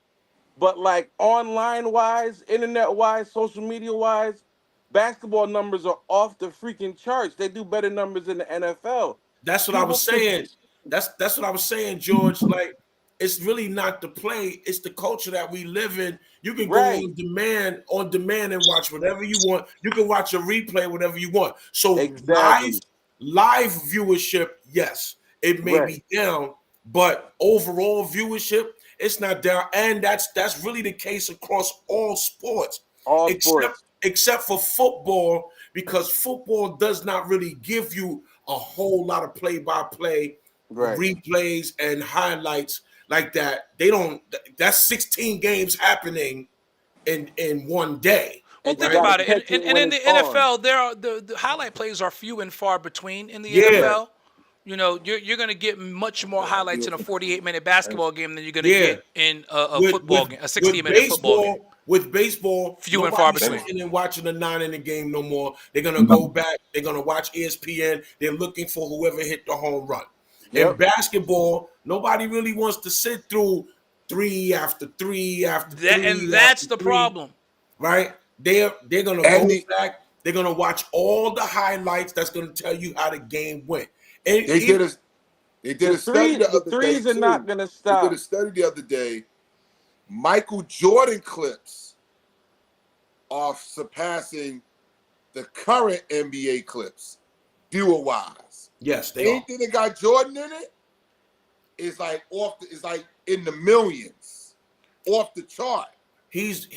But like online wise, internet wise, social media wise, basketball numbers are off the freaking charts. They do better numbers in the NFL. That's what I was saying. That's what I was saying, George. Like, it's really not the play; it's the culture that we live in. You can go on demand and watch whatever you want. You can watch a replay, whatever you want. So live viewership, yes, it may be down, but overall viewership, it's not down, and that's really the case across all sports, except for football, because football does not really give you a whole lot of play-by-play replays and highlights like that. They don't. That's 16 games happening in one day. Well, think about it. And in the NFL, there are the highlight plays are few and far between in the NFL. You know, you're going to get much more highlights in a 48-minute basketball game than you're going to get in a football game, a 60-minute football game. With baseball, few and far between. And watching a 9-inning game no more. They're gonna go back. They're gonna watch ESPN. They're looking for whoever hit the home run. In basketball, nobody really wants to sit through 3 after 3 after 3. And that's the problem, right? They're gonna go back. They're gonna watch all the highlights. That's gonna tell you how the game went. And they did a study the other day. Threes are not gonna stop. They did a study the other day. Michael Jordan clips are surpassing the current NBA clips, viewer-wise. Yes, they anything that got Jordan in it is like in the millions, off the chart. He's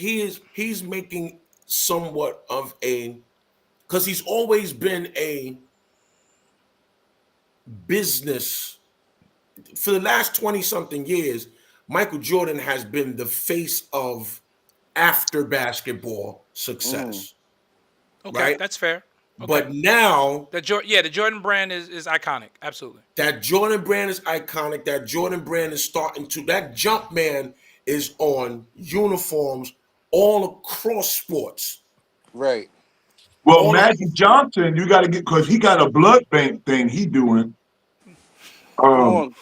making somewhat of because he's always been a business for the last 20-something years. Michael Jordan has been the face of after basketball success. Okay, right? That's fair. Okay. But now the Jordan brand is iconic. Absolutely. That Jordan brand is iconic. That Jordan brand is starting to, that jump man is on uniforms all across sports. Right. Well, Magic Johnson, you got to get, because he got a blood bank thing he doing. Don't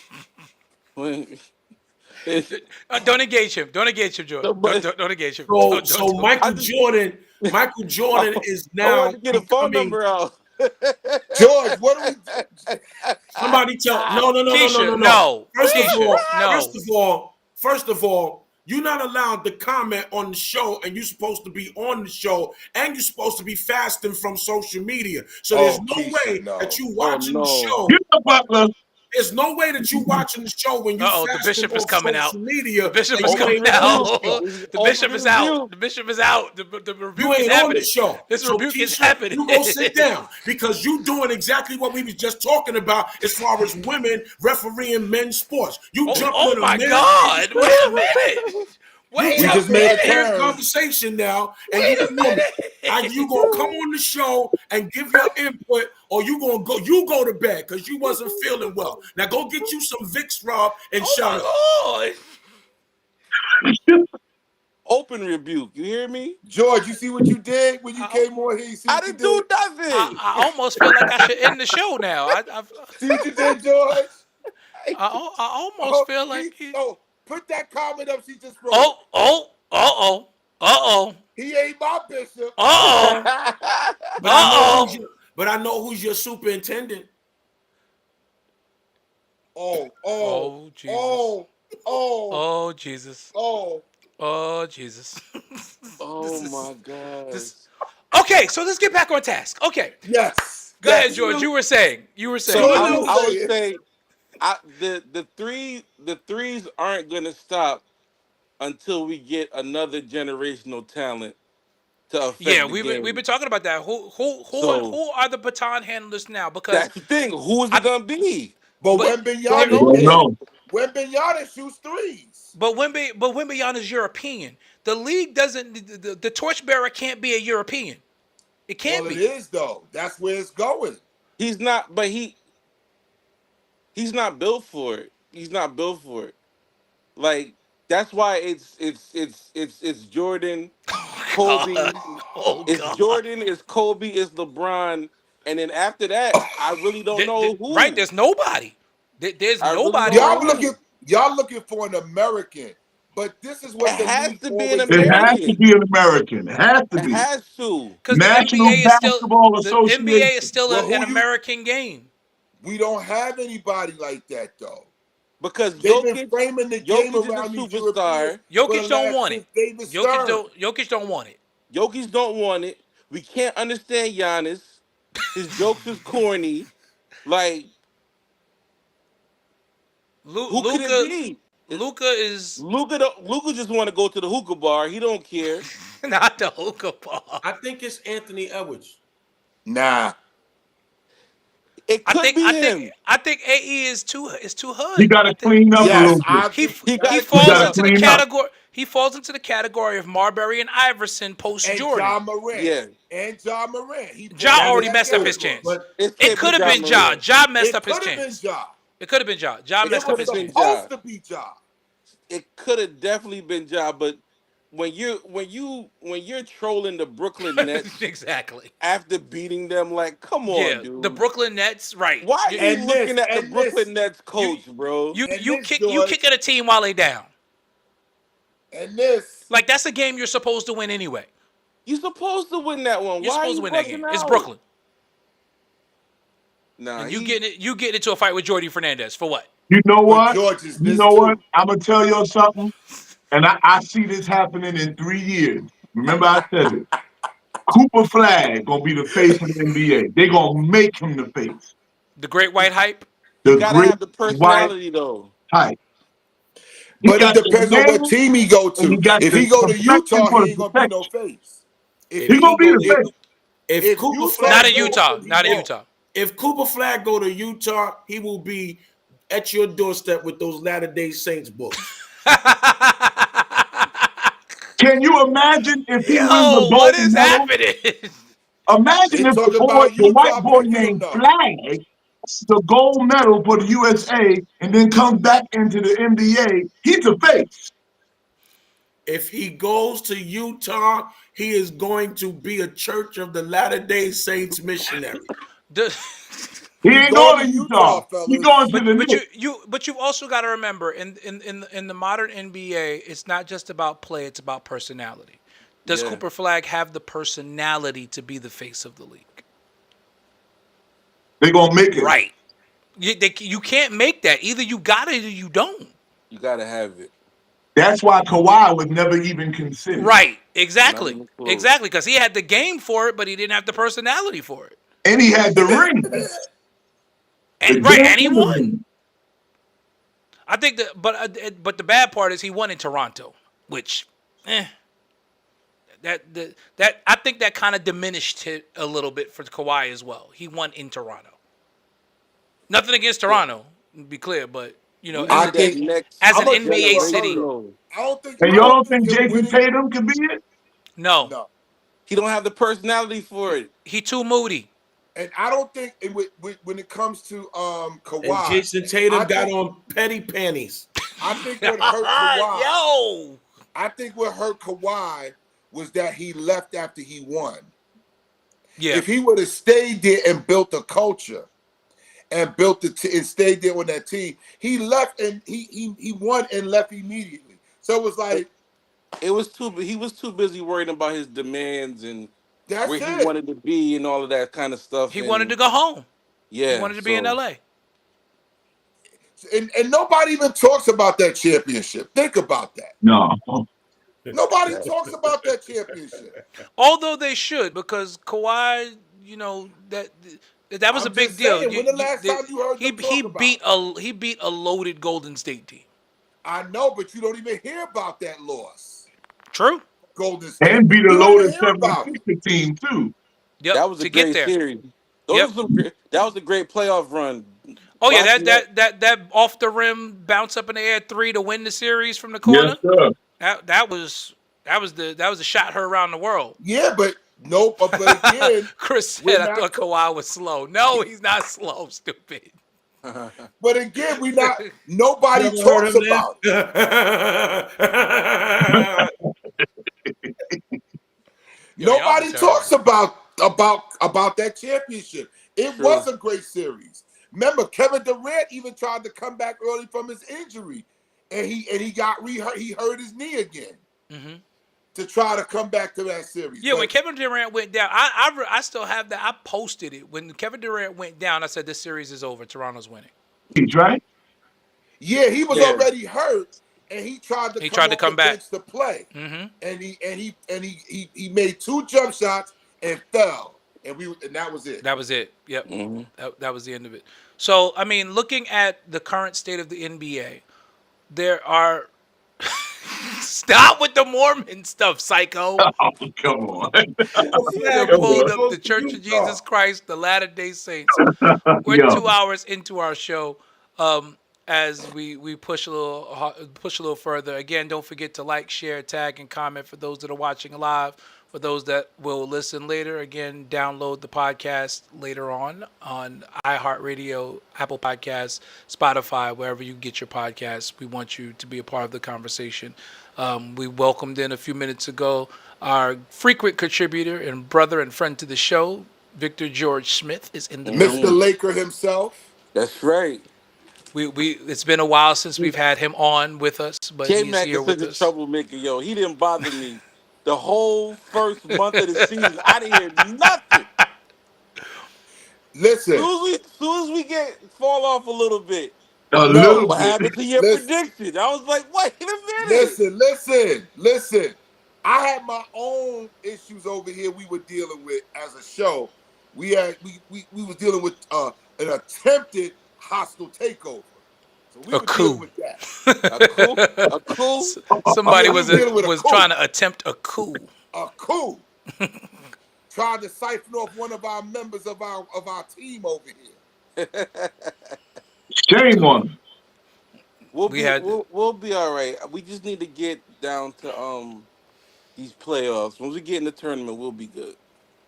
engage him. Don't engage him, Jordan. Don't engage him. So Michael Jordan is now get a phone number out. George, what do we? Somebody tell no. No. First of all, you're not allowed to comment on the show, and you're supposed to be on the show, and you're supposed to be fasting from social media. So there's no way that you watching the show. There's no way that you watching the show when you the bishop is coming out. Media. The bishop is coming out. The bishop is out. The bishop is out. The rebuke is happening. On the show. This rebuke is happening. You go sit down because you doing exactly what we was just talking about as far as women refereeing men's sports. You jump on a my God! Wait a minute. Wait We a just made a minute. Here's turn. conversation now, and you the woman. Are you gonna come on the show and give your input, or you gonna go? You go to bed because you wasn't feeling well. Now go get you some Vicks rub and shut up. Oh, Open rebuke. You hear me? George, you see what you did when you came on here? You see I what you didn't do did? nothing. I almost feel like I should end the show now. See what you did, George? I almost Oh, feel like. put that comment up she just wrote. Oh. He ain't my bishop. Uh-oh. But I know who's your superintendent. Oh, Jesus. Oh, Jesus. Oh, Jesus. Oh my God. Okay, so let's get back on task. Okay. Yes. Go ahead, George. You were saying. So George, I would say the threes aren't gonna stop until we get another generational talent to affect Yeah, the we've game. been talking about that. So Who are the baton handlers now? Because that's the thing. Who is it gonna be? But But- when I don't Bignana know. shoots threes. But Wembanyama is European. The league doesn't. The torchbearer can't be a European. It can't Well, be. it is though. That's where it's going. He's not, but he's not built for it. He's not built for it. Like that's why it's Jordan, Kobe. Oh It's God. Jordan, it's Kobe, it's LeBron, and then after that, I really don't know who. Right? There's nobody. There's I really nobody. don't know. Y'all looking for an American, but this is what It the has league to be an always It has American. to be an American. It has to It be. has to. Because National Basketball Association. an American game. We don't have anybody like that though. Because They've been framing the game Jokic around is these a superstar. Jokic don't want it. David Stern. Jokic don't want it. Jokic don't want it. We can't understand Giannis. His jokes is corny. Like, who could it be? Luca is Luca just want to go to the hookah bar. He don't care. not the hookah bar. I think it's Anthony Edwards. Nah. It could be him. I think AE is too hood. He got to clean up a Yes, little bit. He gotta falls clean up. into the Clean up. category. He falls into the category of Marbury and Iverson post And Jordan. John Morant. Yeah. And John Morant. Ja already messed up his chance. But It could have been Ja. Ja messed up his It could have chance. been Ja. It could have been Ja. Ja It messed up was his chance. supposed to be Ja. It could have definitely been Ja, but when you're trolling the Brooklyn Nets Exactly. after beating them, like, come on, Yeah, dude. the Brooklyn Nets, right? Why are you And looking this- at the and Brooklyn this- Nets coach, bro? You And you this, kick George- at a team while they down. And this. Like that's a game you're supposed to win anyway. You're supposed to win that one. You're Why are supposed you to win that bugging game. It's out? Brooklyn. Nah, And you getting into a fight with Jordy Fernandez for what? You know what? George is You this know too. what? I'm going to tell you something. And I see this happening in 3 years. Remember I said it. Cooper Flag going to be the face of the NBA. They're going to make him the face. The Great White Hype. The You gotta great have the personality, though. type. He But got it the depends on what name, team he go and to. he got If the he go to complexion Utah, for he the ain't gonna be no protection. face. He gonna be the face. if Cooper Utah- Flag Not in Flag Utah. goes- Not in he Utah. if Cooper Flag go to Utah, he will be at your doorstep with those Latter-day Saints books. Can you imagine if he wins the Yo, what gold is medal? happening? Imagine They if talk the about white Utah boy picking him named though. Flag the gold medal for the USA and then comes back into the NBA, he's a face. If he goes to Utah, he is going to be a Church of the Latter-day Saints missionary. He ain't going going to to Utah. Utah, He fellas. going to the But Knicks. you've also got to remember in the modern NBA, it's not just about play; it's about personality. Does Yeah. Cooper Flag have the personality to be the face of the league? They gonna make it. Right. You can't make that. Either you got it or you don't. You gotta have it. That's why Kawhi was never even considered. Right. Not Exactly. even close. Exactly. Because he had the game for it, but he didn't have the personality for it. And he had the ring. And he won. I think but the bad part is he won in Toronto, which, that I think that kind of diminished it a little bit for Kawhi as well. He won in Toronto. Nothing against Toronto, to be clear, but You know, We as I a need that think next as I'm an gonna tell you NBA what hurt city, him. generational. And I y'all don't don't think think him Jason winning. Tatum can be it? no, No, He don't have the personality for it. he too moody. and I don't think when it comes to And Kawhi, Jason Tatum I got think on petty panties. I think what hurt Kawhi. Yo, I think what hurt Kawhi was that he left after he won. yeah, If he would have stayed there and built a culture and and stayed there on that team, he left and he won and left immediately. So it was like It was too. He was too busy worrying about his demands and where that's he it. wanted to be and all of that kind of stuff. he wanted to And go home. He yeah, wanted to be in so LA. And nobody even talks about that championship. Think about that. No. Nobody talks about that championship. Although they should, because Kawhi, you know that was a I'm big just deal. saying, when the last time you heard them He talk about beat it? he beat a loaded Golden State team. I know, but you don't even hear about that loss. True. Golden State. And beat a You don't even loaded hear about it. 76er team, too. Yep. that was a To get great there. series. Yep. That was a great playoff run. Oh yeah, Watching that, that off the rim bounce up in the air three to win the series from the Yes, corner. sir. That was the shot heard around the world. Yeah, but nope. But again, Chris said we're I not thought Kawhi was slow. No, he's not slow. Stupid. but again, we not. Nobody Never heard talks him about it. that. Yo, y'all Nobody talks retarded. about that championship. It True. was a great series. Remember, Kevin Durant even tried to come back early from his injury, and he got rehurt. He hurt his knee again to try to come back to that series. Yeah, when But Kevin Durant went down, I still have that. I posted it when Kevin Durant went down. I said this series is over. Toronto's winning. He's right. yeah, he was Yeah. already hurt, and he tried to He come tried to off come the back. bench to play, Mm-hmm. and he made 2 jump shots and fell, and that was it. That was it. Yep. Mm-hmm. That was the end of it. So, I mean, looking at the current state of the NBA, there are. Stop with the Mormon stuff, psycho. Oh, come on. They Come pulled on. up the Church of Jesus Christ, the Latter-day Saints. We're Yo. 2 hours into our show. As we push a little further. Again, don't forget to like, share, tag, and comment for those that are watching live. For those that will listen later, again, download the podcast later on iHeartRadio, Apple Podcasts, Spotify, wherever you get your podcasts. We want you to be a part of the conversation. We welcomed in a few minutes ago our frequent contributor and brother and friend to the show, Victor George Smith, is in the building. Mr. Laker himself. That's right. We it's been a while since we've had him on with us, but he's J-Mac here is with such a us. troublemaker, yo. He didn't bother me the whole first month of the season. I didn't hear nothing. Listen, Soon as we fall off a little bit, A no, little what bit. happened to your listen, prediction? I was like, wait a minute. listen. I had my own issues over here we were dealing with as a show. We was dealing with an attempted hostile takeover. So we A were coup. dealing with that. A cool. Somebody Yeah, we was dealing with a coup. trying to attempt a coup. A coup. Tried to siphon off one of our members of our team over here. Shame on him. We'll We be had- we'll be all right. We just need to get down to these playoffs. Once we get in the tournament, we'll be good.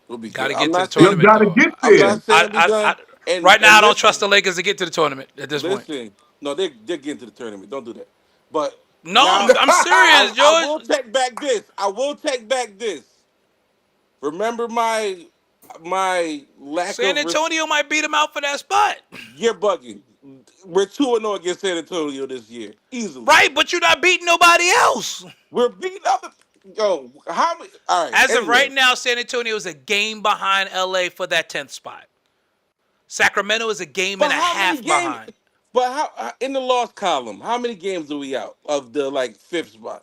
We'll be Gotta good. get I'm to not the saying, tournament, gotta though. get I'm there. not saying we done. And, right now, I don't listen, trust the Lakers to get to the tournament at this point. Listen, no, they're getting to the tournament. Don't do that. But No, now, I'm serious, I will George. take back this. Remember my lack San of Antonio might beat him out for that spot. You're bugging. We're 2-0 against San Antonio this year, easily. Right, but you're not beating nobody else. We're beating other. Yo, how many? All right. As of anyway. right now, San Antonio is a game behind LA for that 10th spot. Sacramento is a game and a half behind. But how in the loss column? How many games are we out of the fifth spot?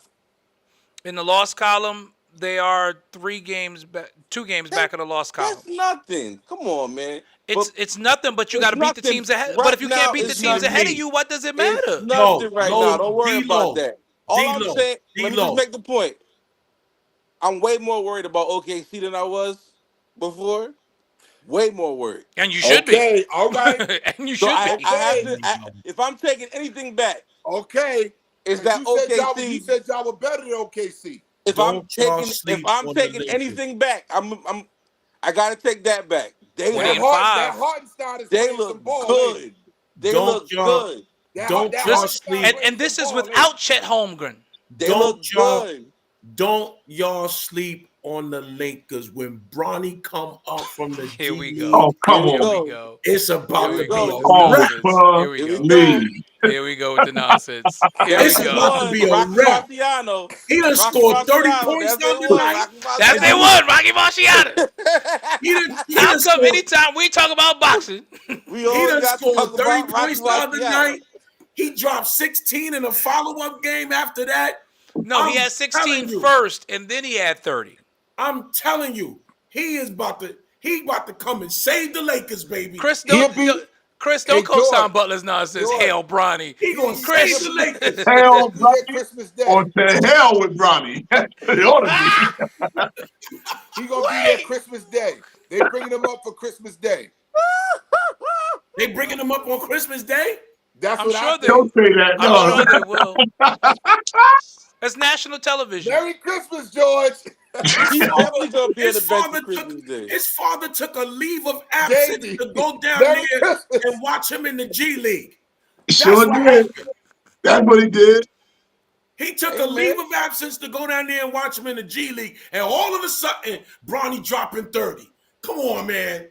In the loss column, they are 2 games back of the loss column. That's nothing. Come on, man. It's nothing, but you it's got to beat the nothing. teams ahead. Right but if you can't now, beat the it's teams nothing. ahead of you, what does it matter? It's nothing right No, now. Don't worry about that. All I'm D-Lo, saying, let me D-Lo. just make the point. I'm way more worried about OKC than I was before. Way more work. And you should Okay, all be. right, And you So should I be. have okay, to. If I'm taking anything back, okay. is Because that you OKC? said y'all were better than OKC. If Don't y'all if sleep I'm on the taking Lakers. anything back, I gotta take that back. They 20 and look, 5. That Hartenstein is they playing some look ball, ain't he? good. They Don't look y'all good. don't That y'all Listen, Hartenstein sleep. playing and this some is ball, ain't without Chet Holmgren. They look Y'all good. don't y'all sleep on the Lakers when Bronny come up from the Here G we League. go. Oh, Here come we Here on. we go. go. It's Here about we we to go be go. with a the Oh, wrap. nonsense. Here we fuck Here we go. go. me. Here we go with the nonsense. Here That's we It's they go. about to won. be a Rocky wrap. Marciano. He done Rocky scored 30 Marciano. points That's the they other won. night. Rocky That's And they he, Marciano. won, Rocky Marciano. he How done come scored anytime we talk about boxing, We he always done got to scored talk 30 about Rocky points the other Marciano. night. He dropped 16 in a follow-up game after that. no, he I'm had 16 telling you, first, and then he had 30. he about to come and save the Lakers, baby. Chris, He'll don't be. Chris, Hey don't co-sign George, Butler's nonsense. George. Hail Bronny. He gonna He'll save Chris. the be. Lakers. He'll Hell, be there Bronny, Christmas Day. or to hell with Bronny. It ought to be. He gonna be there Christmas Day. They bringing him up for Christmas Day. They bringing him up on Christmas Day. That's I'm what I sure they. think. Don't say that. I'm No. sure they will. It's national television. Merry Christmas, George. He's definitely gonna be on His the bench for father took Christmas Day. his father took a leave of absence Davey. to go down Merry there Christmas. and watch him in the G League. Sure That's what did. happened. That's what he did. He took Hey, a leave man. of absence to go down there and watch him in the G League, and all of a sudden, Bronny dropping 30. Come on, man.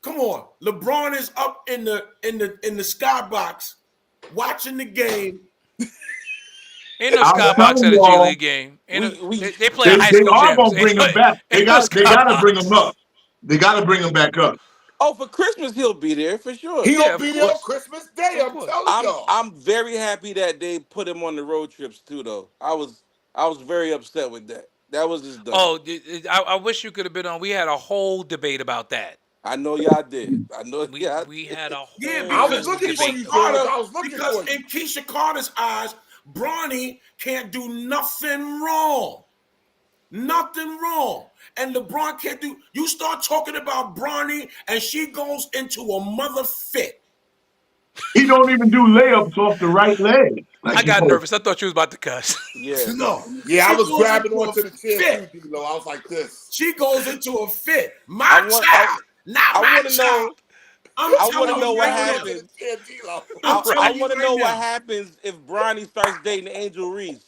Come on. LeBron is up in the skybox watching the game. Ain't no I'm skybox telling at a G y'all, League game. We They play at high they school are gyms. gonna bring him back. Ain't no They gotta bring him skybox. up. They gotta bring him back up. Oh, for Christmas he'll be there for sure. He Yeah, gonna of be there on course. Christmas Day. Of I'm course. telling y'all. I'm very happy that they put him on the road trips too, though. I was very upset with that. That was just dumb. Oh, I wish you could have been on. We had a whole debate about that. I know y'all did. I know y'all We did. had a Yeah, I was whole looking for debate. you, George. I was looking Because for you. in Keisha Carter's eyes, Bronny can't do nothing wrong. Nothing wrong. And LeBron can't do. You start talking about Bronny, and she goes into a mother fit. He don't even do layups off the right leg. I Like got nervous. I thought you was about to cuss. Yeah. No. Yeah, I She was goes grabbing into a onto the chair too, fit. D-Lo. I was like this. She goes into a fit. I My want child, not I my want to child. know I'm I want telling to know you what right Grabbing now. onto the happens. chair, D-Lo. I'm I telling you want to right know what now. happens if Bronny starts dating Angel Reese.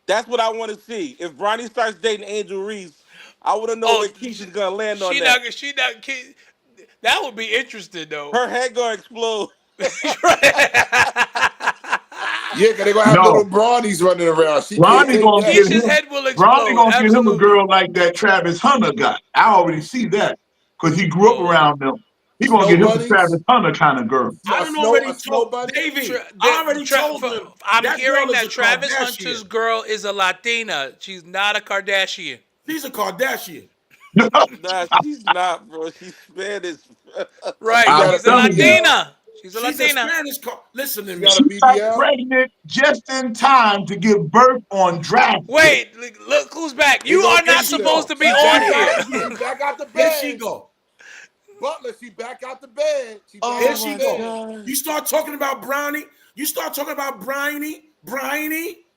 That's what I want to see. If Bronny starts dating Angel Reese, I want to know Oh, where Keisha's gonna land on she that. not. She not. That would be interesting though. Her head gonna explode. Yeah, because they're going to have no, little Brawnies running around. She can't Ronnie take gonna that. get Keisha's him. head will Ronnie explode. gonna get him a Absolutely. girl like that Travis Hunter got. I already see that because he grew up Oh, around them. He gonna Snow get him a Travis bunnies. Hunter kind of girl. I A done snow, already a snow told bunny. Davey. I already told them I'm that hearing girl is that a Travis Kardashian. Hunter's girl is a Latina. She's not a Kardashian. She's a Kardashian. Nah, she's not, bro. She's Spanish. She Right. I'm got a She's a telling you, BBL. Latina. She's a She's a Latina. Spanish. Listen to She me. got a she got BBL. pregnant just in time to give birth on draft day. Wait, look who's back. Here You go are not Keisha. supposed to be She on back here. out. Here She back out the Here she bed. go. Butler, she back out the bed. She back Here Oh out she the my go. bed. god. You start talking about Brownie. You start talking about Bryony.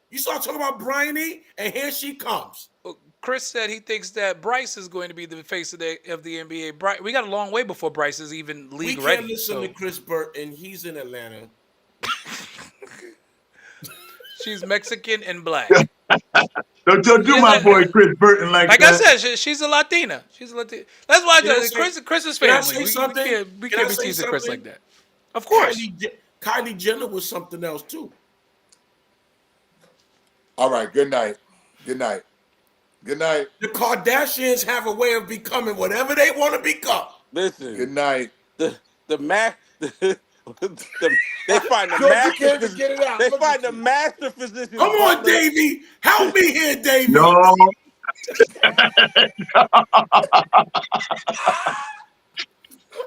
You start talking about Bryony, and here she comes. Chris said he thinks that Bryce is going to be the face of the NBA. We got a long way before Bryce is even We league can't ready. listen to So Chris Burton. He's in Atlanta. she's Mexican and black. Don't do my boy Chris Burton like Like I that. said, she's a Latina. She's a Latina. That's why Can I say- Chris's Can I family. say something? We Can I can't be say teasing Chris something? like that. Of course. Kylie Jenner was something else too. All right. Good night. Good night. Good night. The Kardashians have a way of becoming whatever they want to become. Listen, Good night. the math. They find the George, you master. can't even get it out. They Look find at the you. master physician. Come on, Butler. Davey. Help me here, Davey. No,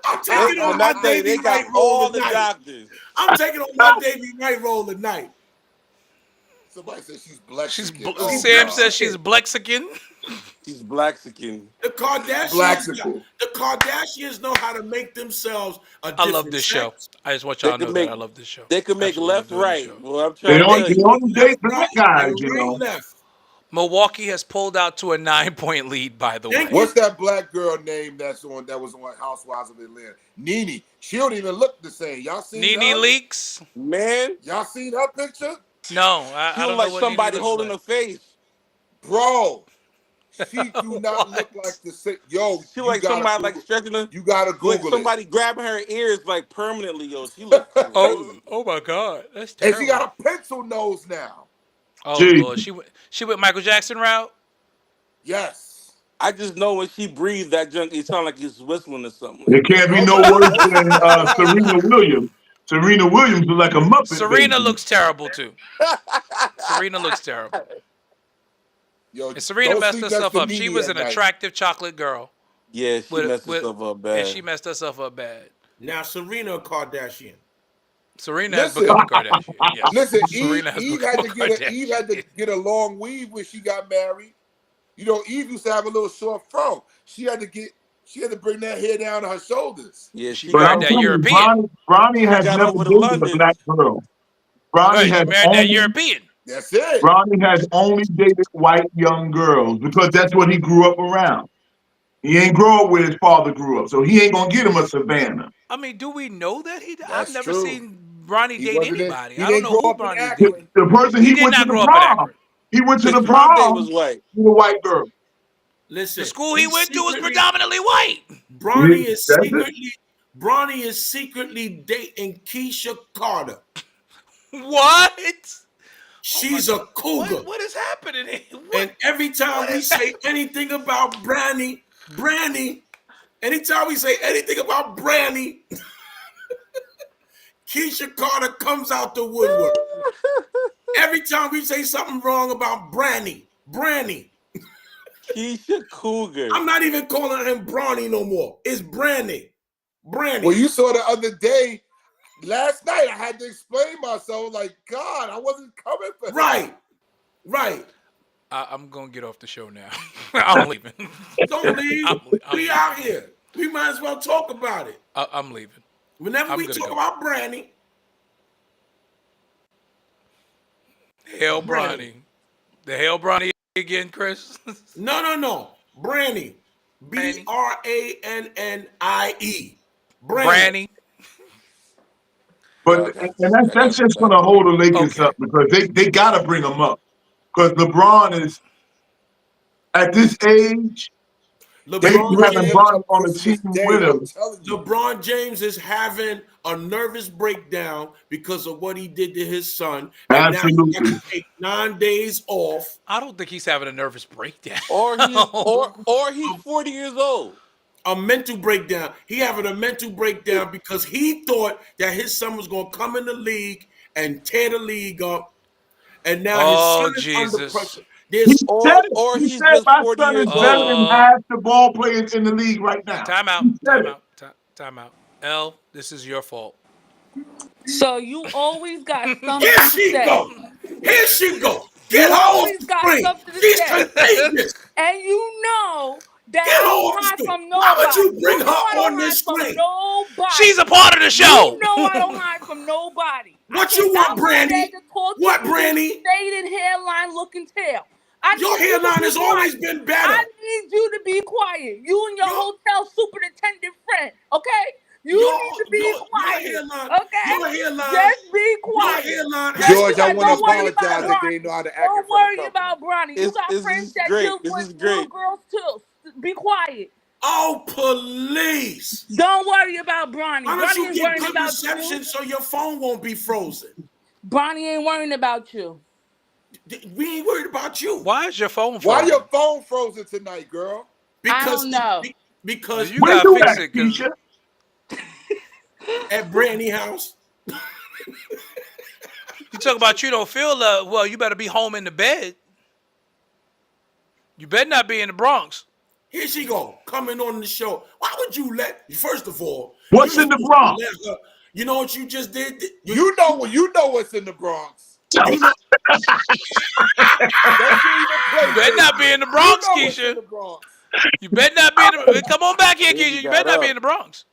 I'm taking On on my that day, Davey they got White role all the tonight. doctors. I'm taking on my Davey White role tonight. Somebody said she's black. She's Oh, Sam God. says she's Blexican. She's Blaxican. The Kardashians, Blaxican. the Kardashians know how to make themselves a I different love this show. sex. I just want They y'all to know could that make I love this show. they could make Absolutely left adore this right. show. Well, I'm They trying to only, tell they you. only date black Right guys, and you right know. left. Milwaukee has pulled out to a 9-point lead, by the way. Thank you. What's that black girl name that was on Housewives of Atlanta? Nene. She don't even look the same. Y'all seen Nene her? Leaks? Man, Y'all seen her picture? No, she I look don't like know what somebody Nene looks holding like. her face. Bro, she do not look What? like the same. Yo, She you like gotta somebody like Google, stretching her, you gotta like Google it. somebody grabbing her ears like permanently. Yo, she looks Oh, crazy. oh my God, that's And she terrible. got a pencil nose now. Oh Gee. Lord, she went Michael Jackson route. Yes. I just know when she breathes, that junk, it sounds like he's whistling or something It like that. can't be Hold no on, worse hold than on. Serena Williams. Serena Williams is like a Muppet Serena baby. looks terrible too. Serena looks terrible. Yo, And Serena don't messed sleep next herself to up. She Nene was at an night. attractive chocolate girl. Yeah, she messed herself up And bad. she messed herself up bad. Now Serena Kardashian. Serena has Listen, become a Kardashian. Yes. listen. Serena has Eve become had a to get Eve had to Kardashian. get a long weave when she got married. You know, Eve used to have a little short fro. She had to bring that hair down to her shoulders. Yeah, She she But got married I'm that over. telling you, European. Bronny She has got never over to dated a London. black girl. Bronny Right, she has married that only European. That's it. Bronny has only dated white young girls because that's what he grew up around. He ain't grow up where his father grew up, so he ain't gonna get him a Savannah. I mean, do we know that I've That's never true. seen Bronny He date wasn't in. anybody. He I don't didn't know grow who up in Bronny's The, dating. Akron. the person He he did went to not the grow up in prom, Akron. he went to His the prom date prom was white. with a white girl. The Listen, school he he's went to was secretly predominantly white. That's it. Bronny is secretly dating Keisha Carter. What? Oh my She's a God. cougar. What is happening here? And every time we say anything about Brandy, anytime we say anything about Brandy, Keisha Carter comes out the woodwork. Every time we say something wrong about Brandy, Keisha Cougar. I'm not even calling him Bronny no more. It's Brandy. Well, you saw the other day, last night, I had to explain myself. Like, God, I wasn't coming for that. Right. I'm gonna get off the show now. I'm leaving. Don't leave. I'm We out here. We might as well talk about it. I'm leaving. Whenever I'm we gonna talk go. about Brandy, Hell Bronny. The hell Bronny again, Chris? no. Brandy. Brandy. Brannie. Branny. But Y'all got that's just that. gonna hold the Lakers Okay. up because they gotta bring them up because LeBron is at this age. Maybe They LeBron having bringing him James. Bron up on the team Christmas with Day. I'm him. telling you. LeBron James is having a nervous breakdown because of what he did to his son, and now he got to Absolutely. take 9 days off. I don't think he's having a nervous breakdown. Or he's 40 years old. A mental breakdown. He having a mental breakdown because he thought that his son was going to come in the league and tear the league up, and now his son Oh is under Jesus. pressure. He There's said it. Or He he's said just my 40 son is years better old. than half the ball players in the league right now. Time out. He said Time it. out. Time out. L, this is your fault. So you always got something Here to she say. go. Here she go. Get You her off always the got screen. something to She's say. contagious. And you know that Get I her don't off the hide screen. from Why would nobody. you bring You her know I on don't this hide from screen? She's nobody. a part of the You show. know I don't hide from nobody. I What can you want, bow my head Brandy? to talk to What, you with this Brandy? faded hairline looking tail. I Your need you to hairline be has always quiet. been better. I need you to be quiet. You and your Your hotel superintendent friend, okay? You your need to be your quiet, hairline, okay? your hairline, Just be your quiet. hairline has Just be George, I quiet. want to Don't always worry been about apologize better. if they know Bronny. how to act in Don't front of worry company. about Bronny. You got This friends is that great. deals This with is little great. girls too. Be quiet. Oh, police. Don't worry about Bronny. Why don't Bronny you ain't get worrying good about you. reception so your phone won't be frozen? Bronny ain't worrying about you. We ain't worried about you. Why is your phone Why frozen? your phone frozen tonight, girl? I Because don't know. because You Where gotta you fix at, it, cause Keisha? at Brandy house. you talk about you don't feel well. You better be home in the bed. You better not be in the Bronx. Here she go, coming on the show. Why would you first of all, What's in the Bronx? let her, you know what you just did? You know what's in the Bronx. You know, Don't you even play. You better not be in the Bronx, you know what's in Keisha. the Bronx. You better not be in the. Come on back here, Baby Keisha. You got better not be up. in the Bronx.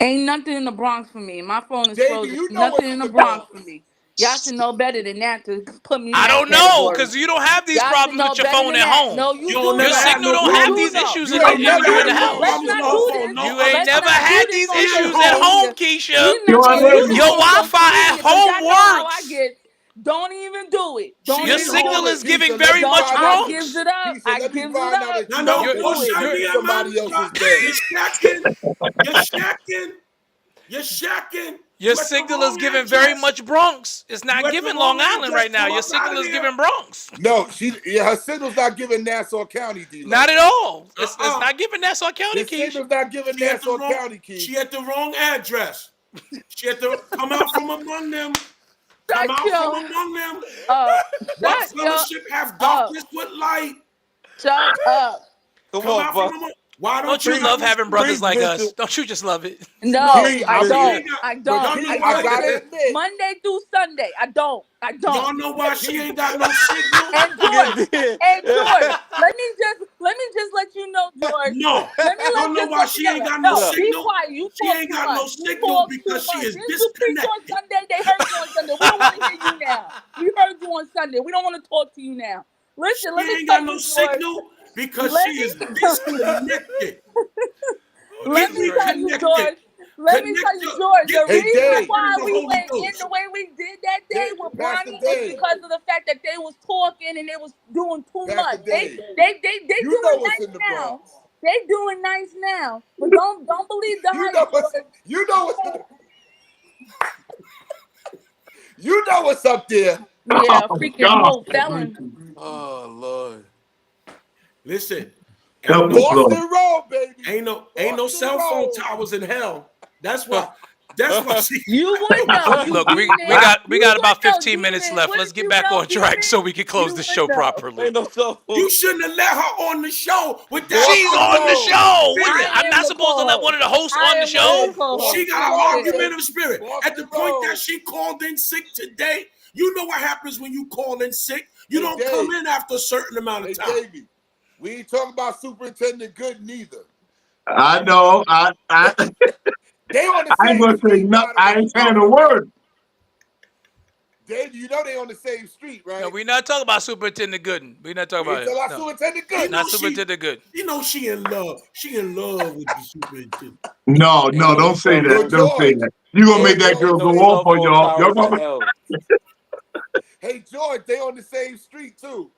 Ain't nothing in the Bronx for me. My phone is Davey, frozen. you know Nothing what's in in the the Bronx Bronx. for me. Y'all should know better than that to put me in I that don't know, category. because you don't have these Y'all should problems know with your better phone than at that. home. No, you you do don't Your never know. had signal no don't You have problem. do these know. issues You in, ain't in never you in had the no house. Let's problem with not her do phone. this. No, You ain't Let's never not do had this these on issues social at home, media. Keisha. We're You not gonna do already this Your on social Wi-Fi at media because home y'all know how I works. get. Don't even do it. she Don't Your ain't even signal do home. is it. giving Keisha, let very me much Don't. find out. I gives Bronx. it up. Keisha, I let me gives it find out up. that No, you no, Don't don't You're, live do don't in it. shut you're, me up, man. somebody else's bed. You're shacking. You're shacking. You're shacking. your You at the signal is wrong giving very address. much Bronx. It's You not at the giving Long wrong Island address. right now. Come Your up out signal of is there. giving Bronx. No, her signal's not giving Nassau County, D-Lo. Not at all. It's Uh-uh. not giving Nassau County, His Keisha. signal's not giving She at the Nassau wrong. County, Key. She at the wrong address. She had to come out from among them. Come Shut out from your among them. up. What Shut your fellowship have up. darkness with light? Shut up. Come Come on, out from boss. among. Why don't Don't you you have love no having signal? brothers Please like mention, us? Don't you just love it? No, please I She mention, don't. ain't got. I but don't. Y'all know I Key, I why? don't. gotta Since admit, Monday through Sunday. I don't. I don't. Y'all know why she Key, ain't got no signal? And Look George, at this. and George, let me just let you know, George. No. Y'all know Just why let you she ain't know. got no No, Yeah. be signal? quiet. You She talk ain't too got much. no You signal talk too because she much. is Didn't you preach on disconnected. Sunday? They heard you on Sunday. We don't want to hear you now. We heard you on Sunday. We don't want to talk to you now. Listen, She let me ain't tell got no you, George. signal because she Let is me tell you. disconnected. Oh, this Let Get is me great. tell you, reconnected. George. Let me Connect tell you, your, George. get The hey reason Dave, reconnected in why the we Holy went in Ghost. the way we did that day Dave, with Pastor Bronny is Dave, because of the fact that they was talking and they was doing too Pastor much. They Dave, they they they you know doing what's nice in the now. Bronx. They doing nice now. But don't believe the You hype, know what's, George. you know what's, you know what's up there. Yeah, Oh, freaking God. whole felon. Oh Lord. Listen, ain't Help no us, Lord. Boston Road, baby. ain't no Boston cell phone Road. towers in hell. That's why. That's why she. You would know, you Look, we demon. got we You got would about know, 15 minutes demon. left. Let's Wouldn't get you back know, on track so demon? we can close You the would show know. properly. Ain't no cell phone. You shouldn't have let her on the show with that She's Boston on the Road. show. I I'm am not the supposed to let one co-host. of the hosts I on the am one of show. the Hey, co-hosts. she Boston got an Go Road, ahead. argument baby. of spirit. At the Boston point that Road. she called in sick today, you know what happens when you call in sick? You Hey, don't come Dave. in after a certain amount of Hey, time. Davey. We ain't talking about Superintendent Good neither. I know. I They on the ain't same gonna say street, nothing. by the I way. ain't You saying know a that, right? word. Davey, you know they on the same street, No, right? we're not talking about Superintendent Gooden. We're not talking We ain't about him. talking about No, Superintendent You Good. know not she, Superintendent Gooden. you know she in love. She in love with the superintendent. No, Ain't no, no don't say cell Yo, that. phone. Don't say George. that. You gonna Yo, make that George. girl Ain't go no off cell on phone y'all. Y'all towers in gonna, hell. Hey, George, they on the same street too.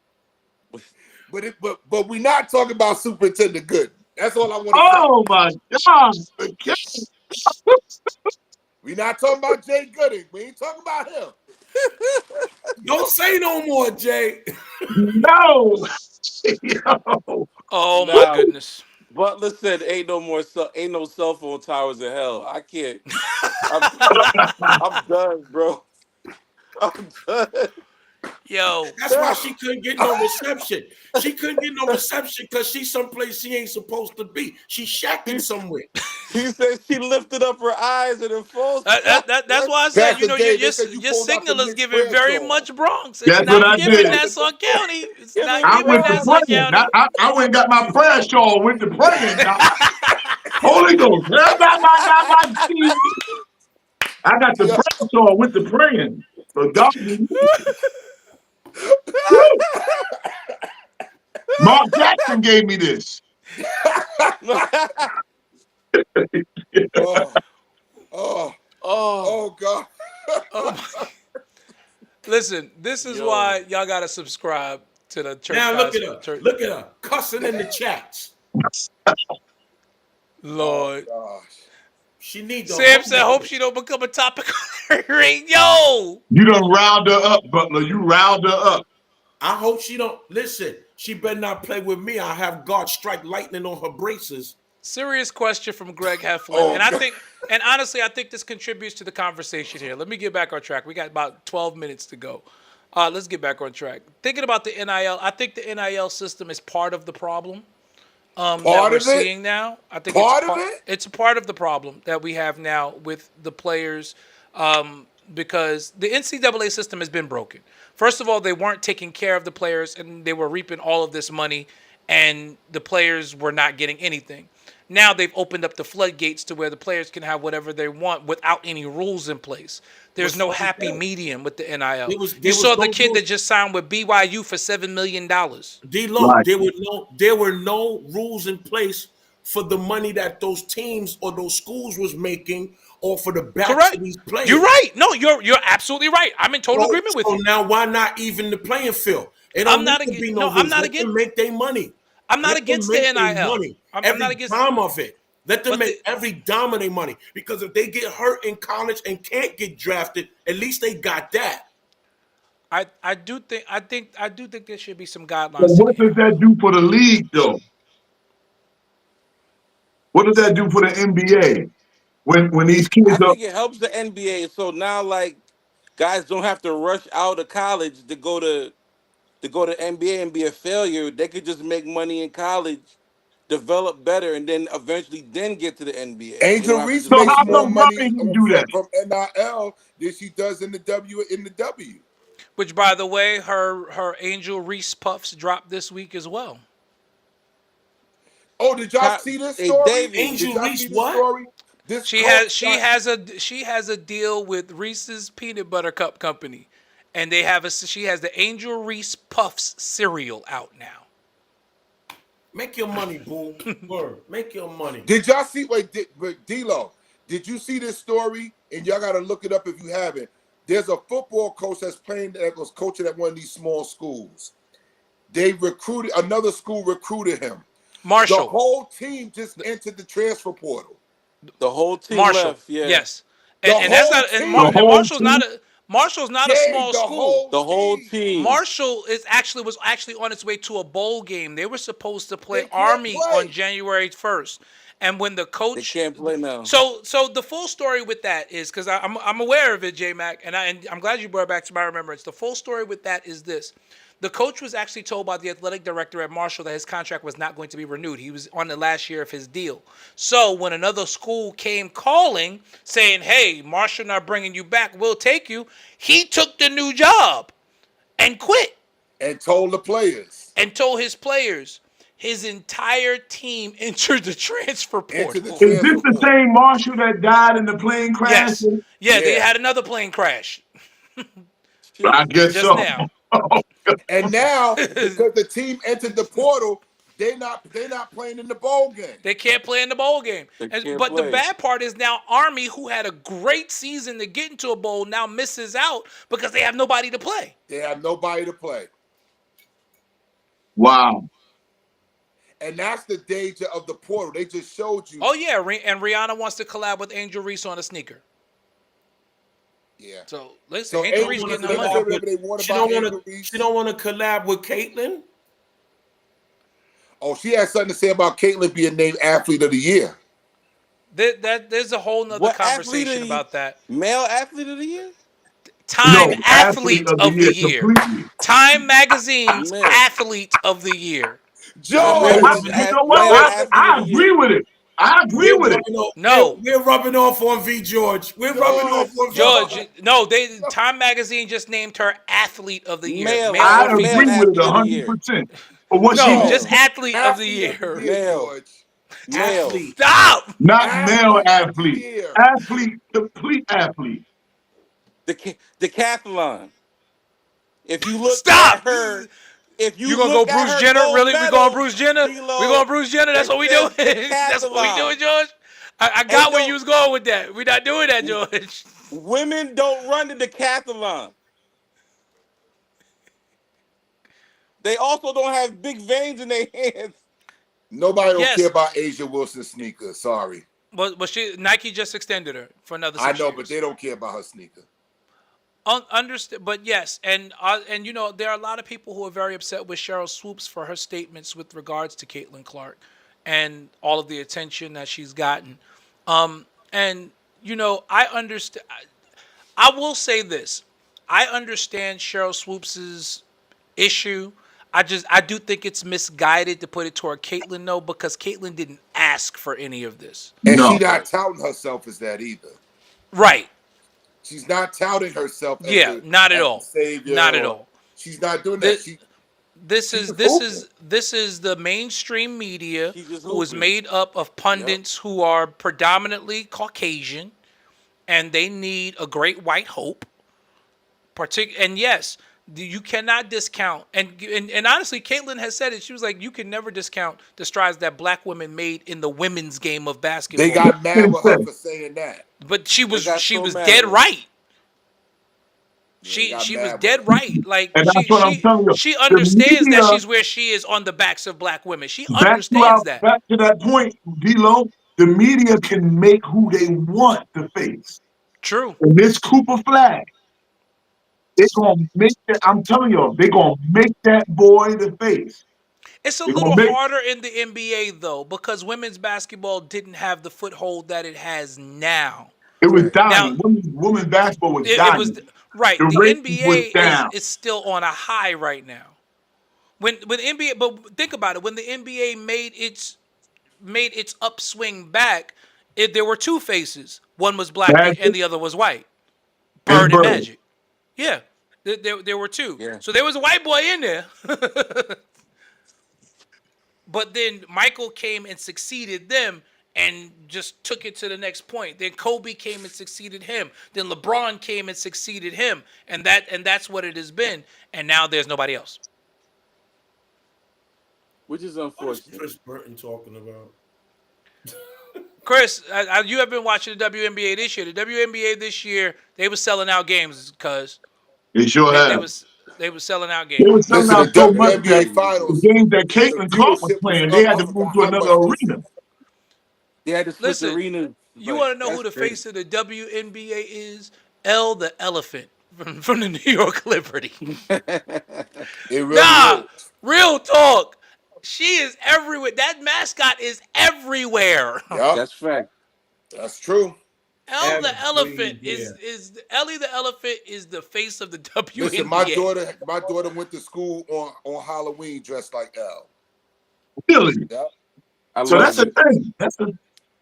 But we not talking about Superintendent Good. That's all I want to say. oh my God. We not talking about Jay Gooding. We ain't talking about him. Don't say no more, Jay. No. Yo. Oh my Now, goodness. Butler said, ain't no cell phone towers in hell." I can't. I'm, I'm done, bro. I'm done. Yo, That's why she couldn't get no reception. She couldn't get no reception because she's someplace she ain't supposed to be. She's shacking He, somewhere. he said she lifted up her eyes and her phone stopped. that's What? why I said, Pastor your Dave, they said you your pulled out the signal is Knicks giving prayer very shawl. much Bronx. It's That's what not I giving did. Nassau County. It's Give not me I giving went to Bronx. Nassau praying. County. I went and got my prayer shawl, went to praying. Holy Ghost. I got the Yo, prayer shawl with the praying. So God, woo, Mark Jackson gave me this. oh, oh, Oh, oh God. Oh my. Listen, this is yo. why y'all gotta subscribe to the Church Now look Guys. at her. Church. Look at her cussing in the chats. Oh Lord. gosh. She need the Sam said, Holy hope Ghost. she don't become a topic on her ring. Yo! You done riled her up, Butler. You riled her up. I hope she don't listen. She better not play with me. I have God strike lightning on her braces. Serious question from Greg Heflin. Oh God. And honestly, I think this contributes to the conversation here. Let me get back on track. We got about 12 minutes to go. Let's get back on track. Thinking about the NIL, I think the NIL system is part of the problem that Part we're of it? seeing now. I think Part of it? it's a part of the problem that we have now with the players because the NCAA system has been broken. First of all, they weren't taking care of the players, and they were reaping all of this money, and the players were not getting anything. Now they've opened up the floodgates to where the players can have whatever they want without any rules in place. There's no happy medium with the NIL. You saw the kid that just signed with BYU for $7 million. D-Lo, Right. there were no rules in place for the money that those teams or those schools was making, or for the backs Correct. of these players. You're right. No, you're absolutely right. I'm in total agreement with So you. now why not even the playing field? It don't I'm not need to against. be No, no I'm rules. not Let against. them make their money. I'm not Let them against the make their NIL. money. I'm Every not against. dime of it. Let them But make every dime of their money. Because if they get hurt in college and can't get drafted, at least they got that. I do think there should be some So guidelines to what the. does that do for the league, though? What does that do for the NBA when these I kids are? think it helps the NBA. So now, like, guys don't have to rush out of college to go to NBA and be a failure. They could just make money in college, develop better, and then eventually then get to the NBA. They Angel don't have to Reese just So go makes how more come straight. money Murray can do that? from NIL than she does in the W. Which, by the way, her Angel Reese puffs dropped this week as well. Oh, did y'all see this Hey, story? Davey. Did Angel y'all Reese see this what? story? This She coach has got she has a deal with Reese's Peanut Butter Cup Company, and she has the Angel Reese Puffs cereal out now. Make your money, boo. Word. Make your money. Did y'all see? Wait, D-Lo, did you see this story? And y'all got to look it up if you haven't. There's a football coach that was coaching at one of these small schools. Another school recruited him. The Marshall. whole team just entered the transfer portal. The whole team Marshall. left. Yeah. Yes. The And that's whole not team. The whole Marshall's not a Dave, small the school. whole The whole team. team. Marshall was actually on its way to a bowl game. They were supposed to play They can't Army play. on January 1st. And when the coach They can't play now. So the full story with that is, because I'm aware of it, J Mac, and I'm glad you brought it back to my remembrance. The full story with that is this: the coach was actually told by the athletic director at Marshall that his contract was not going to be renewed. He was on the last year of his deal. So when another school came calling saying, "Hey, Marshall not bringing you back, we'll take you," he took the new job and quit And told the players. and told his players. His entire team entered the transfer Into the portal. Is this the portal. same Marshall that died in the plane crash? Yes. Yeah, they Yeah. had another plane crash I guess just so. now. And now, because the team entered the portal, they're not playing in the bowl game. They can't play in the bowl game. They can't But the play. bad part is now Army, who had a great season to get into a bowl, now misses out because they have nobody to play. They have nobody to play. Wow. And that's the danger of the portal. They just showed you. Oh, yeah, and Rihanna wants to collab with Angel Reese on a sneaker. Yeah. So, listen, So Angel Angel Reese getting her Reese- money. whatever they want She about don't want Angel to. Reese. She don't want to collab with Caitlyn. Oh, she had something to say about Caitlyn being named Athlete of the Year. There's a whole nother What athlete conversation about that. Male athlete of the year? Time No, Athlete of the Year. completely. Time Magazine's Man. Athlete of the Year. George! You know what? Male athlete I of the agree year. with it. I agree with it. No. We're rubbing off on V George. We're rubbing off on George, no, Time Magazine just named her Athlete of the Year. Male I or male agree female. with it athlete of the year. 100%. For what No, she Male. just Athlete of the Athlete Year. Male. George. Male. athlete. Stop! not male Athlete of the athlete. year. Athlete, complete athlete. The decathlon. If you look Stop! at her, if you You gonna go look at Bruce her Jenner? gold Really? We medal, going Bruce Jenner? D-Lo, We going Bruce Jenner? That's it what we doing? says That's what we decathlon. doing, George? I got Ain't where no- you was going with that. We not doing that, George. Women don't run the decathlon. They also don't have big veins in their hands. Nobody don't Yes. care about Asia Wilson's sneakers. Sorry. But Nike just extended her for another 6 I know, years. but they don't care about her sneaker. Understand, but yes, and you know there are a lot of people who are very upset with Cheryl Swoops for her statements with regards to Caitlin Clark and all of the attention that she's gotten. And you know, I understand. I will say this: I understand Cheryl Swoops's issue. I do think it's misguided to put it toward Caitlyn though, because Caitlyn didn't ask for any of this. And No. she not touting herself as that either. Right. She's not touting herself Yeah, not at as the all. savior, Not at or all. she's not doing that. This, She's hooping. this is the mainstream media She just who is hooping. made up of Yep. pundits who are predominantly Caucasian, and they need a great white hope. And yes, you cannot discount. And honestly, Caitlin has said it. She was like, you can never discount the strides that black women made in the women's game of basketball. They got mad with her for saying that. But she was got so mad dead at her. right. They got She mad was with dead her. right. Like And that's what I'm telling you. she The understands that media, she's where she is on the backs of black women. She understands that. back to that point, D-Lo, the media can make who they want to face. True. And this Cooper flag, they're gonna make that. I'm telling you, they're gonna make that boy the face. It's a They're little gonna make harder in the NBA though, because women's basketball didn't have the foothold that it has now. it was Right. dying. Now Women's basketball was it was dying. right. The The ratings was NBA down. is still on a high right now. When NBA, but think about it. When the NBA made its upswing back, there were two faces. One was black Magic and the other was white. and Bird and Bird. Magic. Yeah, there were two. Yeah. So there was a white boy in there. But then Michael came and succeeded them and just took it to the next point. Then Kobe came and succeeded him. Then LeBron came and succeeded him. And that's what it has been. And now there's nobody else. Which is What is unfortunate. Chris Burton talking about? Chris, you have been watching the WNBA this year. The WNBA this year, they were selling out games because They sure they have. they were selling out They games. were selling Listen, out the so much that WNBA the finals, games that the Caitlin Clark was viewership was playing, they up. had I to move forgot to how another much. arena. They had to switch Listen, arena. you Like, want to know who that's the crazy. face of the WNBA is? Elle the Elephant from the New York Liberty. It really Nah, is. real talk. She is everywhere. That mascot is everywhere. Yep, That's fact. that's true. Elle the Elephant Everywhere. is Ellie the Elephant is the face of the Listen, WNBA. my daughter went to school on Halloween dressed like Elle. Really? Yep. I So love that's a it. thing. That's a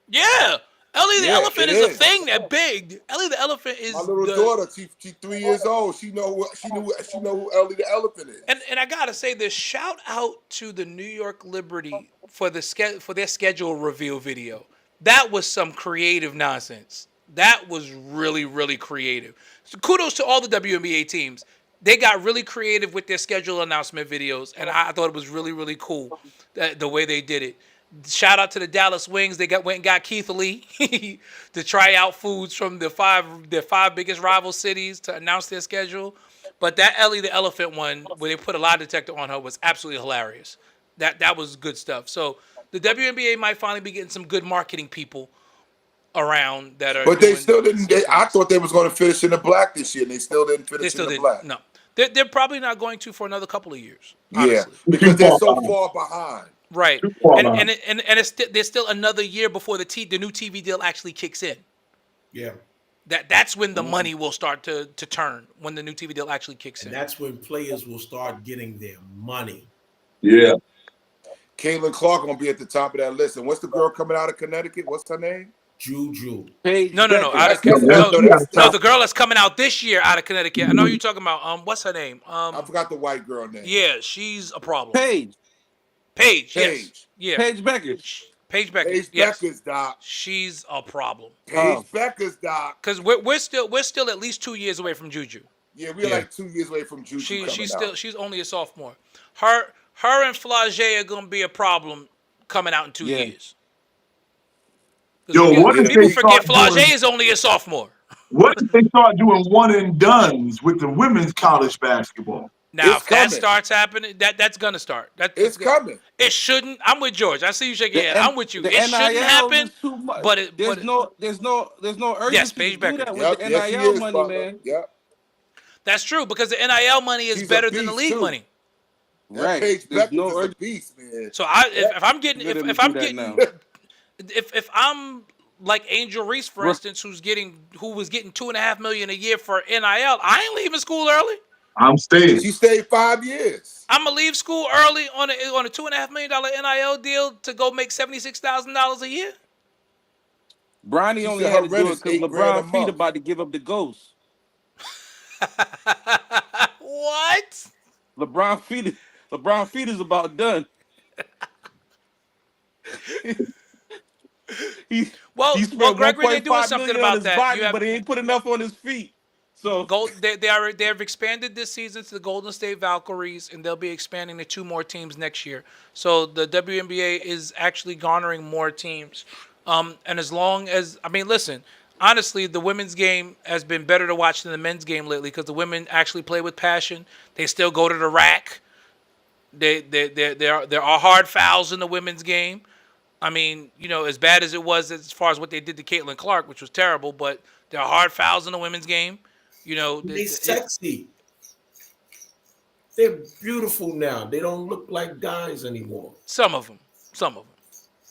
Yeah. Ellie the Yeah, Elephant it is a is. thing that big. Ellie the Elephant is My little the daughter, she 3 years old. She know who Ellie the Elephant is. and I gotta say this, shout out to the New York Liberty for their schedule reveal video. That was some creative nonsense. That was really, really creative. So kudos to all the WNBA teams. They got really creative with their schedule announcement videos, and I thought it was really, really cool the way they did it. Shout out to the Dallas Wings. They went and got Keith Lee to try out foods from their five biggest rival cities to announce their schedule. But that Ellie the Elephant one, where they put a lie detector on her, was absolutely hilarious. That was good stuff. So the WNBA might finally be getting some good marketing people around that are. But they doing still didn't. some I things. thought they was going to finish in the black this year, and they still didn't They finish still in the did black. no. They're probably not going to for another couple of years. Yeah, Honestly. because they're so behind. far behind. Right. Too far And behind. there's still another year before the new TV deal actually kicks in. Yeah. That's when the money will start to turn, when the new TV deal actually kicks And in. that's when players will start getting their money. Yeah. Caitlin Clark gonna be at the top of that list. And what's the girl coming out of Connecticut? What's her name? Juju. Paige No. Beckers. Out of, That's- no, that's- no, the girl that's coming out this year out of Connecticut. I know you're talking about. What's her name? I forgot the white girl name. Yeah, she's a problem. Paige. Paige. Yes. Paige. Yeah. Paige Beckers. Paige Beckers. Paige Yes. Beckers, Doc. She's a problem. Paige Beckers, Doc. Because we're still at least 2 years away from Juju. Yeah, we're like 2 years away from Juju coming out. She's only a sophomore. Her and Flage are gonna be a problem coming out in 2 years. Yo, what if People they forget start Flage doing, is only a sophomore. what if they start doing one and dones with the women's college basketball? Now, It's if that coming. starts happening, that's gonna start. It's coming. It shouldn't. I'm with George. I see you shaking your head. I'm with you. The It shouldn't NIL happen. is too much. but there's no urgency Yes, to Paige do Beckers. that with Yep, the yes, she NIL is, money, Butler. man. Yep. That's true because the NIL money is She's a better than the beast, league too. money. That Right. Paige There's Beckers no is a urgency. beast, man. So if I'm getting Literally if I'm do that getting now. if I'm like Angel Reese, for instance, who was getting $2.5 million a year for NIL, I ain't leaving school early. I'm staying. She stayed 5 years. I'm gonna leave school early on a $2.5 million NIL deal to go make $76,000 a year. Bronny She only said had her to rent do it is because $8,000 a LeBron feet month. about to give up the ghost. What? LeBron feet, LeBron feet is about done. he Well, he well, spent Gregory, they're doing 1.5 something million on about his that. You body, have but he ain't put enough on his feet. So they have expanded this season to the Golden State Valkyries, and they'll be expanding to 2 more teams next year. So the WNBA is actually garnering more teams. And as long as listen, honestly, the women's game has been better to watch than the men's game lately because the women actually play with passion. They still go to the rack. There are hard fouls in the women's game. As bad as it was as far as what they did to Caitlin Clark, which was terrible, but there are hard fouls in the women's game. They sexy. They're beautiful now. They don't look like guys anymore. Some of them. come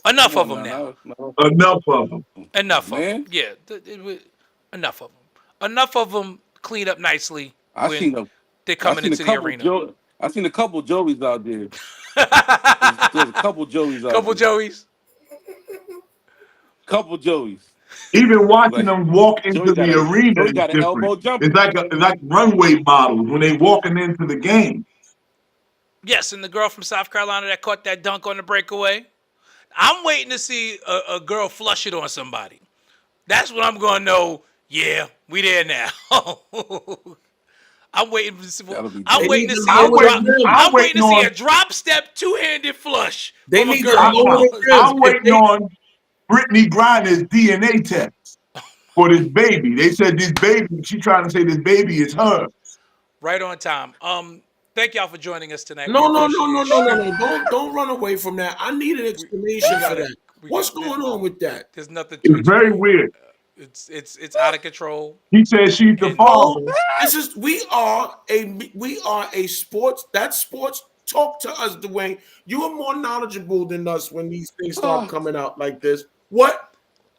Enough of on them now, now. no, Enough of them. Enough of them. man. Yeah, enough of them. Enough of them clean up nicely I when seen a they're I coming seen a into the couple arena. I seen a couple Joeys out there. There's a couple Joeys out Couple there. Joeys. Couple Joeys. Even watching Like them walk into the arena Joey is got an different. elbow jumper. It's like runway models when they walking into the game. Yes, and the girl from South Carolina that caught that dunk on the breakaway. I'm waiting to see a girl flush it on somebody. That's when I'm going to know, yeah, we there now. I'm waiting to see. That'll be I'm They dope. waiting need to to see a lower I'm drop. waiting. the rim. I'm I'm waiting waiting to see on. a drop step two-handed flush They from a need to girl. lower the rims. I'm If waiting they on Brittany Griner's DNA test for this baby. They said this baby. She trying to say this baby is her. Right on time. Thank y'all for joining us tonight. We no, no, no, no, appreciate no, no, you. no. Don't run away from that. I need an We explanation for gotta. that. We What's got. going on with that? There's nothing to It's very explain. weird. It's out of control. He said she's the And No, father. this is we are a sports. That sports talk to us, Dwayne. You are more knowledgeable than us when these things start Oh, coming out like this. What?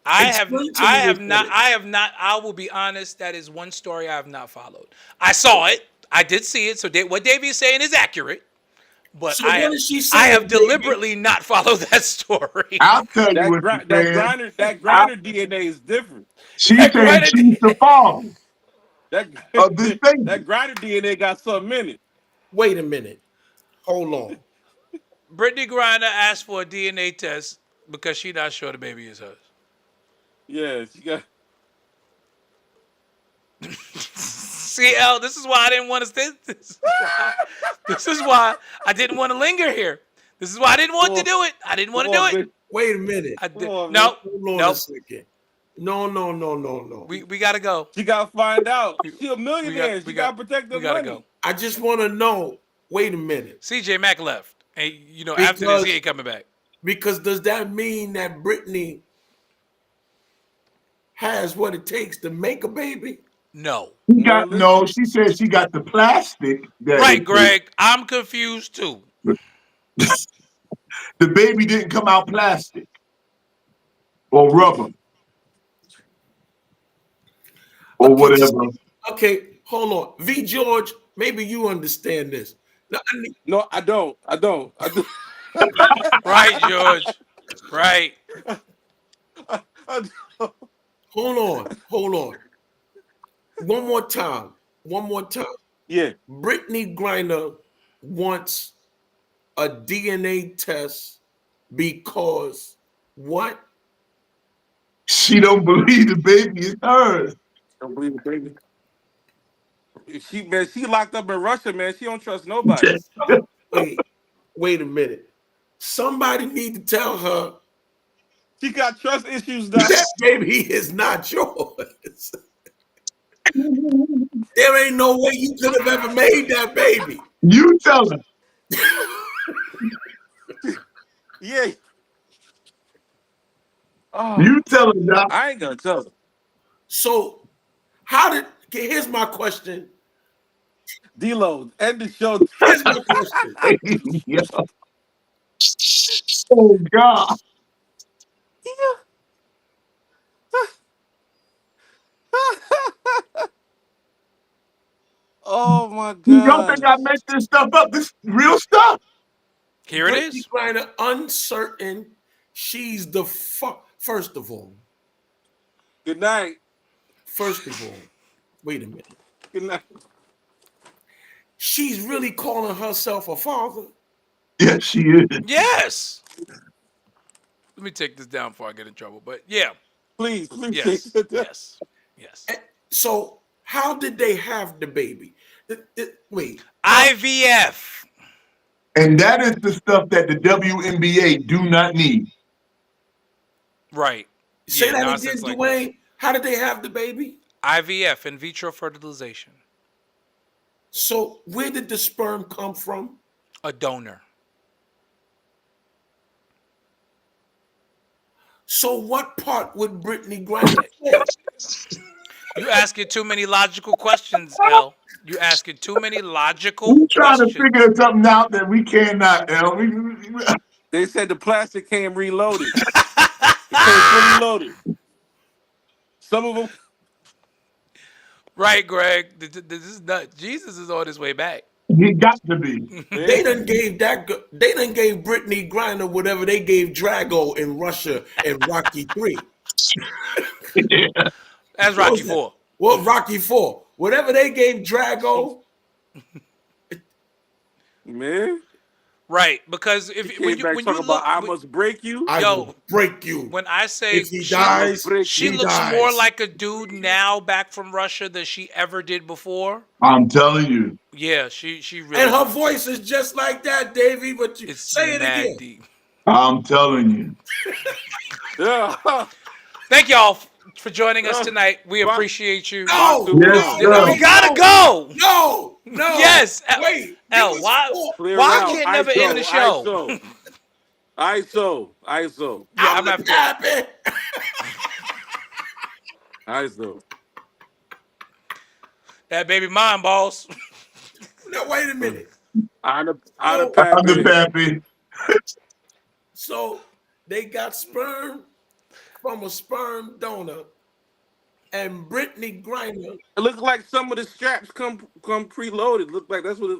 I have Explain to I me have this not minute. I have not I will be honest, that is one story I have not followed. I saw it. I did see it. So what Davey is saying is accurate, but So what is she I saying, have baby? deliberately not followed that story. I'll tell you what she's saying. that I, grinder DNA is different. she's That saying granted she's the father That of this baby. that grinder DNA got something in it. Wait a minute. Hold on. Brittany Griner asked for a DNA test because she's not sure the baby is hers. Yeah, she got. See, L, this is why I didn't want to stay. This is why I didn't want to linger here. This is why I didn't want to do it. I didn't want Come to do on, it. man. Wait a minute. I did. Come on, man. Nope. Hold on a Nope. second. No, no, no, no, no. We gotta go. She got to find out. She a We millionaire. She got to protect her we gotta money. go. I just want to know. Wait a minute. CJ Mack left, and after this he ain't coming back. Because does that mean that Brittany has what it takes to make a baby? No. She got no. She said she got the plastic. Right, Greg. I'm confused too. The baby didn't come out plastic or rubber or whatever. Okay, hold on. V. George, maybe you understand this. Now, No, I don't. I don't. I do. Right, George. Right. I don't. hold on. One more time. Yeah. Brittany Griner wants a DNA test because what? She don't believe the baby is hers. Don't believe it, baby. She locked up in Russia, man. She don't trust nobody. Wait a minute. Somebody need to tell her She got trust issues now. that baby is not yours. There ain't no way you could have ever made that baby. You tell her. Yeah. Oh, You tell her, Doc. I ain't gonna tell her. So here's my question. D-Lo, end the show. Here's my question. Yeah. Oh God. Oh my You don't god. think I make this stuff up? This is real stuff. Here it Brittany is. Griner uncertain she's the first of all. Good night. First of all, wait a minute. Good night. She's really calling herself a father. Yes, she is. Yes. Let me take this down before I get in trouble. But yeah, Please yes, take it down. yes. So how did they have the baby? Wait. IVF. And that is the stuff that the WNBA do not need. Right. Say Yeah, that again, nonsense like Dwayne. How did they have the baby? IVF, in vitro fertilization. So where did the sperm come from? A donor. So what part would Brittany Griner play? You asking too many logical questions, L. You asking too many logical We're trying to questions. figure something out that we cannot. They said the plastic came reloaded. It came fully loaded. Some of them. Right, Greg. This is not. Jesus is on his way back. He got to be. They done gave Brittany Griner whatever they gave Drago in Russia in Rocky 3. That's Rocky 4. Well, Rocky 4. Whatever they gave Drago. Man. Right, because if When you look, about I must break you. I will break you. When I say If he dies, she he looks dies. more like a dude now back from Russia than she ever did before. I'm telling you. Yeah, she really. And her does. voice is just like that, Davey. But you It's say it mad again. deep. I'm telling you. Yeah. Thank y'all for joining us tonight. We appreciate you. No, Yes, no, sir. We gotta go. No. Yes. Wait. L, give us why? four. Clear Why out. can't never end the show? ISO. Yeah, I'm I'm the happy. ISO. That baby mine, boss. No, wait a minute. I'm the I'm the pappy. So they got sperm from a sperm donor, and Brittany Griner. It looks like some of the straps come preloaded. Look like that's what it.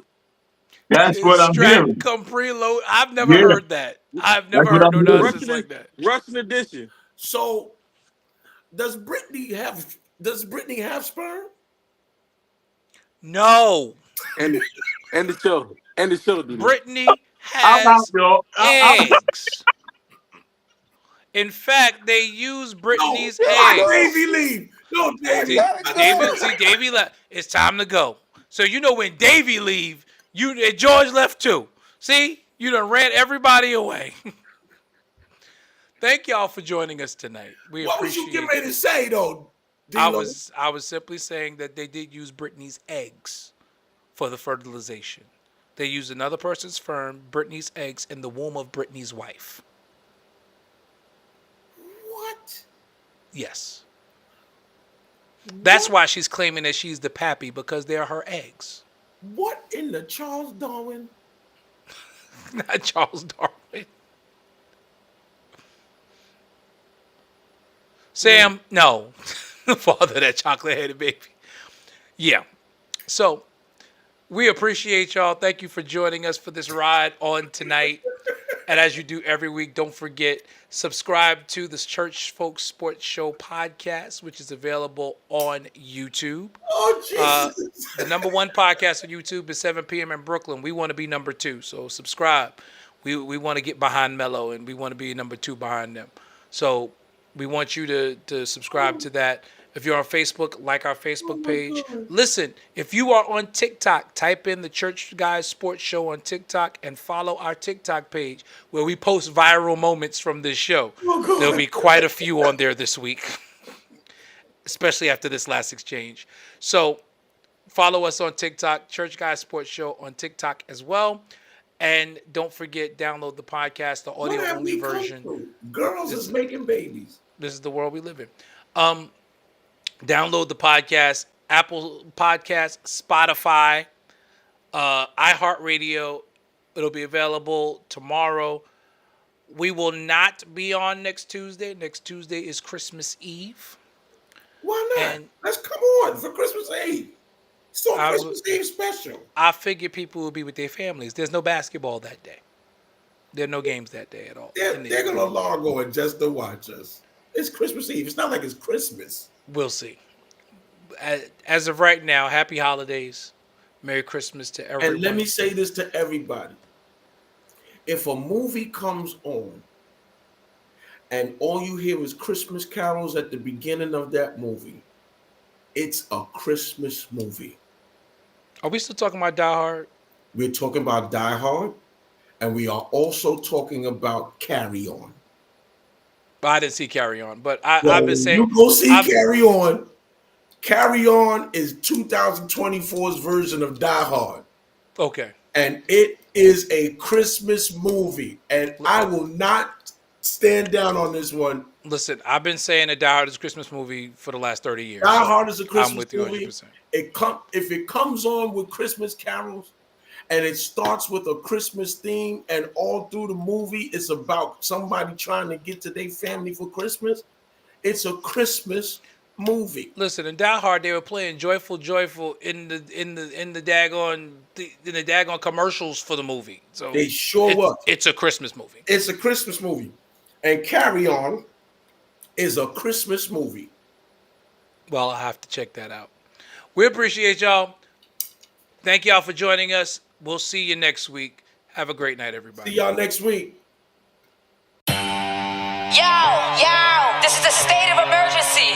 That's what I'm Strap hearing. come preload. I've never Yeah. heard that. I've never That's what heard I'm no hearing. nonsense like that. Russian edition. So does Brittany have sperm? No. And the children. And the children. Brittany I'm out, has y'all. eggs. In fact, they use Brittany's eggs. Davey leave. No, Davey. Davey left. It's time to go. So you know when Davey leave, and George left too. See, you done ran everybody away. Thank y'all for joining us tonight. We What was appreciate you getting ready to say though? I D-Lo? was simply saying that they did use Brittany's eggs for the fertilization. They used another person's sperm, Brittany's eggs, in the womb of Brittany's wife. What? Yes. That's why she's claiming that she's the pappy, because they're her eggs. What in the Charles Darwin? Not Charles Darwin. Sam, no. Father, that chocolate-headed baby. Yeah. So, we appreciate y'all. Thank you for joining us for this ride on tonight. And as you do every week, don't forget, subscribe to the Church Folks Sports Show podcast, which is available on YouTube. Oh, Jesus. The number one podcast on YouTube is 7 p.m. in Brooklyn. We want to be number 2, so subscribe. We want to get behind Mello, and we want to be number 2 behind them. So we want you to subscribe to that. If you're on Facebook, like our Facebook page. Listen, if you are on TikTok, type in the Church Guys Sports Show on TikTok and follow our TikTok page where we post viral moments from this show. There'll be quite a few on there this week, especially after this last exchange. So follow us on TikTok, Church Guys Sports Show on TikTok as well. And don't forget, download the podcast, the audio-only version. Girls is making babies. This is the world we live in. Download the podcast, Apple Podcasts, Spotify, iHeartRadio. It'll be available tomorrow. We will not be on next Tuesday. Next Tuesday is Christmas Eve. Why not? And let's come on for Christmas Eve. It's on Christmas Eve special. I figure people will be with their families. There's no basketball that day. There are no games that day at all. They're going to log on just to watch us. It's Christmas Eve. It's not like it's Christmas. We'll see. As of right now, happy holidays. Merry Christmas to everyone. And let me say this to everybody. If a movie comes on and all you hear is Christmas carols at the beginning of that movie, it's a Christmas movie. Are we still talking about Die Hard? We're talking about Die Hard, and we are also talking about Carry On. I didn't see Carry On, but I've been saying... You go see Carry On. Carry On is 2024's version of Die Hard. Okay. And it is a Christmas movie. And I will not stand down on this one. Listen, I've been saying that Die Hard is a Christmas movie for the last 30 years. Die Hard is a Christmas I'm with you movie. 100%. If it comes on with Christmas carols and it starts with a Christmas theme and all through the movie it's about somebody trying to get to their family for Christmas, it's a Christmas movie. Listen, in Die Hard, they were playing "Joyful, Joyful" in the daggone commercials for the movie. So they sure was. It's a Christmas movie. It's a Christmas movie, and Carry On is a Christmas movie. Well, I'll have to check that out. We appreciate y'all. Thank y'all for joining us. We'll see you next week. Have a great night, everybody. See y'all next week. Yo, this is the state of emergency.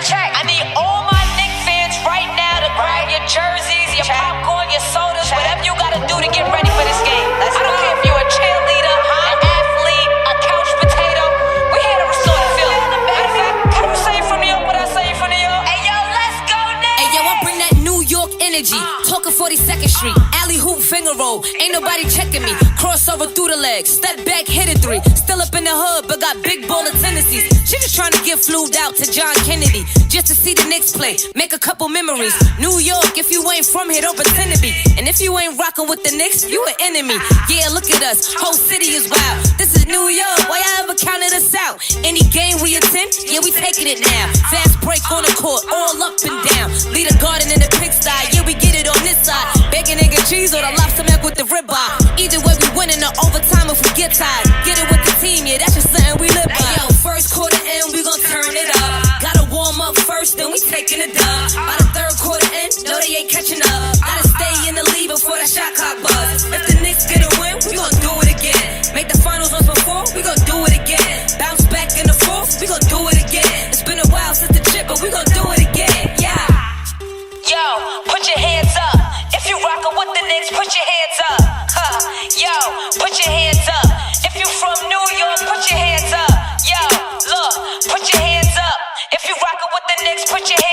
Check. I need all my Knicks fans right now to grab your jerseys, your popcorn, your sodas, whatever you gotta do to get ready for this game. I don't care if you're a cheerleader, an athlete, a couch potato. We're here to restore the feeling. Matter of fact, can you say it from New York what I say from New York? Hey, yo, let's go now. Hey, yo, I bring that New York energy. Talking 42nd Street. Alley hoop finger roll. Ain't nobody checking me. Crossover through the legs. Step back, hit it 3. Still up in the hood, but got big baller tendencies. She just trying to get flued out to John Kennedy. Just to see the Knicks play. Make a couple memories. New York, if you ain't from here, don't pretend to be. And if you ain't rocking with the Knicks, you an enemy. Yeah, look at us. Whole city is wild. This is New York. Why y'all ever counted us out? Any game we attend, yeah, we taking it now. Fast break on the court, all up and down. Lead a garden in the pigsty. Yeah, we get it on this side. Bacon, egg, and cheese or the lobster mac with the ribeye. Either way, we winning the overtime if we get tired. Get it with the team, yeah, that's just something we live by. Hey, yo, first quarter in, we gon' turn it up. Gotta warm up first, then we taking it dub. By the third quarter in, no, they ain't catching up. Gotta stay in the lead before that shot clock buzz. If the Knicks get a win, we gon' do it again. Make the finals once before, we gon' do it again. Bounce back in the fourth, we gon' do it again. It's been a while since the chip, but we gon' do it again, yeah. Yo, put your hands up. If you rockin' with the Knicks, put your hands up. Yo, put your hands up. If you from New York, put your hands up. Yo, look, put your hands up. If you rockin' with the Knicks, put your hands up.